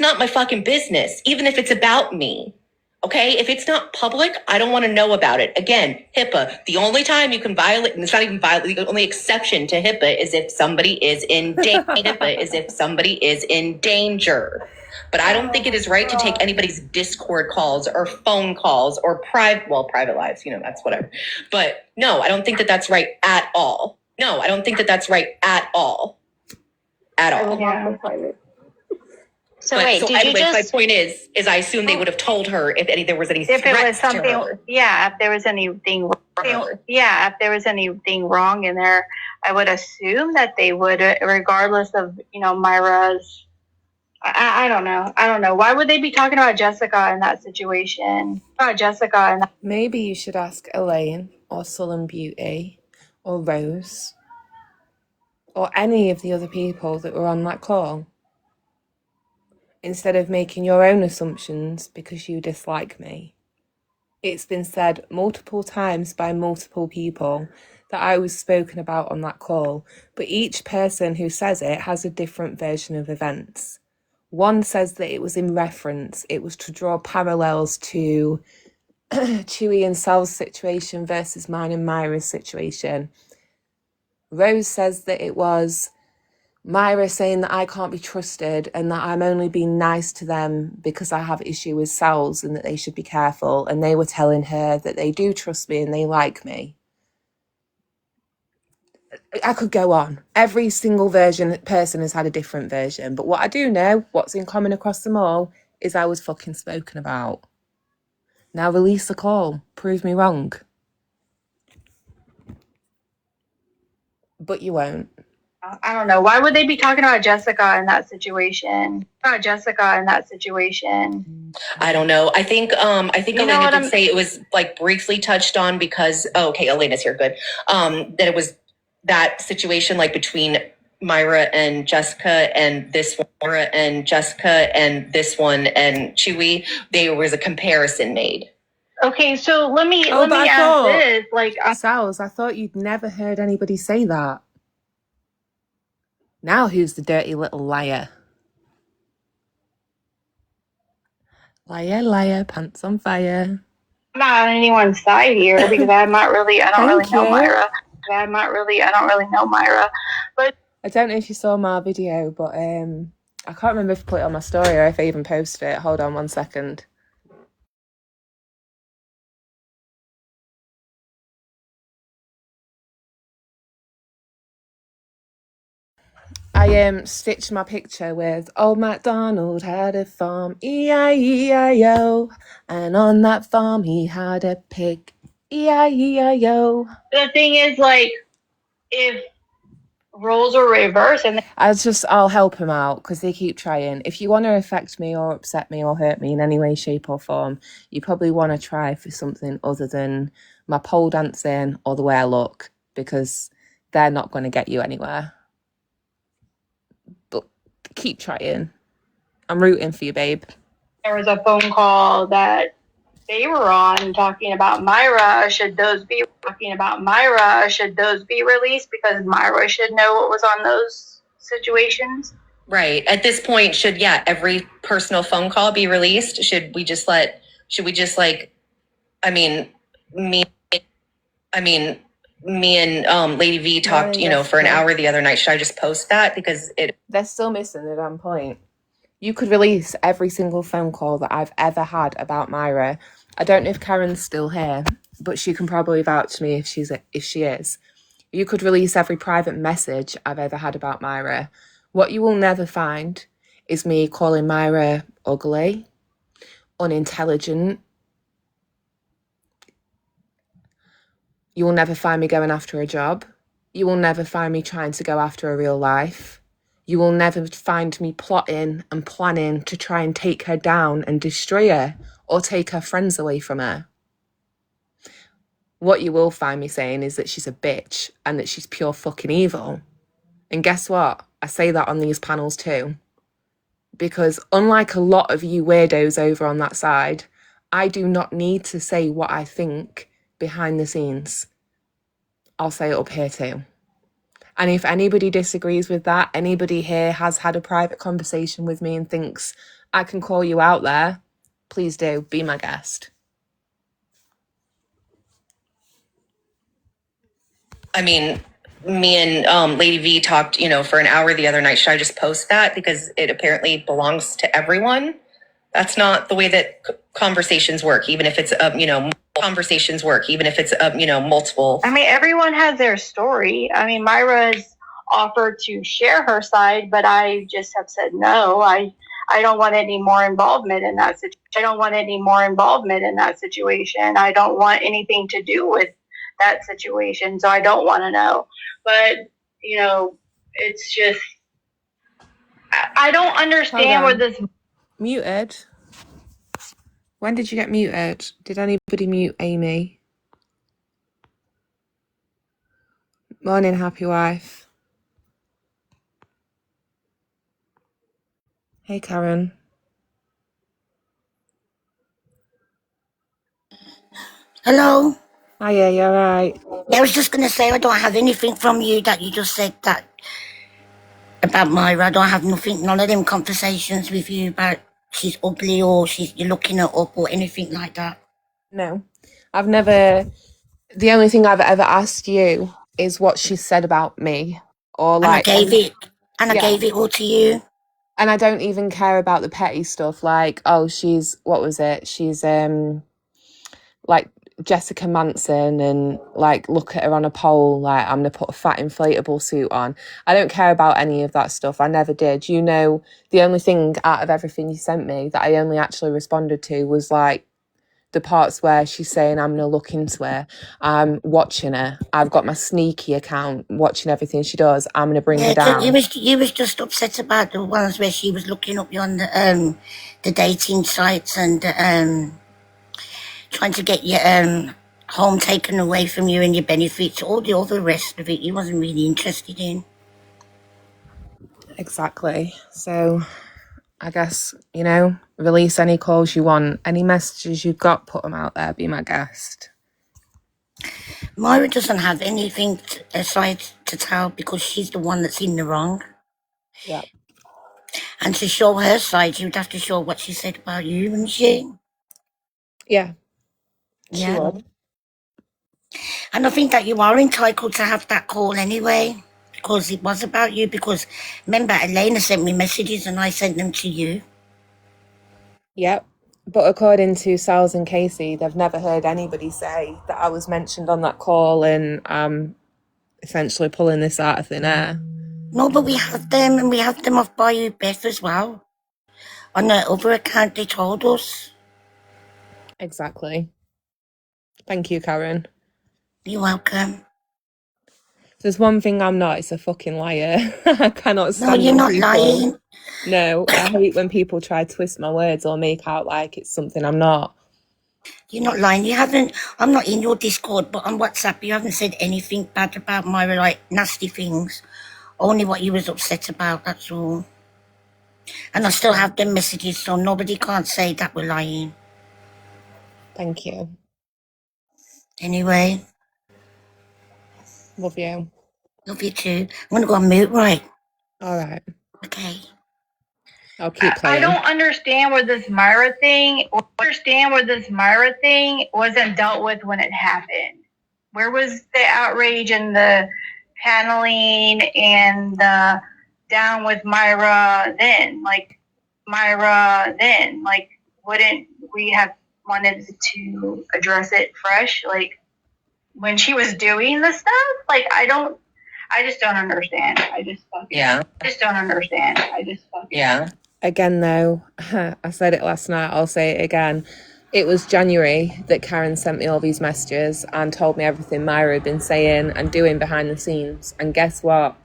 not my fucking business, even if it's about me. Okay? If it's not public, I don't want to know about it. Again, HIPAA. The only time you can violate, and it's not even violate, the only exception to HIPAA is if somebody is in danger. But I don't think it is right to take anybody's Discord calls or phone calls or private lives, that's whatever. But no, I don't think that that's right at all. At all. Yeah. So wait, did you my just? point is I assume they would have told her if there was any If it was threats to something, her. yeah, if there was anything wrong in there, I would assume that they would, regardless of Myra's. I don't know. Why would they be talking about Jessica in that situation? Maybe you should ask Elaine or Sullen Beauty or Rose or any of the other people that were on that call, instead of making your own assumptions because you dislike me. It's been said multiple times by multiple people that I was spoken about on that call, but each person who says it has a different version of events. One says that it was in reference, it was to draw parallels to Chewy and Sal's situation versus mine and Myra's situation. Rose says that it was Myra saying that I can't be trusted and that I'm only being nice to them because I have issue with Sal's and that they should be careful. And they were telling her that they do trust me and they like me. I could go on. Every single person has had a different version. But what I do know, what's in common across them all, is I was fucking spoken about. Now release the call. Prove me wrong. But you won't. I don't know. Why would they be talking about Jessica in that situation? I don't know. I think Elena did say it was like briefly touched on because Elena's here, good. That it was that situation like between Myra and Jessica and this one and Chewy. There was a comparison made. Okay, so let me ask this. Sals, I thought you'd never heard anybody say that. Now who's the dirty little liar? Liar, liar, pants on fire. I'm not on anyone's side here because I don't really know Myra. But I don't know if you saw my video, but I can't remember if I put it on my story or if I even posted it. Hold on 1 second. I stitched my picture with Old MacDonald had a farm, E-I-E-I-O, and on that farm he had a pig, E-I-E-I-O. the thing is, like, if roles are reversed and I'll help him out because they keep trying. If you want to affect me or upset me or hurt me in any way, shape or form, you probably want to try for something other than my pole dancing or the way I look, because they're not going to get you anywhere. But keep trying. I'm rooting for you, babe. there was a phone call that they were on talking about Myra. Should those be released because Myra should know what was on those situations? Right. At this point, should every personal phone call be released? Me and Lady V talked, for an hour the other night. Should I just post that? Because they're still missing the damn point. You could release every single phone call that I've ever had about Myra. I don't know if Karen's still here, but she can probably vouch for me if she is. You could release every private message I've ever had about Myra. What you will never find is me calling Myra ugly unintelligent. You will never find me going after a job. You will never find me trying to go after a real life. You will never find me plotting and planning to try and take her down and destroy her or take her friends away from her. What you will find me saying is that she's a bitch and that she's pure fucking evil. And guess what? I say that on these panels too. Because unlike a lot of you weirdos over on that side, I do not need to say what I think behind the scenes. I'll say it up here too. And if anybody disagrees with that, anybody here has had a private conversation with me and thinks I can call you out there, please do, be my guest. I mean, me and Lady V talked, for an hour the other night. Should I just post that because it apparently belongs to everyone? That's not the way that conversations work, even if it's conversations work, even if it's multiple. I mean, everyone has their story. I mean, Myra's offered to share her side, but I just have said no. I don't want any more involvement in that situation. I don't want any more involvement in that situation. I don't want anything to do with that situation, so I don't want to know. But it's just I don't understand where this muted. When did you get muted? Did anybody mute Amy? Morning, happy wife. Hey, Karen. Hello? Hiya, you alright? Yeah, I was just going to say, I don't have anything from you that you just said that about Myra. I don't have nothing, none of them conversations with you about she's ugly or you're looking her up or anything like that. No. I've never... The only thing I've ever asked you is what she said about me. Or like... I gave it all to you. And I don't even care about the petty stuff, like, oh, she's... What was it? She's, like... Jessica Manson and like look at her on a pole like I'm gonna put a fat inflatable suit on. I don't care about any of that stuff. I never did. The only thing out of everything you sent me that I only actually responded to was like the parts where she's saying I'm gonna look into her. I'm watching her. I've got my sneaky account watching everything she does. I'm gonna bring her down. You was just upset about the ones where she was looking up you on the dating sites and trying to get your home taken away from you and your benefits, all the other rest of it you wasn't really interested in. Exactly. So I guess, release any calls you want. Any messages you've got, put them out there. Be my guest. Myra doesn't have anything aside to tell because she's the one that's in the wrong. Yeah. And to show her side, you'd have to show what she said about you, wouldn't she? Yeah. Yeah. She would. And I think that you are entitled to have that call anyway, because it was about you. Because remember, Elena sent me messages and I sent them to you. Yep. But according to Sal's and Casey, they've never heard anybody say that I was mentioned on that call and essentially pulling this out of thin air. No, but we have them, and we have them off Bayou Beth as well. On the other account, they told us. Exactly. Thank you, Karen. You're welcome. There's one thing I'm not, it's a fucking liar. I cannot stand No, you're not people. lying. No, I hate when people try to twist my words or make out like it's something I'm not. You're not lying. I'm not in your Discord, but on WhatsApp, you haven't said anything bad about Myra, like nasty things. Only what you was upset about, that's all. And I still have them messages, so nobody can't say that we're lying. Thank you. Anyway. Love you. Love you too. I'm going to go on mute, right? All right. Okay. I'll keep playing. I don't understand where this Myra thing wasn't dealt with when it happened. Where was the outrage and the paneling and the down with Myra then? Wouldn't we have wanted to address it fresh? Like, when she was doing the stuff? I just don't understand. I just don't understand. Yeah. Again, though, I said it last night, I'll say it again. It was January that Karen sent me all these messages and told me everything Myra had been saying and doing behind the scenes. And guess what?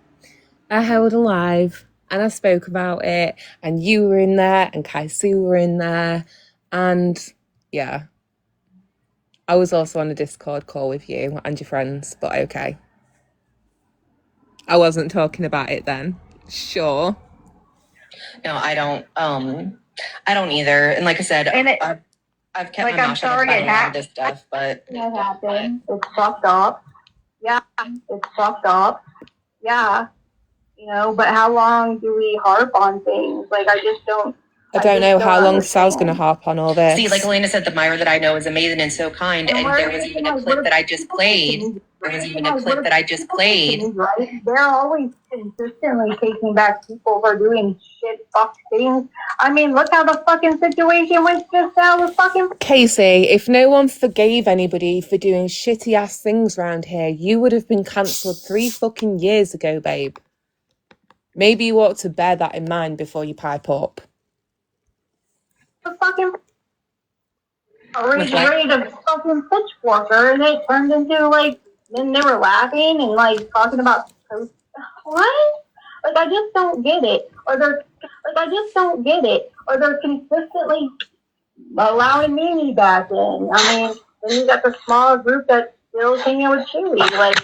I held a live and I spoke about it, and you were in there and Kai Sue were in there. And yeah, I was also on a Discord call with you and your friends, but okay. I wasn't talking about it then. Sure. No, I don't either. And like I said, I've kept Like, my I'm mouth shut sorry about it a lot of happened. this stuff, but That happened. It's fucked up. Yeah, it's fucked up. Yeah, you know, but how long do we harp on things? Like, I just don't. I don't know how long Sal's going to understand. harp on all this. see, like Elena said, the Myra that I know is amazing and so kind. And And we're there was even a clip that I just played. There was even a clip that I just played. Right? They're always consistently taking back people for doing shit fuck things. I mean, look how the fucking situation went just now with fucking. Casey, if no one forgave anybody for doing shitty ass things around here, you would have been cancelled 3 fucking years ago, babe. Maybe you ought to bear that in mind before you pipe up. The fucking ready to fucking pitchfork her, and it turned into like, then they were laughing and like talking about what? Like, I just don't get it. Or they're consistently allowing Mimi back in. I mean, then you got the small group that's still hanging with Chewy. Like,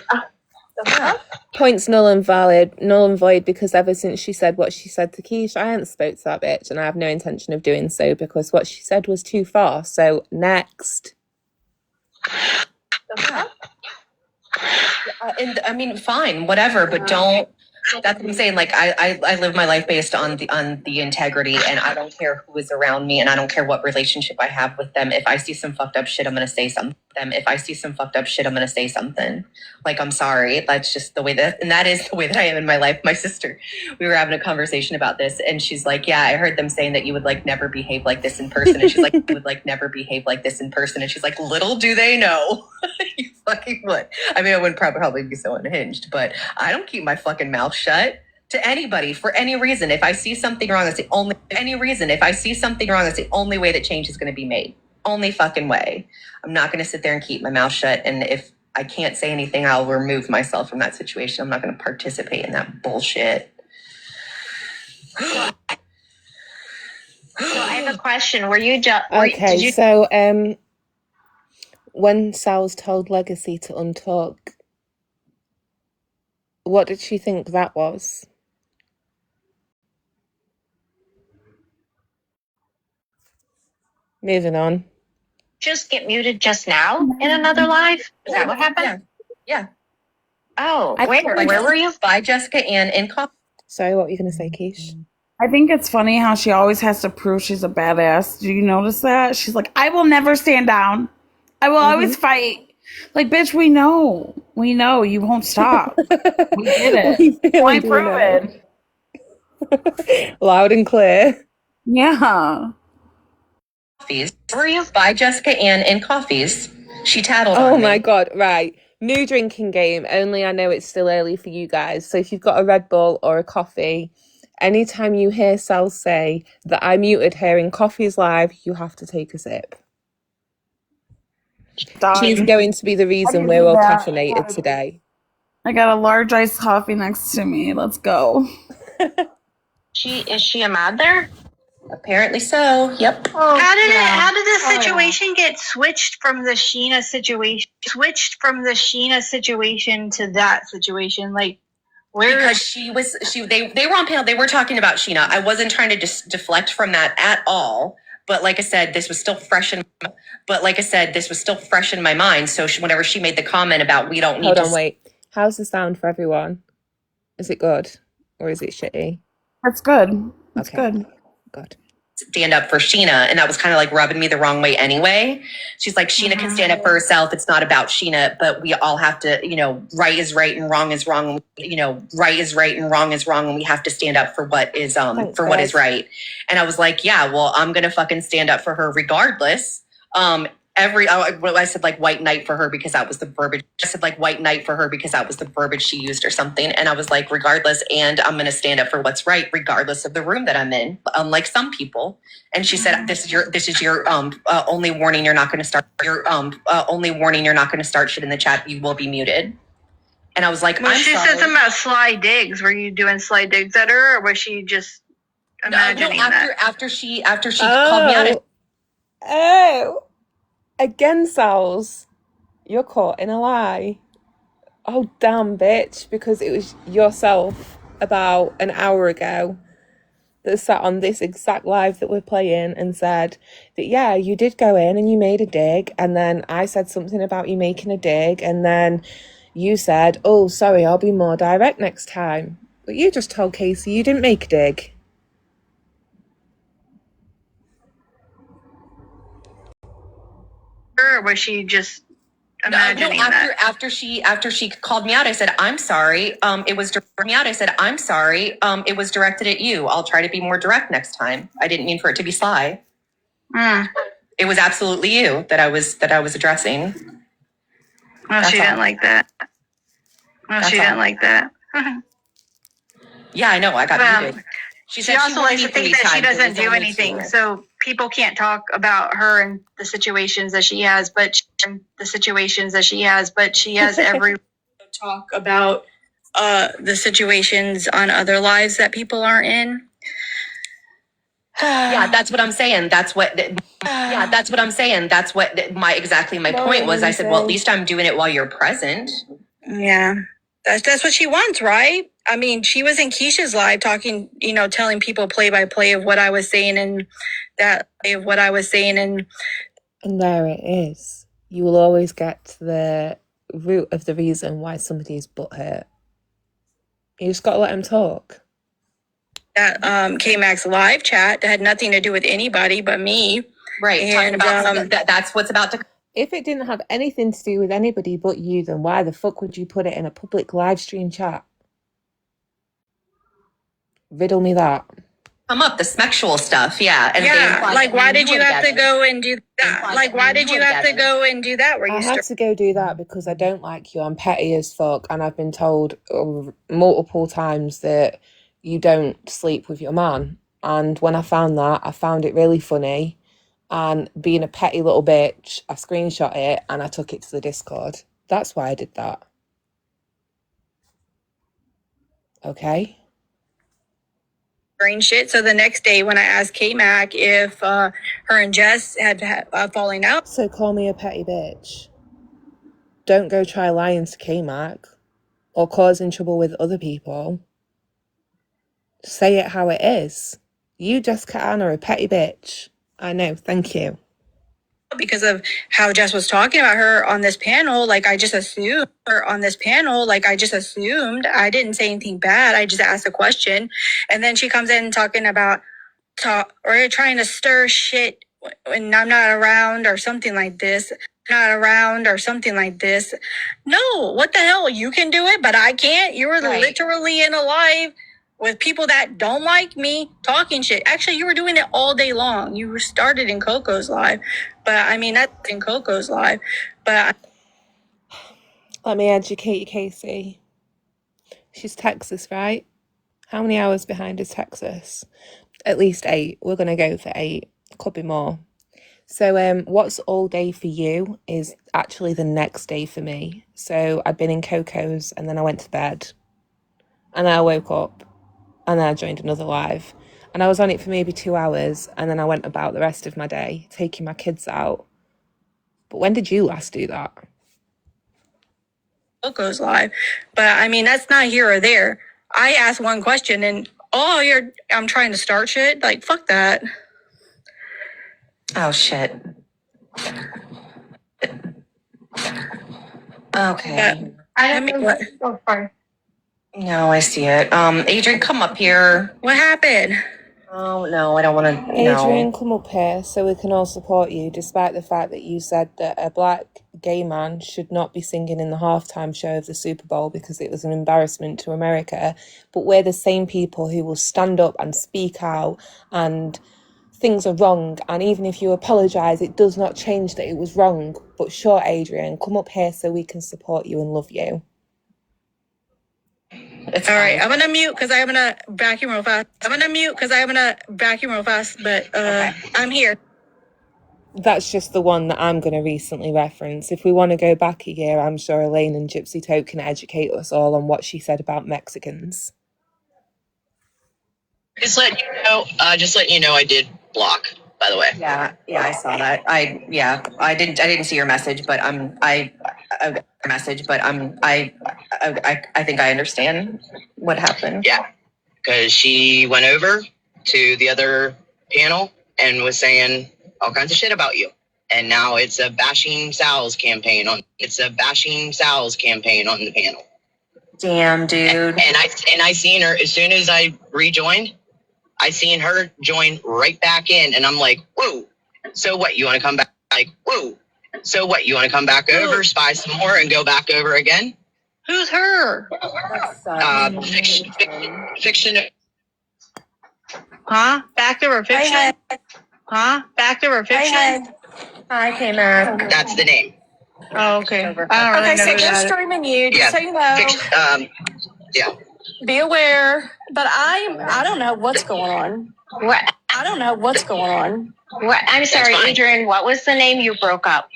the fuck? Points null and valid, null and void, because ever since she said what she said to Keish, I ain't spoke to that bitch, and I have no intention of doing so because what she said was too far. So next. The fuck? And I mean, fine, whatever, but don't. That's what I'm saying. Like, I live my life based on the integrity, and I don't care who is around me, and I don't care what relationship I have with them. If I see some fucked up shit, I'm gonna say something. Like, I'm sorry. That's just the way that is the way that I am in my life. My sister, we were having a conversation about this, and she's like, "Yeah, I heard them saying that you would like never behave like this in person." And she's like, "You would like never behave like this in person." And she's like, "Little do they know, you fucking would." I mean, I wouldn't probably be so unhinged, but I don't keep my fucking mouth shut to anybody for any reason. If I see something wrong, that's the only way that change is going to be made. Only fucking way. I'm not going to sit there and keep my mouth shut. And if I can't say anything, I'll remove myself from that situation. I'm not going to participate in that bullshit. So I have a question. Were you Okay, so when Sal's told Legacy to untalk, what did she think that was? Moving on. just get muted just now in another live? Is that what happened? Yeah. Oh, I where were you? By Jessica Ann in coffee. Sorry, what were you going to say, Keish? I think it's funny how she always has to prove she's a badass. Do you notice that? She's like, I will never stand down. I will always fight. Like, bitch, we know. We know you won't stop. We did it. Point proven. Loud and clear. Yeah. Coffees. Were you by Jessica Ann in coffees? She tattled on me. Oh my God, right. New drinking game, only I know it's still early for you guys. So if you've got a Red Bull or a coffee, anytime you hear Sal say that I muted her in Coffee's live, you have to take a sip. She's going to be the reason we're all caffeinated today. I got a large iced coffee next to me. Let's go. Is she a mod there? Apparently so. Yep. Oh, How did yeah. the situation get switched from the Sheena situation to that situation? Like, where? Because they were on panel. They were talking about Sheena. I wasn't trying to deflect from that at all. But like I said, this was still fresh in my mind. So whenever she made the comment about we don't need Hold to on, wait. How's the sound for everyone? Is it good or is it shitty? That's good. That's good. Good. stand up for Sheena, and that was kind of like rubbing me the wrong way anyway. She's like, Sheena can stand up for herself. It's not about Sheena, but we all have to, right is right and wrong is wrong. Right is right and wrong is wrong, and we have to stand up for what is what is right. And I was like, yeah, well, I'm gonna fucking stand up for her regardless. I said like white knight for her because that was the verbiage. I said like white knight for her because that was the verbiage she used or something. And I was like, regardless, and I'm going to stand up for what's right, regardless of the room that I'm in, unlike some people. And she said, this is your only warning. You're not going to start only warning. You're not going to start shit in the chat. You will be muted. And I was like, Well, I'm she sorry. said something about sly digs. Were you doing sly digs at her, or was she just imagining that? After she called me out. Oh, again, Sals, you're caught in a lie. Oh, damn, bitch, because it was yourself about an hour ago that sat on this exact live that we're playing and said that, yeah, you did go in and you made a dig, and then I said something about you making a dig, and then you said, oh, sorry, I'll be more direct next time. But you just told Casey you didn't make a dig. Or was she just imagining that? After she called me out, I said, I'm sorry. It was directed at you. I'll try to be more direct next time. I didn't mean for it to be sly. It was absolutely you that I was addressing. Well, she didn't like that. Yeah, I know. I got muted. She also likes to think that she doesn't do anything, so people can't talk about her and the situations that she has, but she has every talk about the situations on other lives that people aren't in. Yeah, that's what I'm saying. That's what my point was. I said, well, at least I'm doing it while you're present. Yeah. That's what she wants, right? I mean, she was in Keisha's live talking, telling people play by play of what I was saying and And there it is. You will always get to the root of the reason why somebody's butthurt. You just got to let them talk. That K-Max live chat that had nothing to do with anybody but me. Right. And that's what's about to. If it didn't have anything to do with anybody but you, then why the fuck would you put it in a public live stream chat? Riddle me that. Come up the sexual stuff, yeah. And why did you have to go and do that? I had to go do that because I don't like you. I'm petty as fuck, and I've been told multiple times that you don't sleep with your man. And when I found that, I found it really funny. And being a petty little bitch, I screenshot it and I took it to the Discord. That's why I did that. Okay? Shit. So the next day when I asked K-Mac if her and Jess had falling out. So call me a petty bitch. Don't go try lying to K-Mac or causing trouble with other people. Say it how it is. You, Jessica Ann, are a petty bitch. I know, thank you. Because of how Jess was talking about her on this panel, I just assumed. I didn't say anything bad. I just asked a question. And then she comes in talking about or trying to stir shit when I'm not around or something like this. No, what the hell? You can do it, but I can't. You were literally in a live with people that don't like me talking shit. Actually, you were doing it all day long. You started in Coco's live. But that's in Coco's live. But let me educate you, Casey. She's Texas, right? How many hours behind is Texas? At least 8. We're going to go for 8. Could be more. So what's all day for you is actually the next day for me. So I'd been in Coco's and then I went to bed. And then I woke up. And then I joined another live. And I was on it for maybe 2 hours. And then I went about the rest of my day, taking my kids out. But when did you last do that? Coco's live. But that's not here or there. I asked one question and, I'm trying to start shit. Fuck that. Oh, shit. Okay. Sorry. No, I see it. Adrian, come up here. What happened? Oh, no, I don't want to. Adrian, come up here so we can all support you, despite the fact that you said that a black gay man should not be singing in the halftime show of the Super Bowl because it was an embarrassment to America. But we're the same people who will stand up and speak out and things are wrong, and even if you apologise, it does not change that it was wrong. But sure, Adrian, come up here so we can support you and love you. It's All right, fine. I'm gonna mute because I'm gonna vacuum real fast. But I'm here. That's just the one that I'm going to recently reference. If we want to go back a year, I'm sure Elaine and Gypsy Tope can educate us all on what she said about Mexicans. Just letting you know, I did block. By the way. Yeah, I saw that. I didn't see your message, but I think I understand what happened. Yeah, because she went over to the other panel and was saying all kinds of shit about you, and now it's a bashing Sal's campaign on. It's a bashing Sal's campaign on the panel. Damn, dude. And I seen her as soon as I rejoined. I seen her join right back in, and I'm like, whoa. So what? You want to come back? Like, whoa. So what? You want to come back over, spy some more, and go back over again? Who's her? Fiction. Huh? Back over fiction? Huh? Back over fiction? Hi, K-Mac. That's the name. Oh, okay. I don't really know so who you're that is. streaming you, just so you know. Yeah. Be aware. But I don't know what's going on. What? I don't know what's going on. What? I'm sorry, Adrian. What was the name you broke up?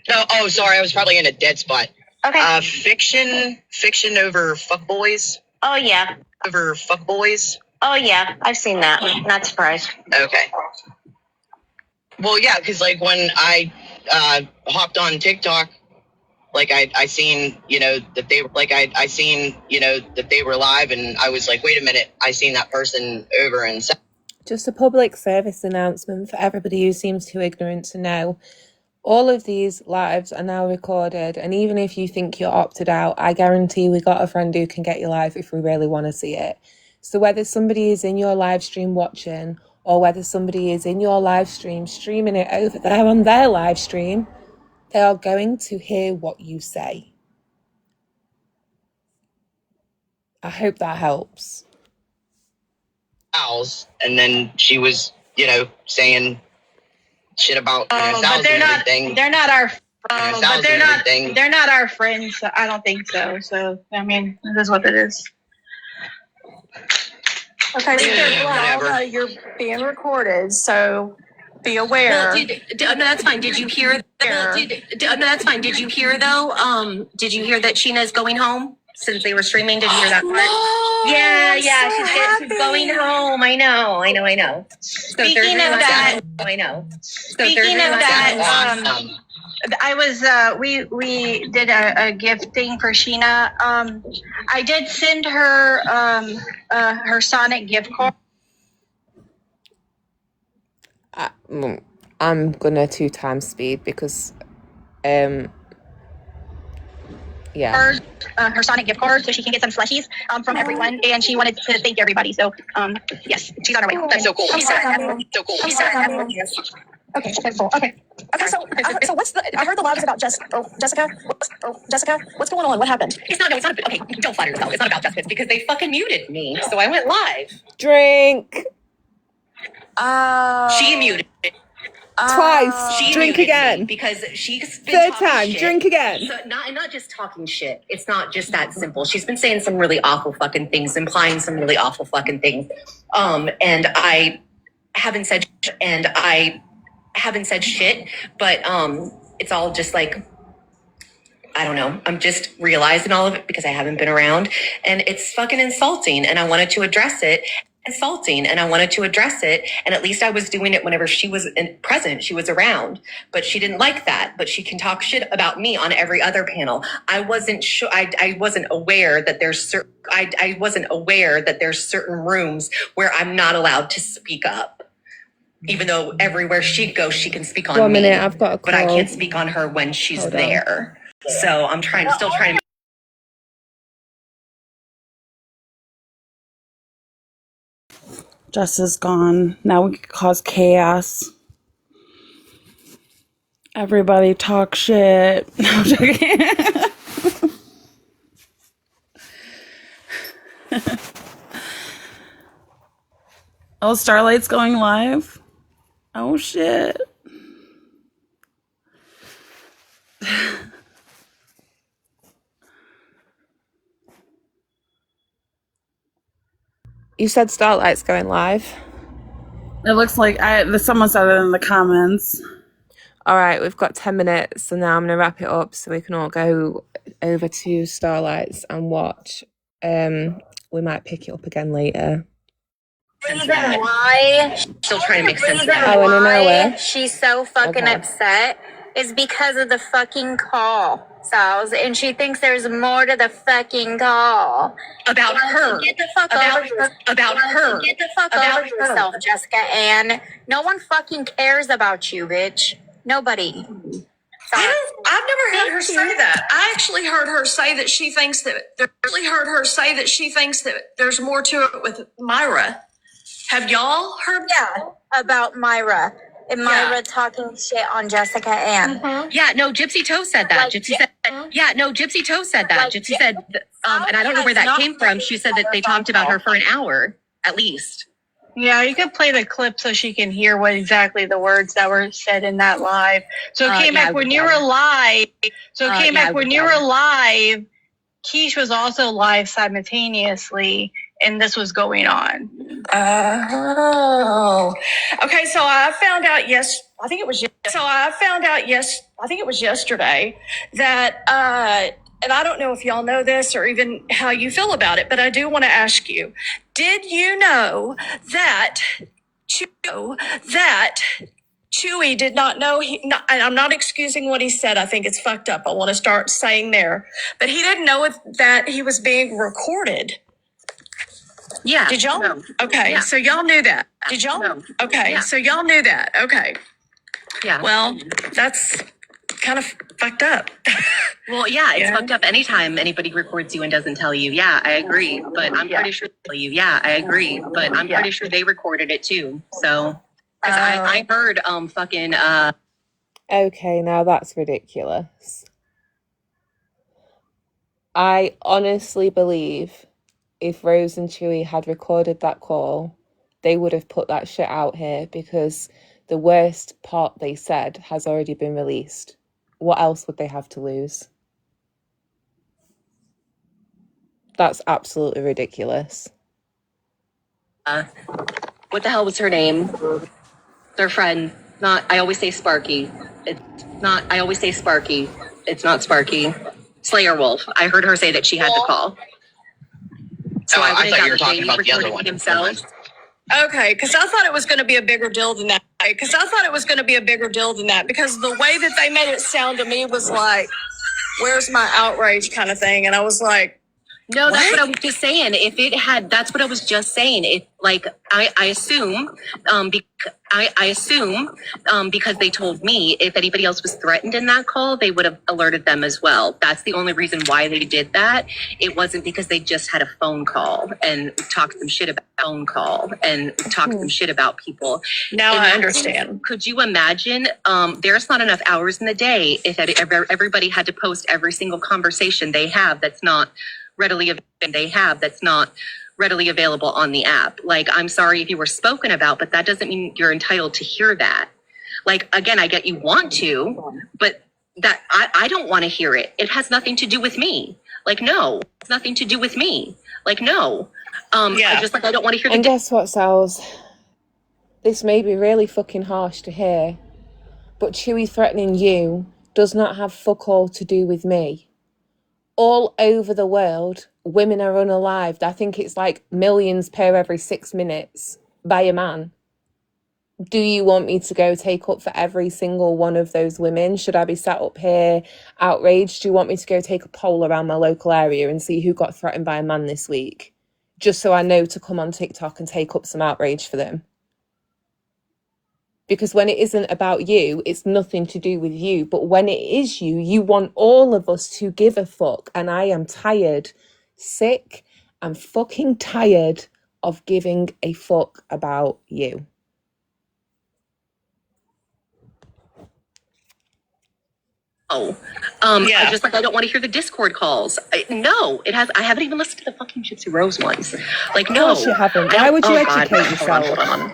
No, sorry, I was probably in a dead spot. Okay. Fiction over fuckboys. Oh yeah. Over fuckboys. Oh yeah. I've seen that. Not surprised. Okay. Well, yeah, because like when I hopped on TikTok, like I seen, that they I seen, that they were live, and I was like, wait a minute, I seen that person over and. Just a public service announcement for everybody who seems too ignorant to know. All of these lives are now recorded, and even if you think you're opted out, I guarantee we got a friend who can get you live if we really want to see it. So whether somebody is in your live stream watching, or whether somebody is in your live stream streaming it over there on their live stream, they are going to hear what you say. I hope that helps. And then she was, saying shit about but they're not. They're not our. But they're not. They're not our friends. So I don't think so. So I mean, it is what it is. Okay, so you're being recorded, so be aware. Well, that's fine. Did you hear? That's fine. Did you hear though? Did you hear that Sheena's going home since they were streaming? Did you hear that part? She's going home. I know. Speaking of that, I was we did a gift thing for Sheena. I did send her her Sonic gift card. I'm gonna 2x speed because her Sonic gift card so she can get some slushies from everyone, and she wanted to thank everybody. So yes, she's on her way. That's so cool. So cool. Okay, cool. Okay, so what's I heard the live is about Jessica. Jessica, what's going on? What happened? It's not. Okay, don't flatter yourself. It's not about Jessica. It's because they fucking muted me, so I went live. Drink. She muted. Twice. Drink again. Because she's been third talking time. shit. Drink again. So not just talking shit. It's not just that simple. She's been saying some really awful fucking things, implying some really awful fucking things. And I haven't said shit, but it's all just like, I don't know. I'm just realizing all of it because I haven't been around, and it's fucking insulting, and I wanted to address it. And at least I was doing it whenever she was present, she was around, but she didn't like that. But she can talk shit about me on every other panel. I wasn't sure. I wasn't aware that I wasn't aware that there's certain rooms where I'm not allowed to speak up, even though everywhere she goes, she can speak on 1 me. minute, I've got a call. But I can't speak on her when she's there. So I'm still trying to. Jess is gone. Now we could cause chaos. Everybody talk shit. No, I'm joking. Oh, Starlight's going live? Oh, shit. You said Starlight's going live. It looks like someone said it in the comments. All right, we've got 10 minutes, so now I'm going to wrap it up so we can all go over to Starlight's and watch. We might pick it up again later. Reason why Still trying to make sense of reason that. Oh, and I know why her. she's so fucking Okay. upset is because of the fucking call, Sal's, and she thinks there's more to the fucking call. About her. Get the fuck About over yourself. about her. Get the fuck About over yourself, her. Jessica Ann. No one fucking cares about you, bitch. Nobody. I've never heard her say that. I actually heard her say that she thinks that there's more to it with Myra. Have y'all heard? Yeah, about Myra. And Myra talking shit on Jessica Ann. Yeah, no, Gypsy Toe said that. Like, Gypsy said, yeah, no, Gypsy Toe said that. Like, Gypsy said, and I don't know where that not came from. She said that they talked about her for an hour, at least. Yeah, you could play the clip so she can hear what exactly the words that were said in that live. So it came back when you were live. Keish was also live simultaneously, and this was going on. Oh, okay. So I found out I think it was yesterday that and I don't know if y'all know this or even how you feel about it, but I do want to ask you: did you know that Chewy did not know and I'm not excusing what he said. I think it's fucked up. I want to start saying there, but he didn't know that he was being recorded. Yeah. Did y'all? No. Okay, Yeah. so y'all knew that. Did y'all? No. Okay, Yeah. so y'all knew that. Okay. Yeah. Well, that's kind of fucked up. Well, yeah, it's Yeah. fucked up anytime anybody records you and doesn't tell you. Yeah, I agree. But I'm pretty sure they tell you. Yeah, I agree. But I'm pretty sure they recorded it too. So, because I heard fucking Okay, now that's ridiculous. I honestly believe if Rose and Chewy had recorded that call, they would have put that shit out here because the worst part they said has already been released. What else would they have to lose? That's absolutely ridiculous. what the hell was her name? Their friend. I always say Sparky. I always say Sparky. It's not Sparky. Slayer Wolf. I heard her say that she had the call. So I thought you were would've talking got about the other one. themselves. Okay, because I thought it was going to be a bigger deal than that. Because the way that they made it sound to me was like, "Where's my outrage?" kind of thing, and I was like, No, that's what I was just saying. That's what I was just saying. I assume, because they told me if anybody else was threatened in that call, they would have alerted them as well. That's the only reason why they did that. It wasn't because they just had a phone call and talked some shit about some shit about people. Now I understand. Could you imagine? There's not enough hours in the day if everybody had to post every single conversation they have that's not readily available on the app. Like, I'm sorry if you were spoken about, but that doesn't mean you're entitled to hear that. Like, again, I get you want to, but that I don't want to hear it. It has nothing to do with me. Like, no, it's nothing to do with me. Like, no. I don't want to hear And guess what, Sal's? This may be really fucking harsh to hear, but Chewy threatening you does not have fuck all to do with me. All over the world, women are unalived. I think it's like millions per every 6 minutes by a man. Do you want me to go take up for every single one of those women? Should I be sat up here outraged? Do you want me to go take a poll around my local area and see who got threatened by a man this week? Just so I know to come on TikTok and take up some outrage for them. Because when it isn't about you, it's nothing to do with you. But when it is you, you want all of us to give a fuck. And I am tired, sick, and fucking tired of giving a fuck about you. Yeah. Just like I don't want to hear the Discord calls. No, it has. I haven't even listened to the fucking Gypsy Rose ones. Like, no. Of course you haven't. Why would you educate yourself? Hold on.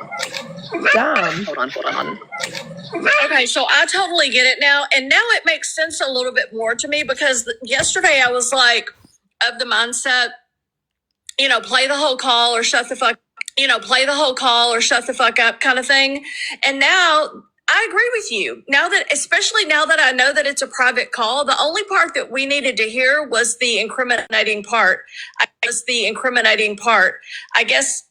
Damn. Hold on. Okay, so I totally get it now. And now it makes sense a little bit more to me because yesterday I was like of the mindset, play the whole call or shut the fuck, play the whole call or shut the fuck up kind of thing. And now I agree with you. Especially now that I know that it's a private call, the only part that we needed to hear was the incriminating part. I guess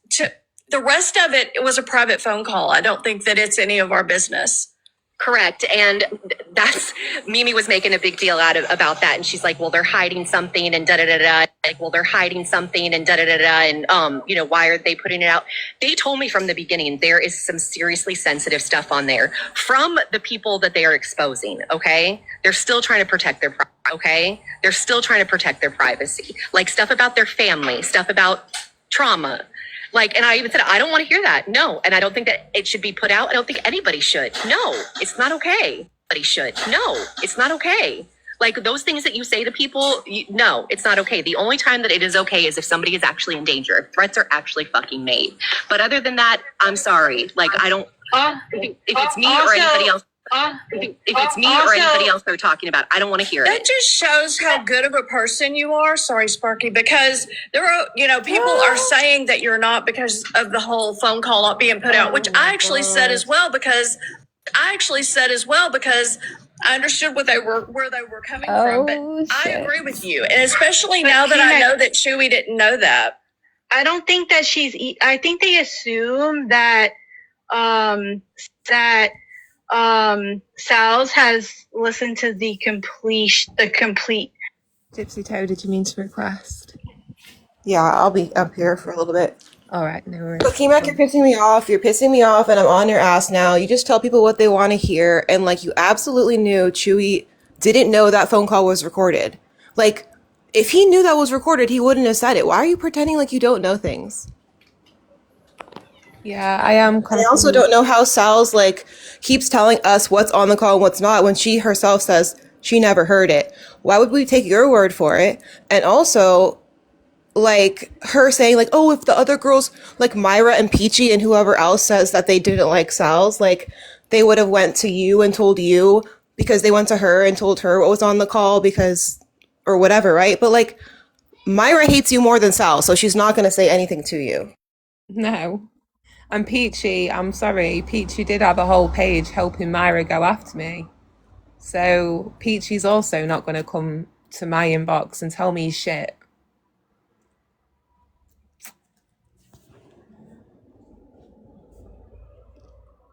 the rest of it was a private phone call. I don't think that it's any of our business. Correct. And that's Mimi was making a big deal about that. And she's like, well, they're hiding something and da-da-da-da. Like, well, they're hiding something and da-da-da-da. And, why are they putting it out? They told me from the beginning, there is some seriously sensitive stuff on there from the people that they are exposing. Okay. They're still trying to protect their privacy, like stuff about their family, stuff about trauma. Like, and I even said, I don't want to hear that. No. And I don't think that it should be put out. I don't think anybody should. No, it's not okay. No, it's not okay. Like those things that you say to people, no, it's not okay. The only time that it is okay is if somebody is actually in danger. If threats are actually fucking made. But other than that, I'm sorry. Like I don't, if it's me or anybody else. If it's me or anybody else they're talking about, I don't want to hear it. That just shows how good of a person you are. Sorry, Sparky, because there are, people are saying that you're not because of the whole phone call not being put out, which I actually said as well because I understood where they were coming from. But I agree with you, and especially now that I know that Chewy didn't know that. I don't think that I think they assume that Sal's has listened to the complete. Gypsy Toe, did you mean to request? Yeah, I'll be up here for a little bit. All right, no worries. But K-Mac, you're pissing me off. You're pissing me off, and I'm on your ass now. You just tell people what they want to hear, and like you absolutely knew Chewy didn't know that phone call was recorded. Like, if he knew that was recorded, he wouldn't have said it. Why are you pretending like you don't know things? Yeah, I am. I also don't know how Sal's like keeps telling us what's on the call and what's not when she herself says she never heard it. Why would we take your word for it? And also, like her saying like, oh, if the other girls like Myra and Peachy and whoever else says that they didn't like Sal's, like they would have went to you and told you because they went to her and told her what was on the call because or whatever, right? But like Myra hates you more than Sal, so she's not going to say anything to you. No. And Peachy, I'm sorry, Peachy did have a whole page helping Myra go after me. So Peachy's also not going to come to my inbox and tell me shit.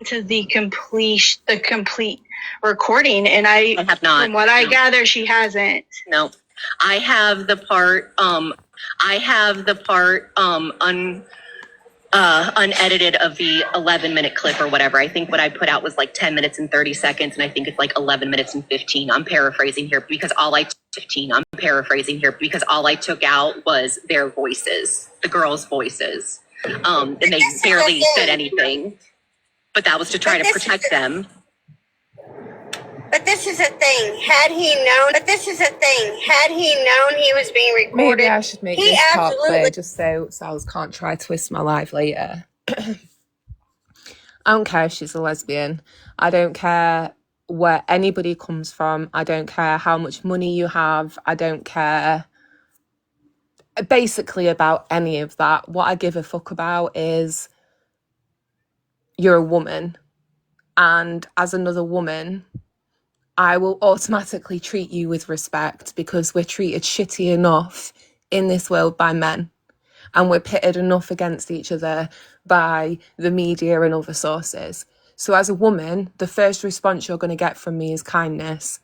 To the complete recording, and I have not. From what I gather, she hasn't. No, I have the part. Unedited of the 11-minute clip or whatever. I think what I put out was like 10 minutes and 30 seconds, and I think it's like 11 minutes and 15. I'm paraphrasing here because all I took out was their voices, the girls' voices, and they barely said anything. But that was to try to protect them. But this is a thing. Had he known he was being recorded, maybe I should make this part clear just so Sal's can't try to twist my life later. I don't care if she's a lesbian. I don't care where anybody comes from. I don't care how much money you have. I don't care basically about any of that. What I give a fuck about is you're a woman. And as another woman, I will automatically treat you with respect because we're treated shitty enough in this world by men. And we're pitted enough against each other by the media and other sources. So as a woman, the first response you're going to get from me is kindness.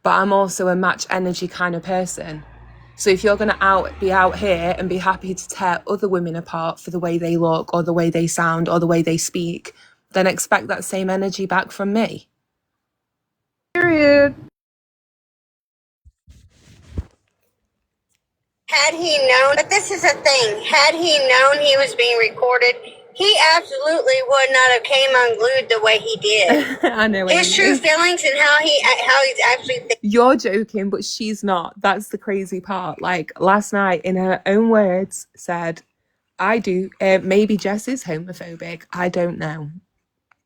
But I'm also a match energy kind of person. So if you're going to be out here and be happy to tear other women apart for the way they look or the way they sound or the way they speak, then expect that same energy back from me. Period. Had he known, but this is a thing. Had he known he was being recorded, He absolutely would not have came unglued the way he did. I know what His you true mean. feelings and how he's actually You're joking, but she's not. That's the crazy part. Like last night, in her own words, said, I do. Maybe Jess is homophobic. I don't know.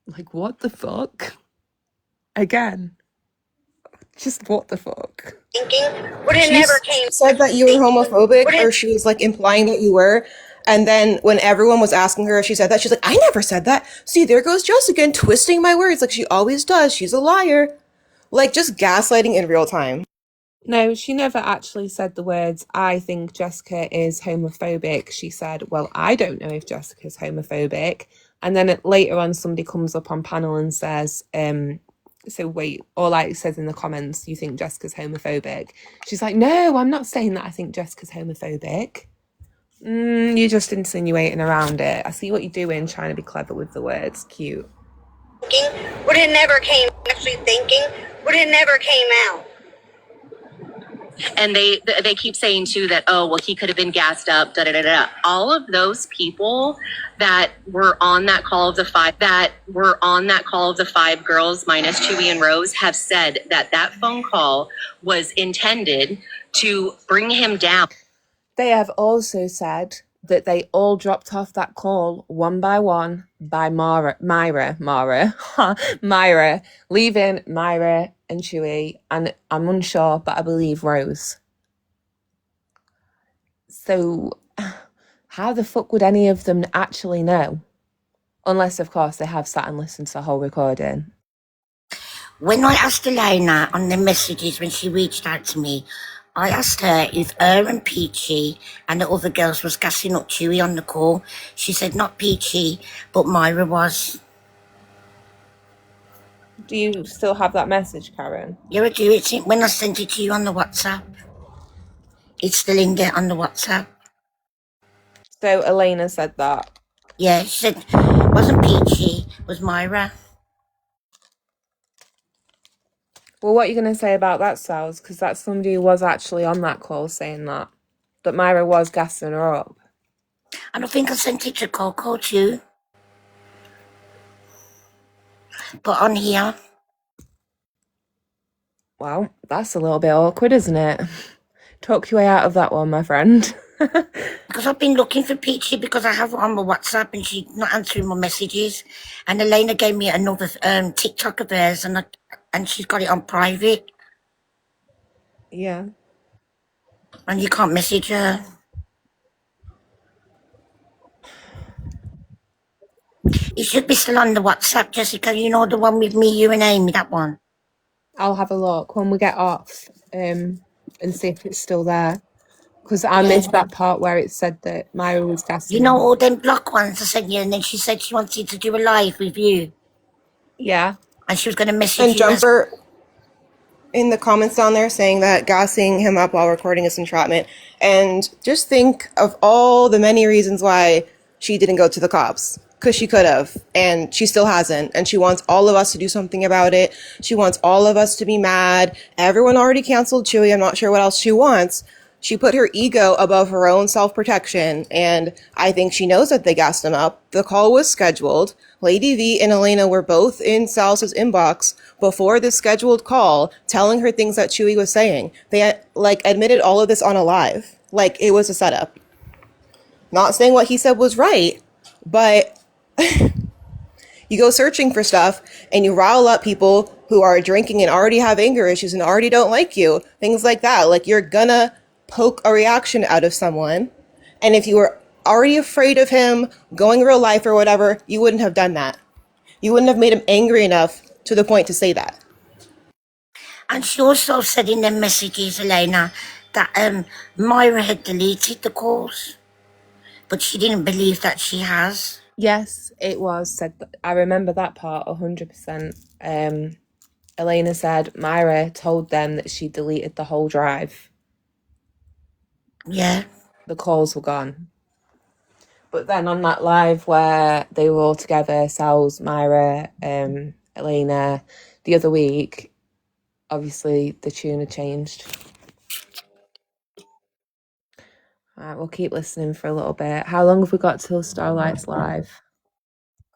Like, what the fuck? Again, just what the fuck? thinking would have She never came. said that you were homophobic, or she was like implying that you were. And then when everyone was asking her if she said that, she's like, I never said that. See, there goes Jess again, twisting my words like she always does. She's a liar. Like, just gaslighting in real time. No, she never actually said the words, I think Jessica is homophobic. She said, well, I don't know if Jessica's homophobic. And then later on, somebody comes up on panel and says, so wait, or like says in the comments, you think Jessica's homophobic? She's like, no, I'm not saying that I think Jessica's homophobic. You're just insinuating around it. I see what you're doing, trying to be clever with the words. Cute. Would have never came. Actually thinking would have never came out. And they keep saying too that, oh, well, he could have been gassed up, da da da da. All of those people that were on that call of the five girls minus Chewy and Rose have said that that phone call was intended to bring him down. They have also said that they all dropped off that call one by one by Myra, leaving Myra and Chewy, and I'm unsure, but I believe Rose. So how the fuck would any of them actually know? Unless, of course, they have sat and listened to the whole recording. When I asked Elena on the messages when she reached out to me, I asked her if her and Peachy and the other girls was gassing up Chewy on the call. She said not Peachy, but Myra was. Do you still have that message, Karen? Yeah, I do. It's when I sent it to you on the WhatsApp. It's still in there on the WhatsApp. So Elena said that? Yeah, she said it wasn't Peachy, it was Myra. Well, what are you going to say about that, Sals? Because that's somebody who was actually on that call saying that Myra was gassing her up. I don't think I sent it to Coco too. But on here. Well, that's a little bit awkward, isn't it? Talk your way out of that one, my friend. Because I've been looking for Peachy because I have her on my WhatsApp and she's not answering my messages. And Elena gave me another TikTok of hers and she's got it on private. Yeah. And you can't message her. It should be still on the WhatsApp, Jessica. You know the one with me, you and Amy, that one. I'll have a look when we get off and see if it's still there. Because I missed that part where it said that Myra was gassing. You know all them block ones I sent you, and then she said she wanted to do a live with you. Yeah. And she was going to message And you. Jumper in the comments down there saying that gassing him up while recording is entrapment. And just think of all the many reasons why she didn't go to the cops. Because she could have, and she still hasn't. And she wants all of us to do something about it. She wants all of us to be mad. Everyone already canceled Chewy. I'm not sure what else she wants. She put her ego above her own self-protection, and I think she knows that they gassed him up. The call was scheduled. Lady V and Elena were both in Salsa's inbox before the scheduled call, telling her things that Chewy was saying. They, admitted all of this on a live. Like, it was a setup. Not saying what he said was right, but you go searching for stuff, and you rile up people who are drinking and already have anger issues and already don't like you. Things like that. Like, you're gonna poke a reaction out of someone, and if you were already afraid of him going real life or whatever, you wouldn't have done that. You wouldn't have made him angry enough to the point to say that. And she also said in the messages, Elena, that Myra had deleted the calls, but she didn't believe that she has. Yes, it was said. I remember that part 100%. Elena said Myra told them that she deleted the whole drive. Yeah. The calls were gone. But then on that live where they were all together, Sal's, Myra, Elena, the other week, obviously the tune had changed. All right, we'll keep listening for a little bit. How long have we got till Starlight's live?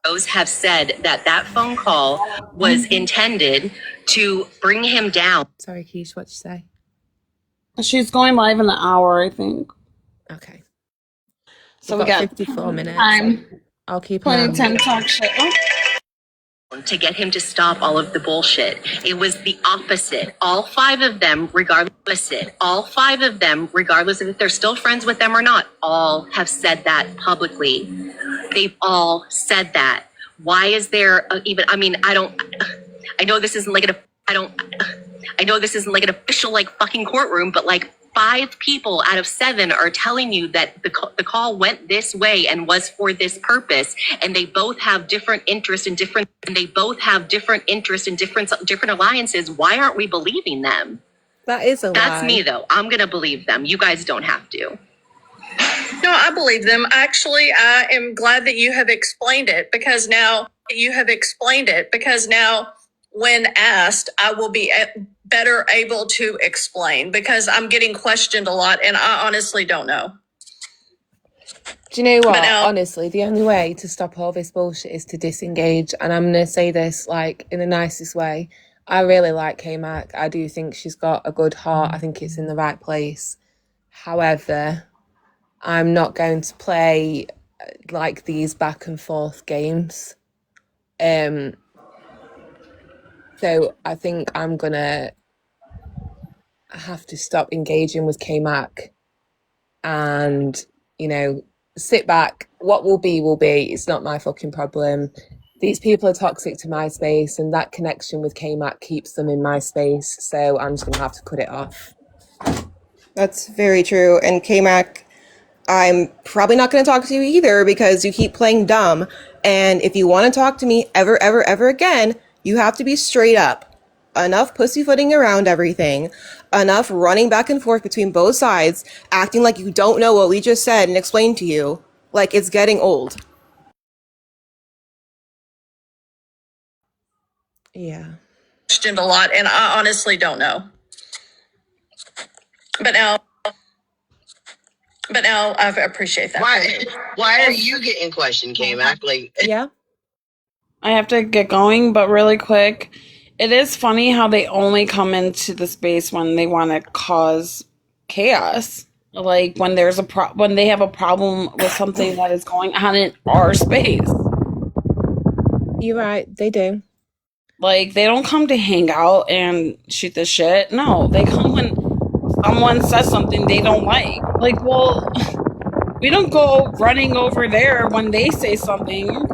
Those have said that that phone call was intended to bring him down. Sorry, Keish, what'd you say? She's going live in an hour, I think. Okay. So We've we got 54 minutes. time. I'll keep an eye Plenty on of time to talk shit. Oh. To get him to stop all of the bullshit. It was the opposite. All five of them, regardless of if they're still friends with them or not, all have said that publicly. They've all said that. Why is there I know this isn't like an official like fucking courtroom, but like 5 people out of 7 are telling you that the call went this way and was for this purpose, and they both have different interests in different alliances. Why aren't we believing them? That is a lie. That's me though. I'm gonna believe them. You guys don't have to. No, I believe them. Actually, I am glad that you have explained it because now when asked, I will be better able to explain because I'm getting questioned a lot and I honestly don't know. Do you know what? But now- Honestly, the only way to stop all this bullshit is to disengage. And I'm going to say this like in the nicest way. I really like K-Mac. I do think she's got a good heart. I think it's in the right place. However, I'm not going to play like these back and forth games. So I think I'm gonna have to stop engaging with K-Mac and, you know, sit back. What will be, will be. It's not my fucking problem. These people are toxic to my space, and that connection with K-Mac keeps them in my space. So I'm just gonna have to cut it off. That's very true. And K-Mac, I'm probably not going to talk to you either because you keep playing dumb. And if you want to talk to me ever again, you have to be straight up. Enough pussyfooting around everything. Enough running back and forth between both sides, acting like you don't know what we just said and explained to you. Like, it's getting old. Yeah. Questioned a lot and I honestly don't know. But now I appreciate that. Why are you getting questioned, K-Mac? Like, yeah. I have to get going, but really quick, it is funny how they only come into the space when they want to cause chaos. Like when there's when they have a problem with something that is going on in our space. You're right, they do. Like they don't come to hang out and shoot the shit. No, they come when someone says something they don't like. Like, well, we don't go running over there when they say something.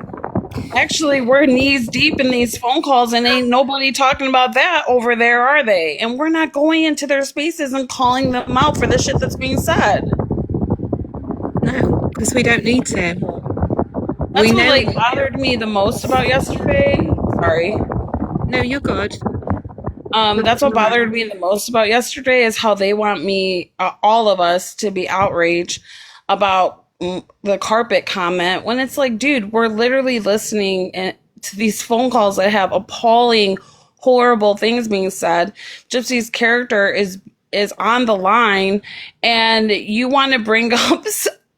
Actually, we're knees deep in these phone calls and ain't nobody talking about that over there, are they? And we're not going into their spaces and calling them out for the shit that's being said. No, because we don't need to. That's We what know- like bothered me the most about yesterday. Sorry. No, you're good. That's what bothered me the most about yesterday is how they want me, all of us, to be outraged about the carpet comment when it's like, dude, we're literally listening to these phone calls that have appalling, horrible things being said. Gypsy's character is on the line, and you want to bring up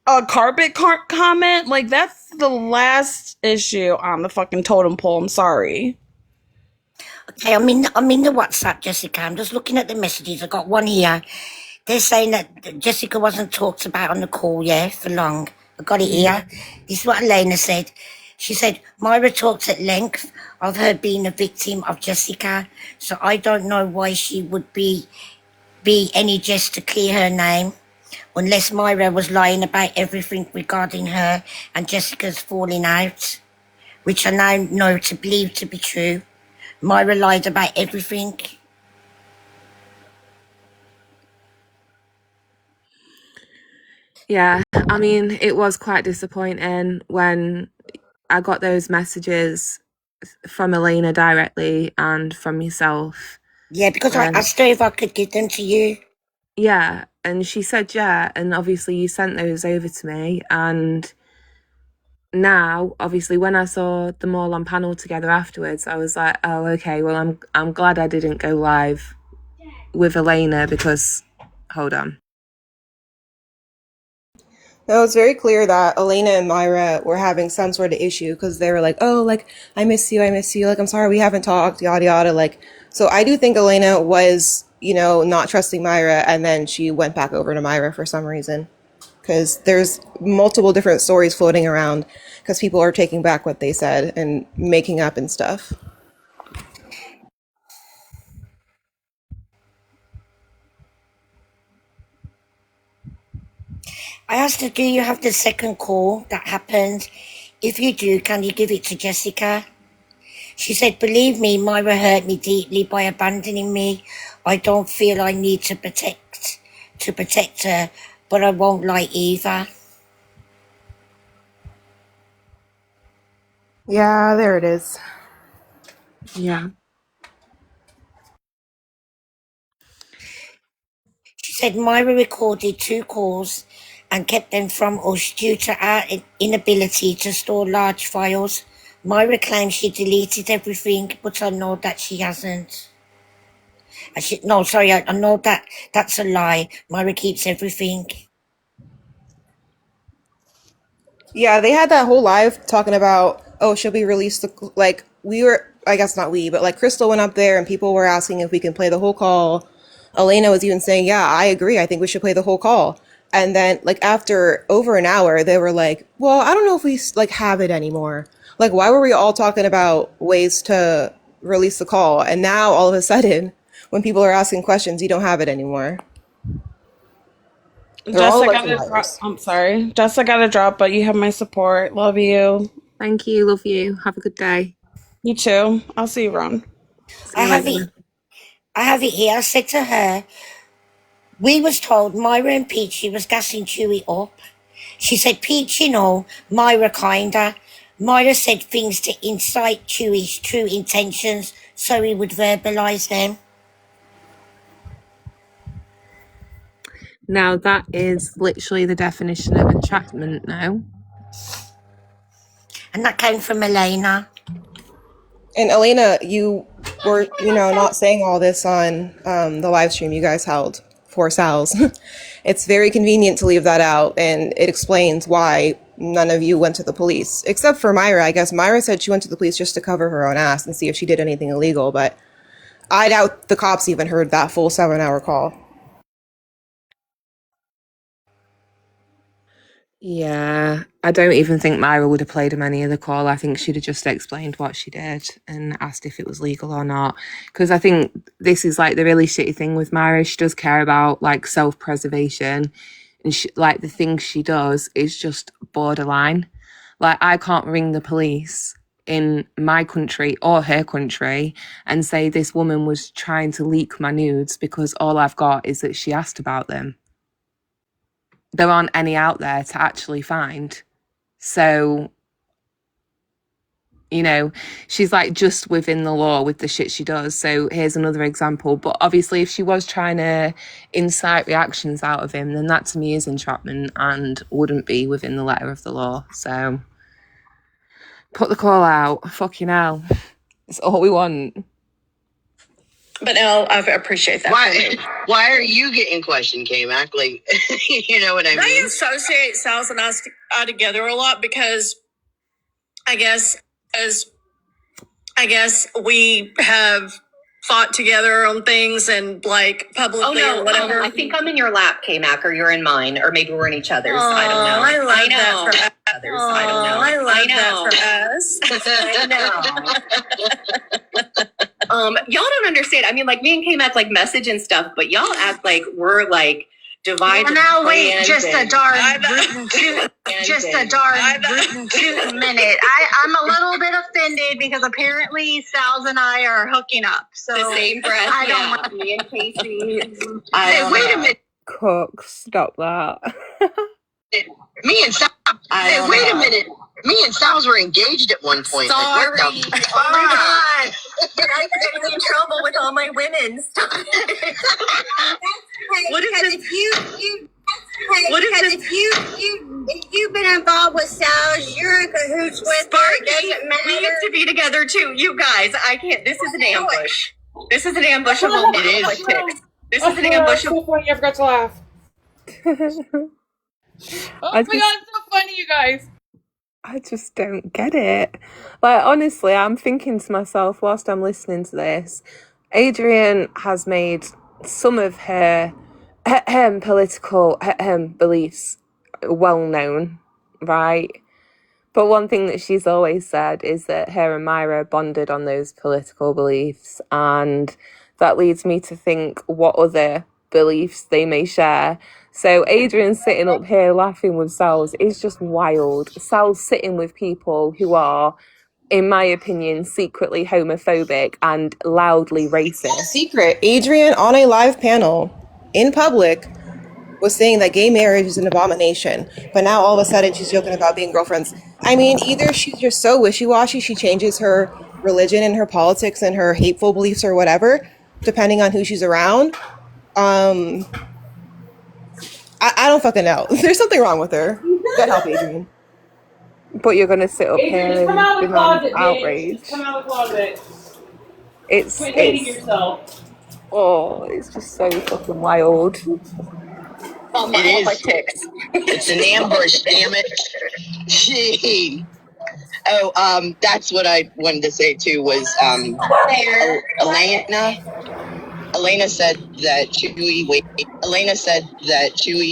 a carpet comment? Like, that's the last issue on the fucking totem pole. I'm sorry. Okay, I'm in the WhatsApp, Jessica. I'm just looking at the messages. I got one here. They're saying that Jessica wasn't talked about on the call, for long. I got it here. This is what Elena said. She said, Myra talked at length of her being a victim of Jessica, so I don't know why she would be any just to clear her name, unless Myra was lying about everything regarding her and Jessica's falling out, which I now know to believe to be true. Myra lied about everything. Yeah, I mean, it was quite disappointing when I got those messages from Elena directly and from yourself. Yeah, because I asked her if I could give them to you. Yeah, and she said yeah, and obviously you sent those over to me, and now obviously when I saw them all on panel together afterwards, I was like, oh, okay, well I'm glad I didn't go live with Elena because hold on. No, it's very clear that Elena and Myra were having some sort of issue because they were like, oh, like, I miss you, like, I'm sorry we haven't talked, yada yada. Like, so I do think Elena was, you know, not trusting Myra, and then she went back over to Myra for some reason. Because there's multiple different stories floating around because people are taking back what they said and making up and stuff. I asked her, do you have the second call that happened? If you do, can you give it to Jessica? She said, believe me, Myra hurt me deeply by abandoning me. I don't feel I need to protect her, but I won't lie either. Yeah, there it is. Yeah. She said Myra recorded 2 calls and kept them from us due to our inability to store large files. Myra claims she deleted everything, but I know that she hasn't. I know that that's a lie. Myra keeps everything. Yeah, they had that whole live talking about, oh, should we release the, like, we were, I guess not we, but like Crystal went up there and people were asking if we can play the whole call. Elena was even saying, yeah, I agree. I think we should play the whole call. And then like after over an hour, they were like, well, I don't know if we like have it anymore. Like, why were we all talking about ways to release the call? And now all of a sudden, when people are asking questions, you don't have it anymore. Jess, I gotta drop. I'm sorry. Jess, I gotta drop, but you have my support. Love you. Thank you. Love you. Have a good day. You too. I'll see you around. I have it here. I said to her, we was told Myra and Peachy was gassing Chewy up. She said, Peach, you know, Myra kinda. Myra said things to incite Chewy's true intentions so he would verbalise them. Now that is literally the definition of entrapment now. And that came from Elena. And Elena, you were, you know, not saying all this on the live stream you guys held for Sal's. It's very convenient to leave that out, and it explains why none of you went to the police. Except for Myra. I guess Myra said she went to the police just to cover her own ass and see if she did anything illegal, but I doubt the cops even heard that full 7-hour call. Yeah, I don't even think Myra would have played him any of the call. I think she'd have just explained what she did and asked if it was legal or not. Because I think this is like the really shitty thing with Myra. She does care about like self-preservation, and she, like the things she does is just borderline. Like, I can't ring the police in my country or her country and say this woman was trying to leak my nudes because all I've got is that she asked about them. There aren't any out there to actually find. So, you know, she's like just within the law with the shit she does. So here's another example. But obviously, if she was trying to incite reactions out of him, then that to me is entrapment and wouldn't be within the letter of the law. So put the call out. Fucking hell. It's all we want. But no, I appreciate that. Why are you getting questioned, K-Mac? Like, you know what I mean? I associate Sal's and I together a lot because I guess we have fought together on things and like publicly or whatever. I think I'm in your lap, K-Mac, or you're in mine, or maybe we're in each other's. I don't know. I love that for us. I don't know. I love that for us. Y'all don't understand. I mean, like me and K-Mac like message and stuff, but y'all act like we're like divided. Well, now wait just a darn rootin' tootin' minute. I'm a little bit offended because apparently Sal's and I are hooking up. So the same breath. I don't want me and Casey. Hey, wait a minute. Cook, stop that. Me and Sal. Hey, wait a minute. Me and Sal's were engaged at one point. Sorry. Like, Oh my God. I'm getting in trouble with all my women. Stop. What is this? If you've been involved with Sal's, you're in cahoots with her. It doesn't matter. We used to be together too. You guys, I can't. This is an ambush. This is an ambush of all politics. This is an ambush of. I forgot to laugh. Oh I my god, it's so funny, you guys. I just don't get it. Like, honestly, I'm thinking to myself whilst I'm listening to this, Adrian has made some of her political beliefs well known, right? But one thing that she's always said is that her and Myra bonded on those political beliefs, and that leads me to think what other beliefs they may share. So Adrian sitting up here laughing with Sal's is just wild. Sal's sitting with people who are, in my opinion, secretly homophobic and loudly racist. Secret. Adrian on a live panel in public was saying that gay marriage is an abomination, but now all of a sudden she's joking about being girlfriends. I mean, either she's just so wishy-washy, she changes her religion and her politics and her hateful beliefs or whatever, depending on who she's around. I don't fucking know. There's something wrong with her. God help Adrian. But you're gonna sit up here and come out of the demand closet, outrage. Just come out of the closet. It's Quit hating yourself. Oh, it's just so fucking wild. It is. It's an ambush, damn it. Gee. Oh, that's what I wanted to say too was Elena said that Chewy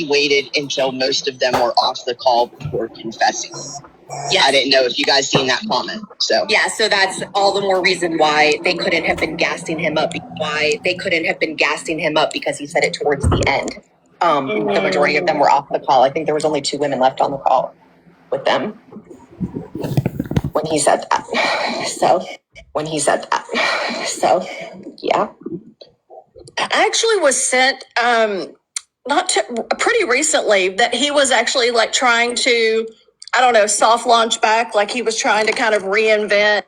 waited until most of them were off the call before confessing. Yeah, I didn't know if you guys seen that comment. So yeah, so that's all the more reason why they couldn't have been gassing him up. Because he said it towards the end. The majority of them were off the call. I think there was only 2 women left on the call with them when he said that. So yeah. I actually was sent pretty recently that he was actually like trying to, I don't know, soft launch back, like he was trying to kind of reinvent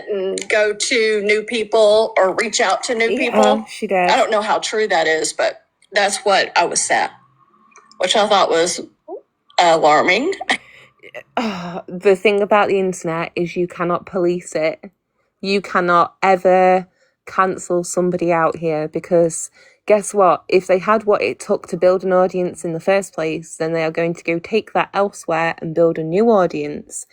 and go to new people or reach out to new people. She did. I don't know how true that is, but that's what I was sent, which I thought was alarming. The thing about the internet is you cannot police it. You cannot ever cancel somebody out here, because guess what? If they had what it took to build an audience in the first place, then they are going to go take that elsewhere and build a new audience.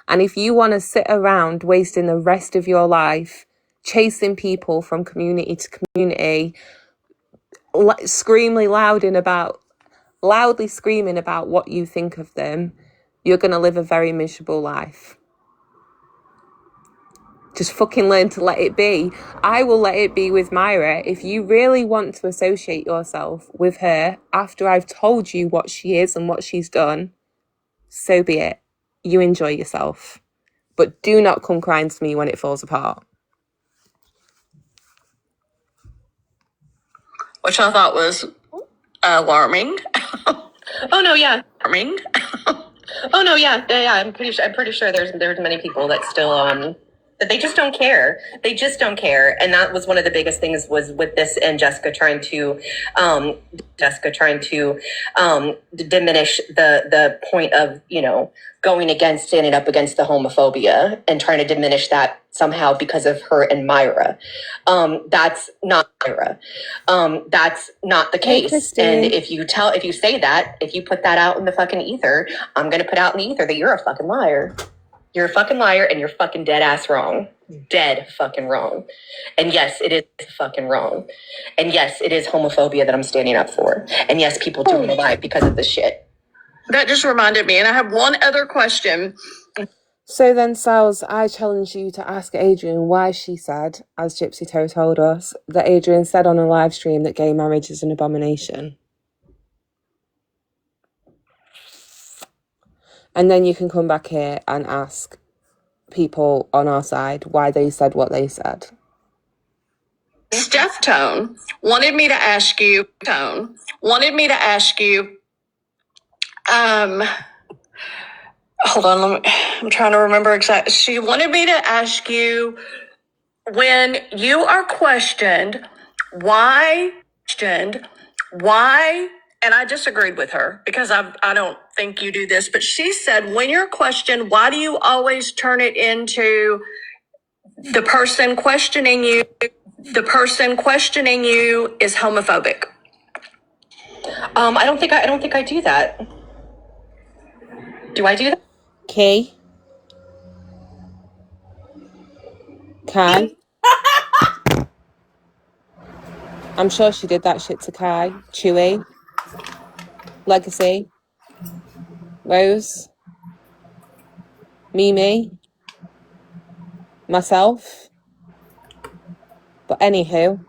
And if you want to sit around wasting the rest of your life chasing people from community to community, loudly screaming about what you think of them, you're going to live a very miserable life. Just fucking learn to let it be. I will let it be with Myra. If you really want to associate yourself with her after I've told you what she is and what she's done, so be it. You enjoy yourself. But do not come crying to me when it falls apart. Which I thought was alarming. Oh no, yeah. Alarming. Oh no, yeah. I'm pretty sure there's many people that still that they just don't care. They just don't care. And that was one of the biggest things was with this and Jessica trying to diminish the point of, going against, standing up against the homophobia and trying to diminish that somehow because of her and Myra. That's not Myra. That's not the case. And if you say that, if you put that out in the fucking ether, I'm going to put out in the ether that you're a fucking liar. You're a fucking liar and you're fucking dead ass wrong. Dead fucking wrong. And yes, it is fucking wrong. And yes, it is homophobia that I'm standing up for. And yes, people do me alive because of this shit. That just reminded me. And I have one other question. So then, Sals, I challenge you to ask Adrian why she said, as Gypsy Toe told us, that Adrian said on a live stream that gay marriage is an abomination. And then you can come back here and ask people on our side why they said what they said. Steph Tone wanted me to ask you, hold on, I'm trying to remember exactly. She wanted me to ask you, when you are questioned, why, and I disagreed with her because I don't think you do this, but she said, when you're questioned, why do you always turn it into the person questioning you is homophobic? I don't think I do that. Do I do that? Kay? Kai? I'm sure she did that shit to Kai, Chewy, Legacy, Rose, Mimi, myself. But anywho.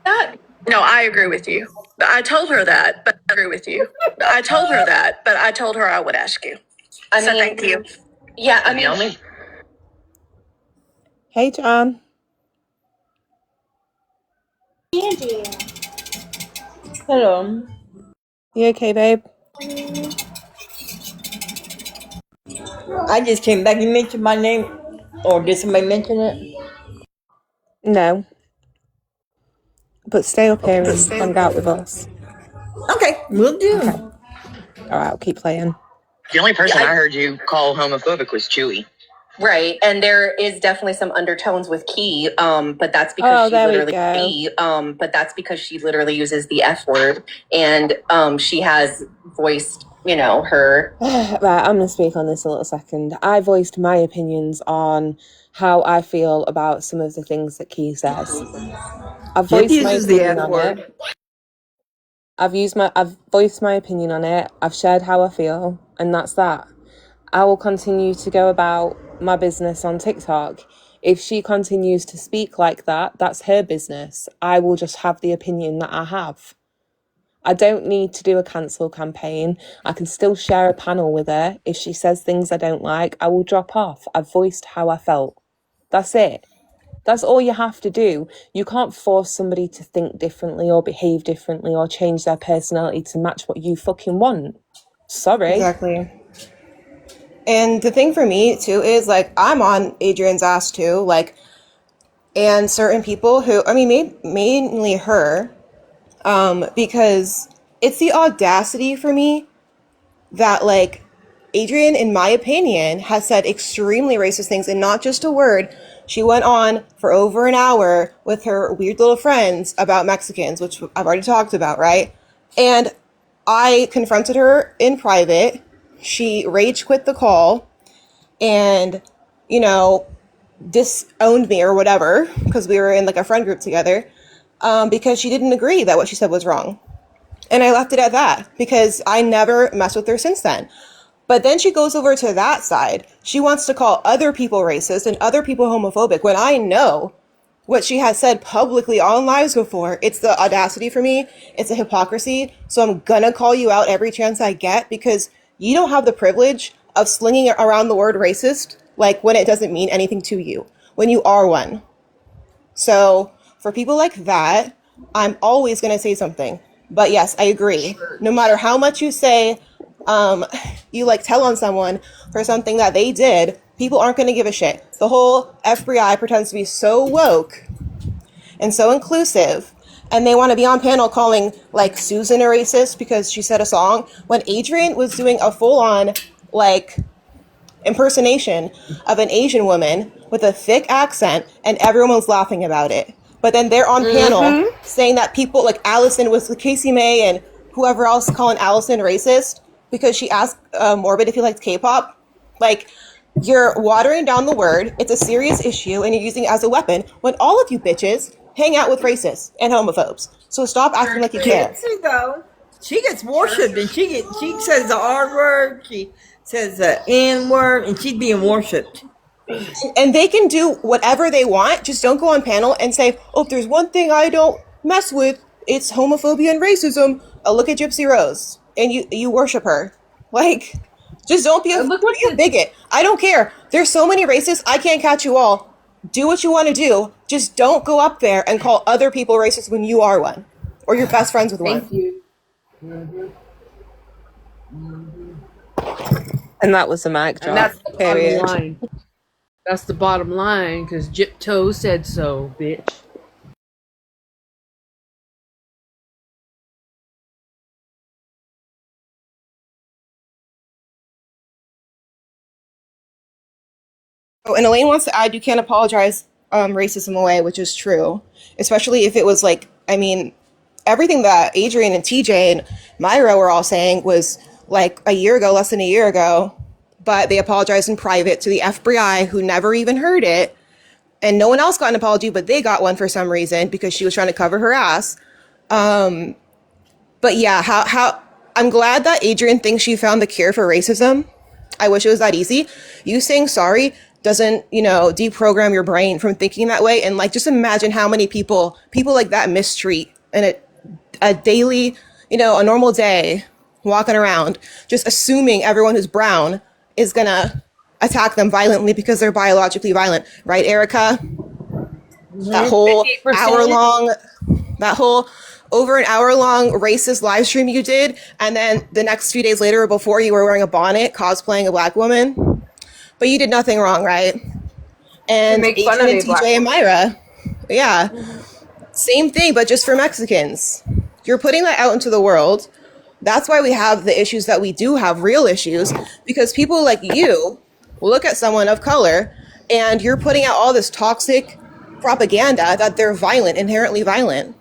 That? No, I agree with you. I told her that, but I agree with you. I told her that, but I told her I would ask you. So thank you. Yeah, I mean, Hey, John. Hello. You okay, babe? I just came back. You mentioned my name, or did somebody mention it? No. But stay up here and hang out with us. Okay, we'll do. Okay. All right, I'll keep playing. The only person I heard you call homophobic was Chewy. right, and there is definitely some undertones with Key, but that's because but that's because she literally uses the F word, and she has voiced, her. Right, I'm going to speak on this a little second. I voiced my opinions on how I feel about some of the things that Key says. I've voiced my opinion on it. I've voiced my opinion on it. I've shared how I feel, and that's that. I will continue to go about my business on TikTok. If she continues to speak like that, that's her business. I will just have the opinion that I have. I don't need to do a cancel campaign. I can still share a panel with her. If she says things I don't like, I will drop off. I've voiced how I felt. That's it. That's all you have to do. You can't force somebody to think differently or behave differently or change their personality to match what you fucking want. Sorry. Exactly. And the thing for me too is, like, I'm on Adrian's ass too, like, and certain people who, I mean, mainly her, because it's the audacity for me that, like, Adrian, in my opinion, has said extremely racist things, and not just a word. She went on for over an hour with her weird little friends about Mexicans, which I've already talked about, right? And I confronted her in private. She rage quit the call and, disowned me or whatever, because we were in like a friend group together, because she didn't agree that what she said was wrong. And I left it at that because I never messed with her since then. But then she goes over to that side. She wants to call other people racist and other people homophobic when I know what she has said publicly on lives before. It's the audacity for me. It's a hypocrisy. So I'm gonna call you out every chance I get, because you don't have the privilege of slinging around the word racist, like, when it doesn't mean anything to you, when you are one. So for people like that, I'm always gonna say something. But yes, I agree. No matter how much you say, you like tell on someone for something that they did, people aren't going to give a shit. The whole FBI pretends to be so woke and so inclusive, and they want to be on panel calling like Susan a racist because she said a song, when Adrian was doing a full-on like impersonation of an Asian woman with a thick accent, and everyone was laughing about it. But then they're on panel saying that people like Allison was Casey May and whoever else calling Allison racist because she asked Morbid if he liked K-pop. Like, you're watering down the word. It's a serious issue, and you're using it as a weapon when all of you bitches hang out with racists and homophobes. So stop acting like you care. See, though, she gets worshipped, and she says the R word, she says the N word, and she's being worshipped. And they can do whatever they want. Just don't go on panel and say, oh, if there's one thing I don't mess with, it's homophobia and racism. Look at Gypsy Rose. And you worship her. Like, just don't be a bigot. I don't care. There's so many racists. I can't catch you all. Do what you want to do. Just don't go up there and call other people racist when you are one. Or you're best friends with one. Thank you. And that was a mic drop. And that's the period. bottom line. That's the bottom line, because Jip Toe said so, bitch. Oh, and Elaine wants to add, you can't apologize racism away, which is true. Especially if it was like, I mean, everything that Adrian and TJ and Myra were all saying was like a year ago, less than a year ago, but they apologized in private to the FBI, who never even heard it. And no one else got an apology, but they got one for some reason because she was trying to cover her ass. But yeah, how I'm glad that Adrian thinks she found the cure for racism. I wish it was that easy. You saying sorry doesn't, deprogram your brain from thinking that way. And like, just imagine how many people like that mistreat in a daily, a normal day, walking around, just assuming everyone who's brown is gonna attack them violently because they're biologically violent. Right, Erica? That whole 50%. over an hour long racist live stream you did, and then the next few days later, before, you were wearing a bonnet, cosplaying a black woman. But you did nothing wrong, right? And make fun Adrian of and a black TJ and Myra. Yeah. Same thing, but just for Mexicans. You're putting that out into the world. That's why we have the issues that we do have, real issues, because people like you will look at someone of color and you're putting out all this toxic propaganda that they're violent, inherently violent.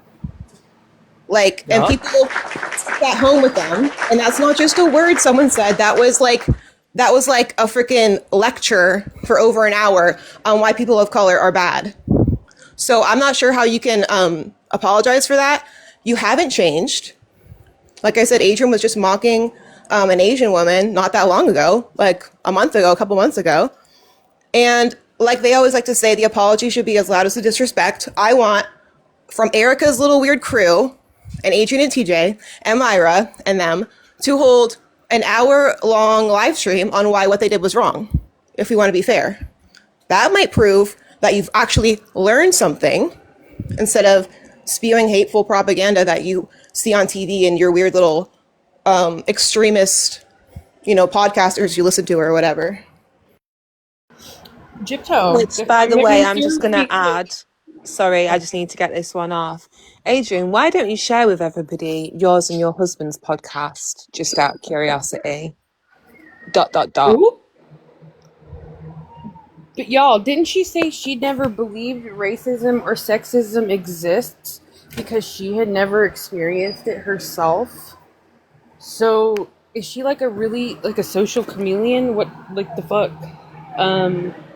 Like, and people take that home with them. And that's not just a word someone said. That was like a freaking lecture for over an hour on why people of color are bad. So I'm not sure how you can apologize for that. You haven't changed. Like I said, Adrian was just mocking an Asian woman not that long ago, like a couple months ago. And like they always like to say, the apology should be as loud as the disrespect. I want from Erica's little weird crew and Adrian and TJ and Myra and them to hold an hour-long live stream on why what they did was wrong, if we want to be fair. That might prove that you've actually learned something instead of spewing hateful propaganda that you see on TV and your weird little extremist, podcasters you listen to or whatever. Gypto. Which, by the way, I'm just going to add, sorry, I just need to get this one off. Adrian, why don't you share with everybody yours and your husband's podcast, just out of curiosity? ... Ooh. But y'all, didn't she say she never believed racism or sexism exists because she had never experienced it herself? So is she like a social chameleon? What, like, the fuck?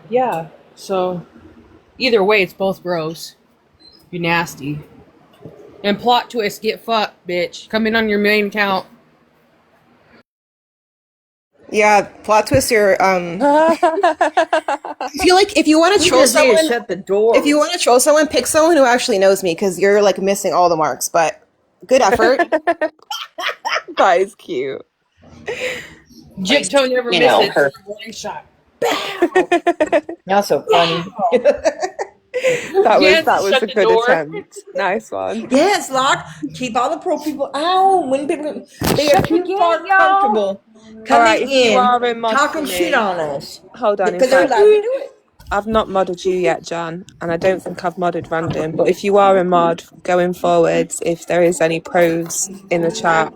Yeah. So either way, it's both gross. You nasty. And plot twist, get fucked, bitch. Come in on your main account. Yeah, plot twist. I feel like if you want to troll someone, shut the door. If you want to troll someone, pick someone who actually knows me, because you're like missing all the marks. But good effort. That is cute. Gypto never misses. her. One shot. Not so funny. That Yes, was shut a the good door. attempt. Nice one. Yes, Locke. Keep all the pro people out. When people they are Shut the too gate, far y'all. comfortable All coming right, if you in, are in mod talking for shit me, on us hold on. In because they're fact, allowed to do it. I've not modded you yet, Jan, and I don't think I've modded Random. But if you are a mod going forwards, if there is any pros in the chat,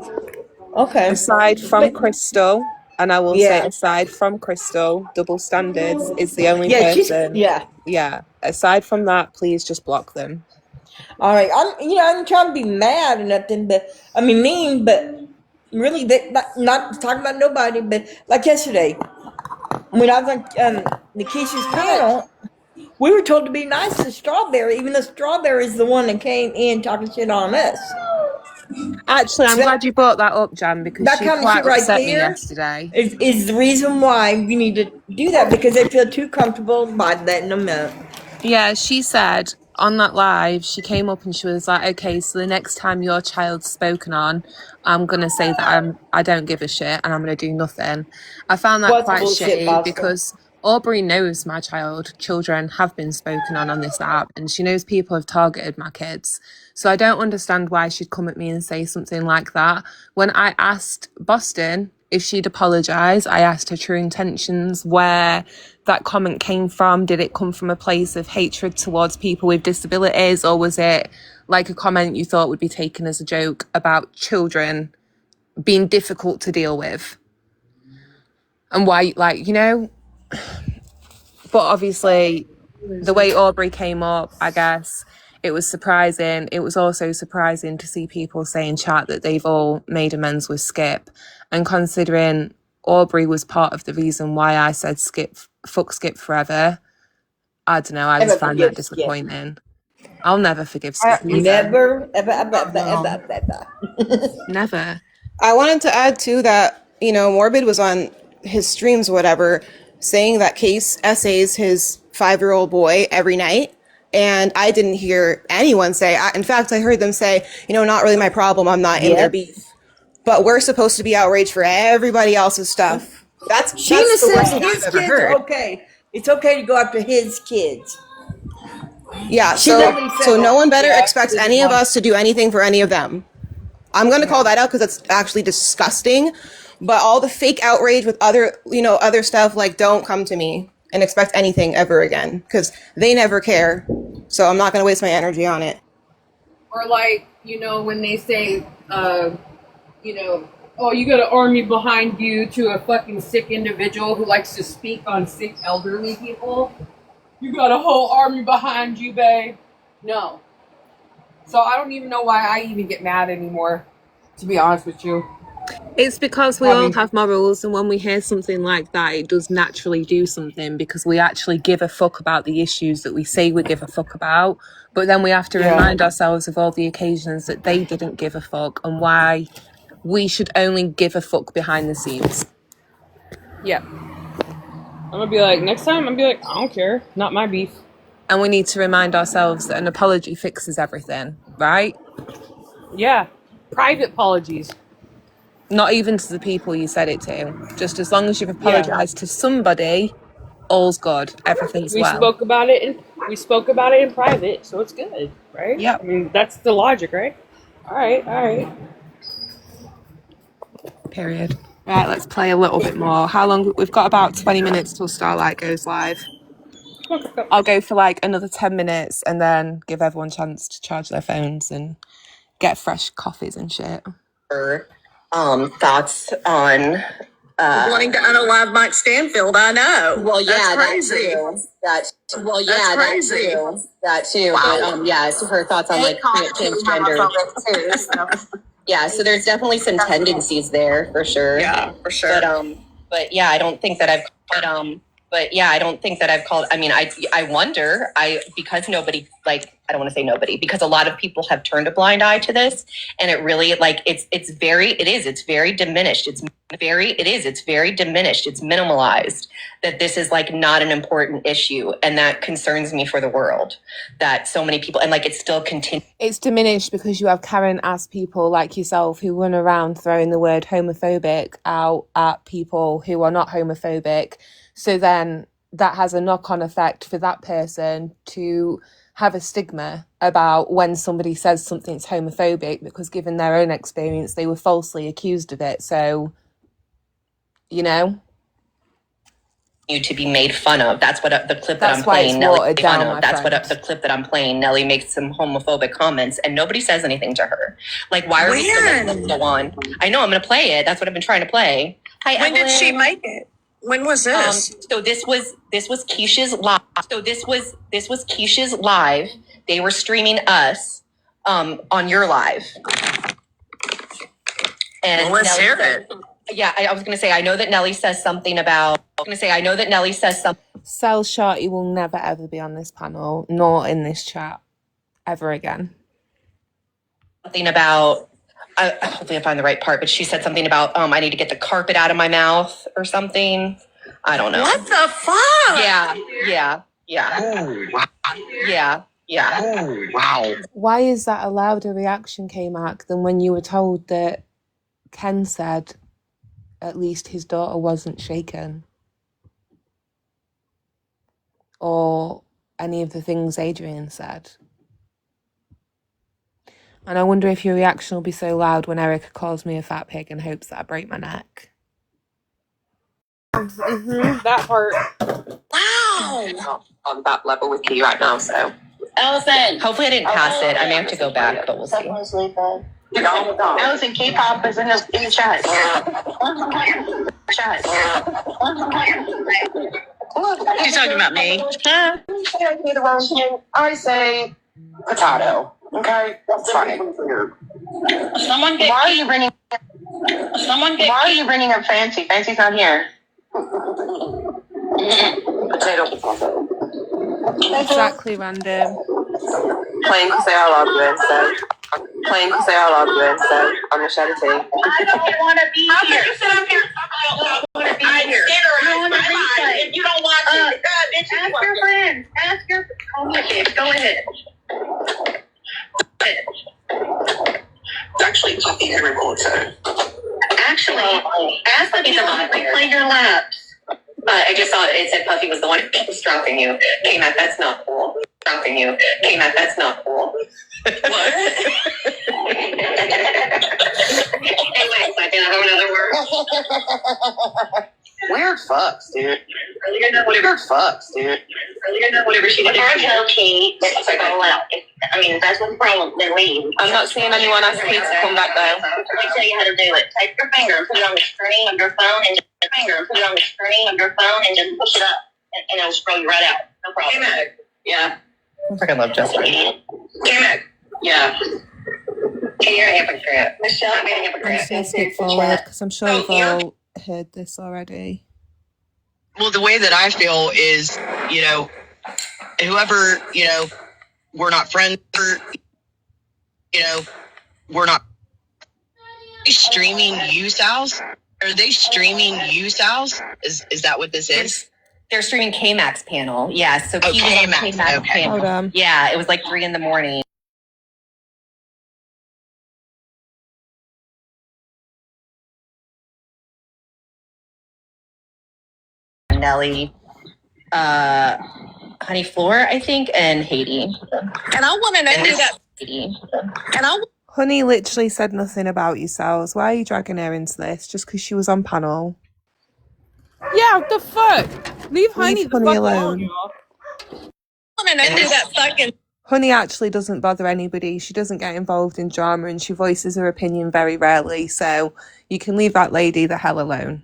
Okay. aside from But- Crystal, and I will Yeah. say aside from Crystal, Double Standards is the only Yeah, person. yeah. Aside from that, please just block them. All right. I'm trying to be mad or nothing, but I mean mean, but really, not talking about nobody. But like yesterday, when I was on Nikisha's panel, we were told to be nice to Strawberry, even though Strawberry is the one that came in talking shit on us. Actually, I'm glad you brought that up, Jan, because That she kind of quite shit right upset me there yesterday. is the reason why we need to do that, because they feel too comfortable by letting them know. Yeah, she said on that live, she came up and she was like, okay, so the next time your child's spoken on, I'm going to say that I don't give a shit and I'm going to do nothing. I found that What's quite bullshit, shitty Bosco? because Aubrey knows my children have been spoken on this app, and she knows people have targeted my kids. So I don't understand why she'd come at me and say something like that. When I asked Boston if she'd apologise, I asked her true intentions, where that comment came from. Did it come from a place of hatred towards people with disabilities, or was it like a comment you thought would be taken as a joke about children being difficult to deal with? And why, but obviously the way Aubrey came up, I guess it was surprising. It was also surprising to see people say in chat that they've all made amends with Skip. And considering Aubrey was part of the reason why I said fuck Skip forever, I don't know, I just find that disappointing. I'll never forgive Skip either. Never, Never. I wanted to add too that, you know, Morbid was on his streams or whatever saying that Case essays his 5-year-old boy every night. And I didn't hear anyone say, in fact, I heard them say, you know, not really my problem. I'm not in their beef. But we're supposed to be outraged for everybody else's stuff. That's Sheena the worst said thing his I've ever kids heard. are okay. It's okay to go after his kids. Yeah, She literally said so that. no one better Yeah, expects it's any of wrong. us to do anything for any of them. I'm going to call that out because that's actually disgusting. But all the fake outrage with other, you know, other stuff, like, don't come to me and expect anything ever again because they never care. So I'm not going to waste my energy on it. Or like, you know, when they say, you know, oh, you got an army behind you to a fucking sick individual who likes to speak on sick elderly people. You got a whole army behind you, babe. No. So I don't even know why I even get mad anymore, to be honest with you. It's because we all have morals, and when we hear something like that, it does naturally do something because we actually give a fuck about the issues that we say we give a fuck about. But then we have to remind ourselves of all the occasions that they didn't give a fuck and why we should only give a fuck behind the scenes. Yeah. I'm gonna be like, next time, I'm gonna be like, I don't care. Not my beef. And we need to remind ourselves that an apology fixes everything, right? Yeah. Private apologies. Not even to the people you said it to. Just as long as you've apologized to somebody, all's good. Everything's We well. spoke about it in private, so it's good, right? Yeah. I mean, that's the logic, right? All right. Period. Right, let's play a little bit more. How long? We've got about 20 minutes till Starlight goes live. I'll go for like another 10 minutes and then give everyone a chance to charge their phones and get fresh coffees and shit. Thoughts on Wanting to unalive Mike Stanfield, I know. well, yeah, That's crazy. That too. That too. Wow. But yeah, so her thoughts on like transgender. Yeah, so there's definitely some tendencies there for sure. Yeah, for sure. But yeah, I don't think that I've called. I mean, I wonder. Because nobody, like, I don't want to say nobody, because a lot of people have turned a blind eye to this, and it really, like, it's very diminished. It's very diminished. It's minimalized. That this is like not an important issue, and that concerns me for the world. That so many people, and like it's still continuing. It's diminished because you have Karen-ass people like yourself who run around throwing the word homophobic out at people who are not homophobic. So then that has a knock-on effect for that person to have a stigma about when somebody says something's homophobic because given their own experience, they were falsely accused of it. So, you know, to be made fun of. That's what the clip that That's I'm why playing. it's Nelly watered made fun down, of. my That's friend. what the clip that I'm playing. Nelly makes some homophobic comments, and nobody says anything to her. Like, why are we still letting this go on? I know I'm going to play it. That's what I've been trying to play. Hi, When did she Evelyn. make it? When was this? So this was Keisha's live. This was Keisha's live. They were streaming us on your live. And Well, let's Nelly hear said- Yeah, I was gonna say I know that Nelly says something about. Sel Sharty will never ever be on this panel nor in this chat ever again. Something about. Hopefully I find the right part, but she said something about I need to get the carpet out of my mouth or something. I don't know. What the fuck? Yeah. Why is that a louder reaction, K-Mac, than when you were told that Ken said at least his daughter wasn't shaken? Or any of the things Adrian said? And I wonder if your reaction will be so loud when Erica calls me a fat pig and hopes that I break my neck. That part. Wow. On that level with Key right now, so. Allison. Hopefully I didn't pass it. I may have to go back, but we'll see. Allison, K-pop is in the chat. She's talking about me. I say Potato. Okay, that's fine. Someone get Why are you bringing? Why are you bringing up Fancy? Fancy's not here. Potato. Exactly, random. Playing because they all argue instead. Playing because they all argue instead. I'm gonna shut it too. I don't want to be here. You sit up here. I don't want to be here. I want to replay. If you don't watch it, ask your friends. Ask your. Go ahead. Actually, Puffy can record it. Actually, ask the people to replay your laps. I just saw it said Puffy was the one who was dropping you. K-Mac, that's not cool. Dropping you. K-Mac, that's not cool. What? Anyway, so I can have another word. Weird fucks, dude. Whatever. Weird fucks, dude. Whatever she did. Okay, let's go out. I mean, that's what's the problem. Then leave. I'm not seeing anyone ask Kate to come back though. Let me tell you how to do it. Take your finger and put it on the screen of your phone, and just push it up, and it'll scroll you right out. No problem. K-Mac. Yeah. I freaking love Jessica. K-Mac. Yeah. Hey, you're a hypocrite. Michelle, I'm a I'm hypocrite. just going to skip forward because I'm sure you've all heard this already. Well, the way that I feel is, whoever, we're not friends, or, we're not. Are they streaming you, Sal's? Are they streaming you, Sal's? Is that what this is? They're streaming K-Mac's panel. Yeah, so Oh, he was on K-Max, K-Mac's okay. panel. Hold on. Yeah, it was like 3 a.m. Nelly, Honey Floor, I think, and Haiti. And I want to know who that. Haiti. And I Honey literally said nothing about yourselves. Why are you dragging her into this? Just because she was on panel? Yeah, what the fuck? Leave Honey the Honey fuck alone. alone, y'all. want to know who that fucking. Honey actually doesn't bother anybody. She doesn't get involved in drama and she voices her opinion very rarely. So you can leave that lady the hell alone.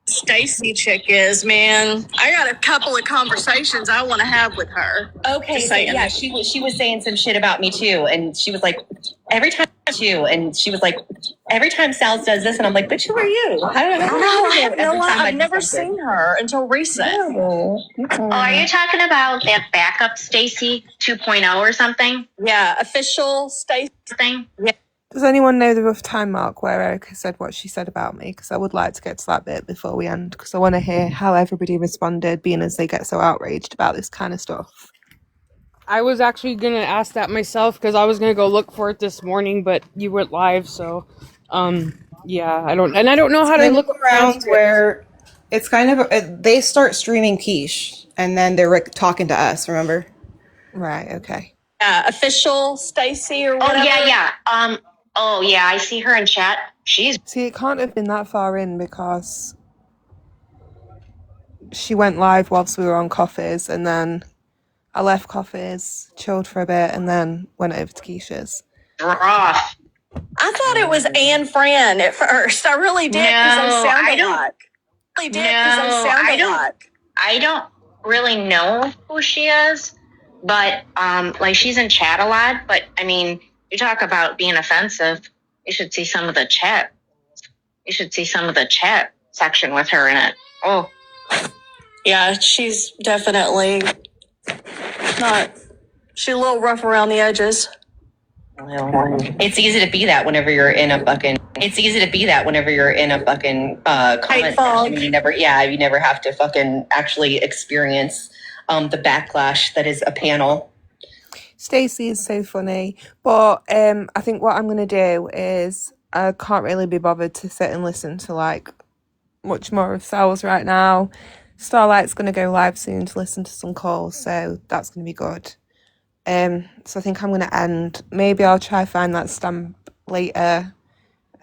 Stacy chick is, man. I got a couple of conversations I want to have with her. Okay, Just so saying. yeah, she was saying some shit about me too, and she was like, every time Sal's does this, and I'm like, bitch, who are you? How did I know? I have no idea. I've never seen her until recent. Oh, are you talking about that backup Stacy 2.0 or something? Yeah, official Stacy thing. Yeah. Does anyone know the rough time mark where Erica said what she said about me? Because I would like to get to that bit before we end, because I want to hear how everybody responded, being as they get so outraged about this kind of stuff. I was actually gonna ask that myself because I was gonna go look for it this morning, but you went live, so yeah, I don't know how to look around where it's kind of they start streaming Quiche and then they're talking to us. Remember? Right. Okay. Official Stacy or whatever. Oh yeah. Oh yeah, I see her in chat. See, it can't have been that far in because she went live whilst we were on Coffees, and then I left Coffees, chilled for a bit, and then went over to Keisha's. Rough. I thought it was Anne Fran at first. I really did because they No, sound I don't- alike. I really did because they sound alike. I don't really know who she is, but like she's in chat a lot. But I mean, you talk about being offensive. You should see some of the chat. You should see some of the chat section with her in it. Oh, Yeah, she's definitely not. She's a little rough around the edges. It's easy to be that whenever you're in a fucking. It's easy to be that whenever you're in a fucking comment section. You never have to fucking actually experience the backlash that is a panel. Stacey is so funny, but I think what I'm going to do is I can't really be bothered to sit and listen to like much more of Sal's right now. Starlight's going to go live soon to listen to some calls, so that's going to be good. So I think I'm going to end. Maybe I'll try find that stamp later,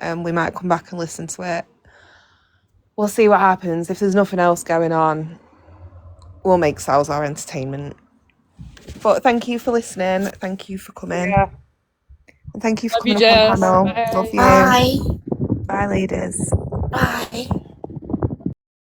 and we might come back and listen to it. We'll see what happens. If there's nothing else going on, we'll make Sal's our entertainment. But thank you for listening. Thank you for coming. Yeah. And thank you for Love you, coming up on Jess. panel. Bye. Love you. Bye. Bye, ladies. Bye.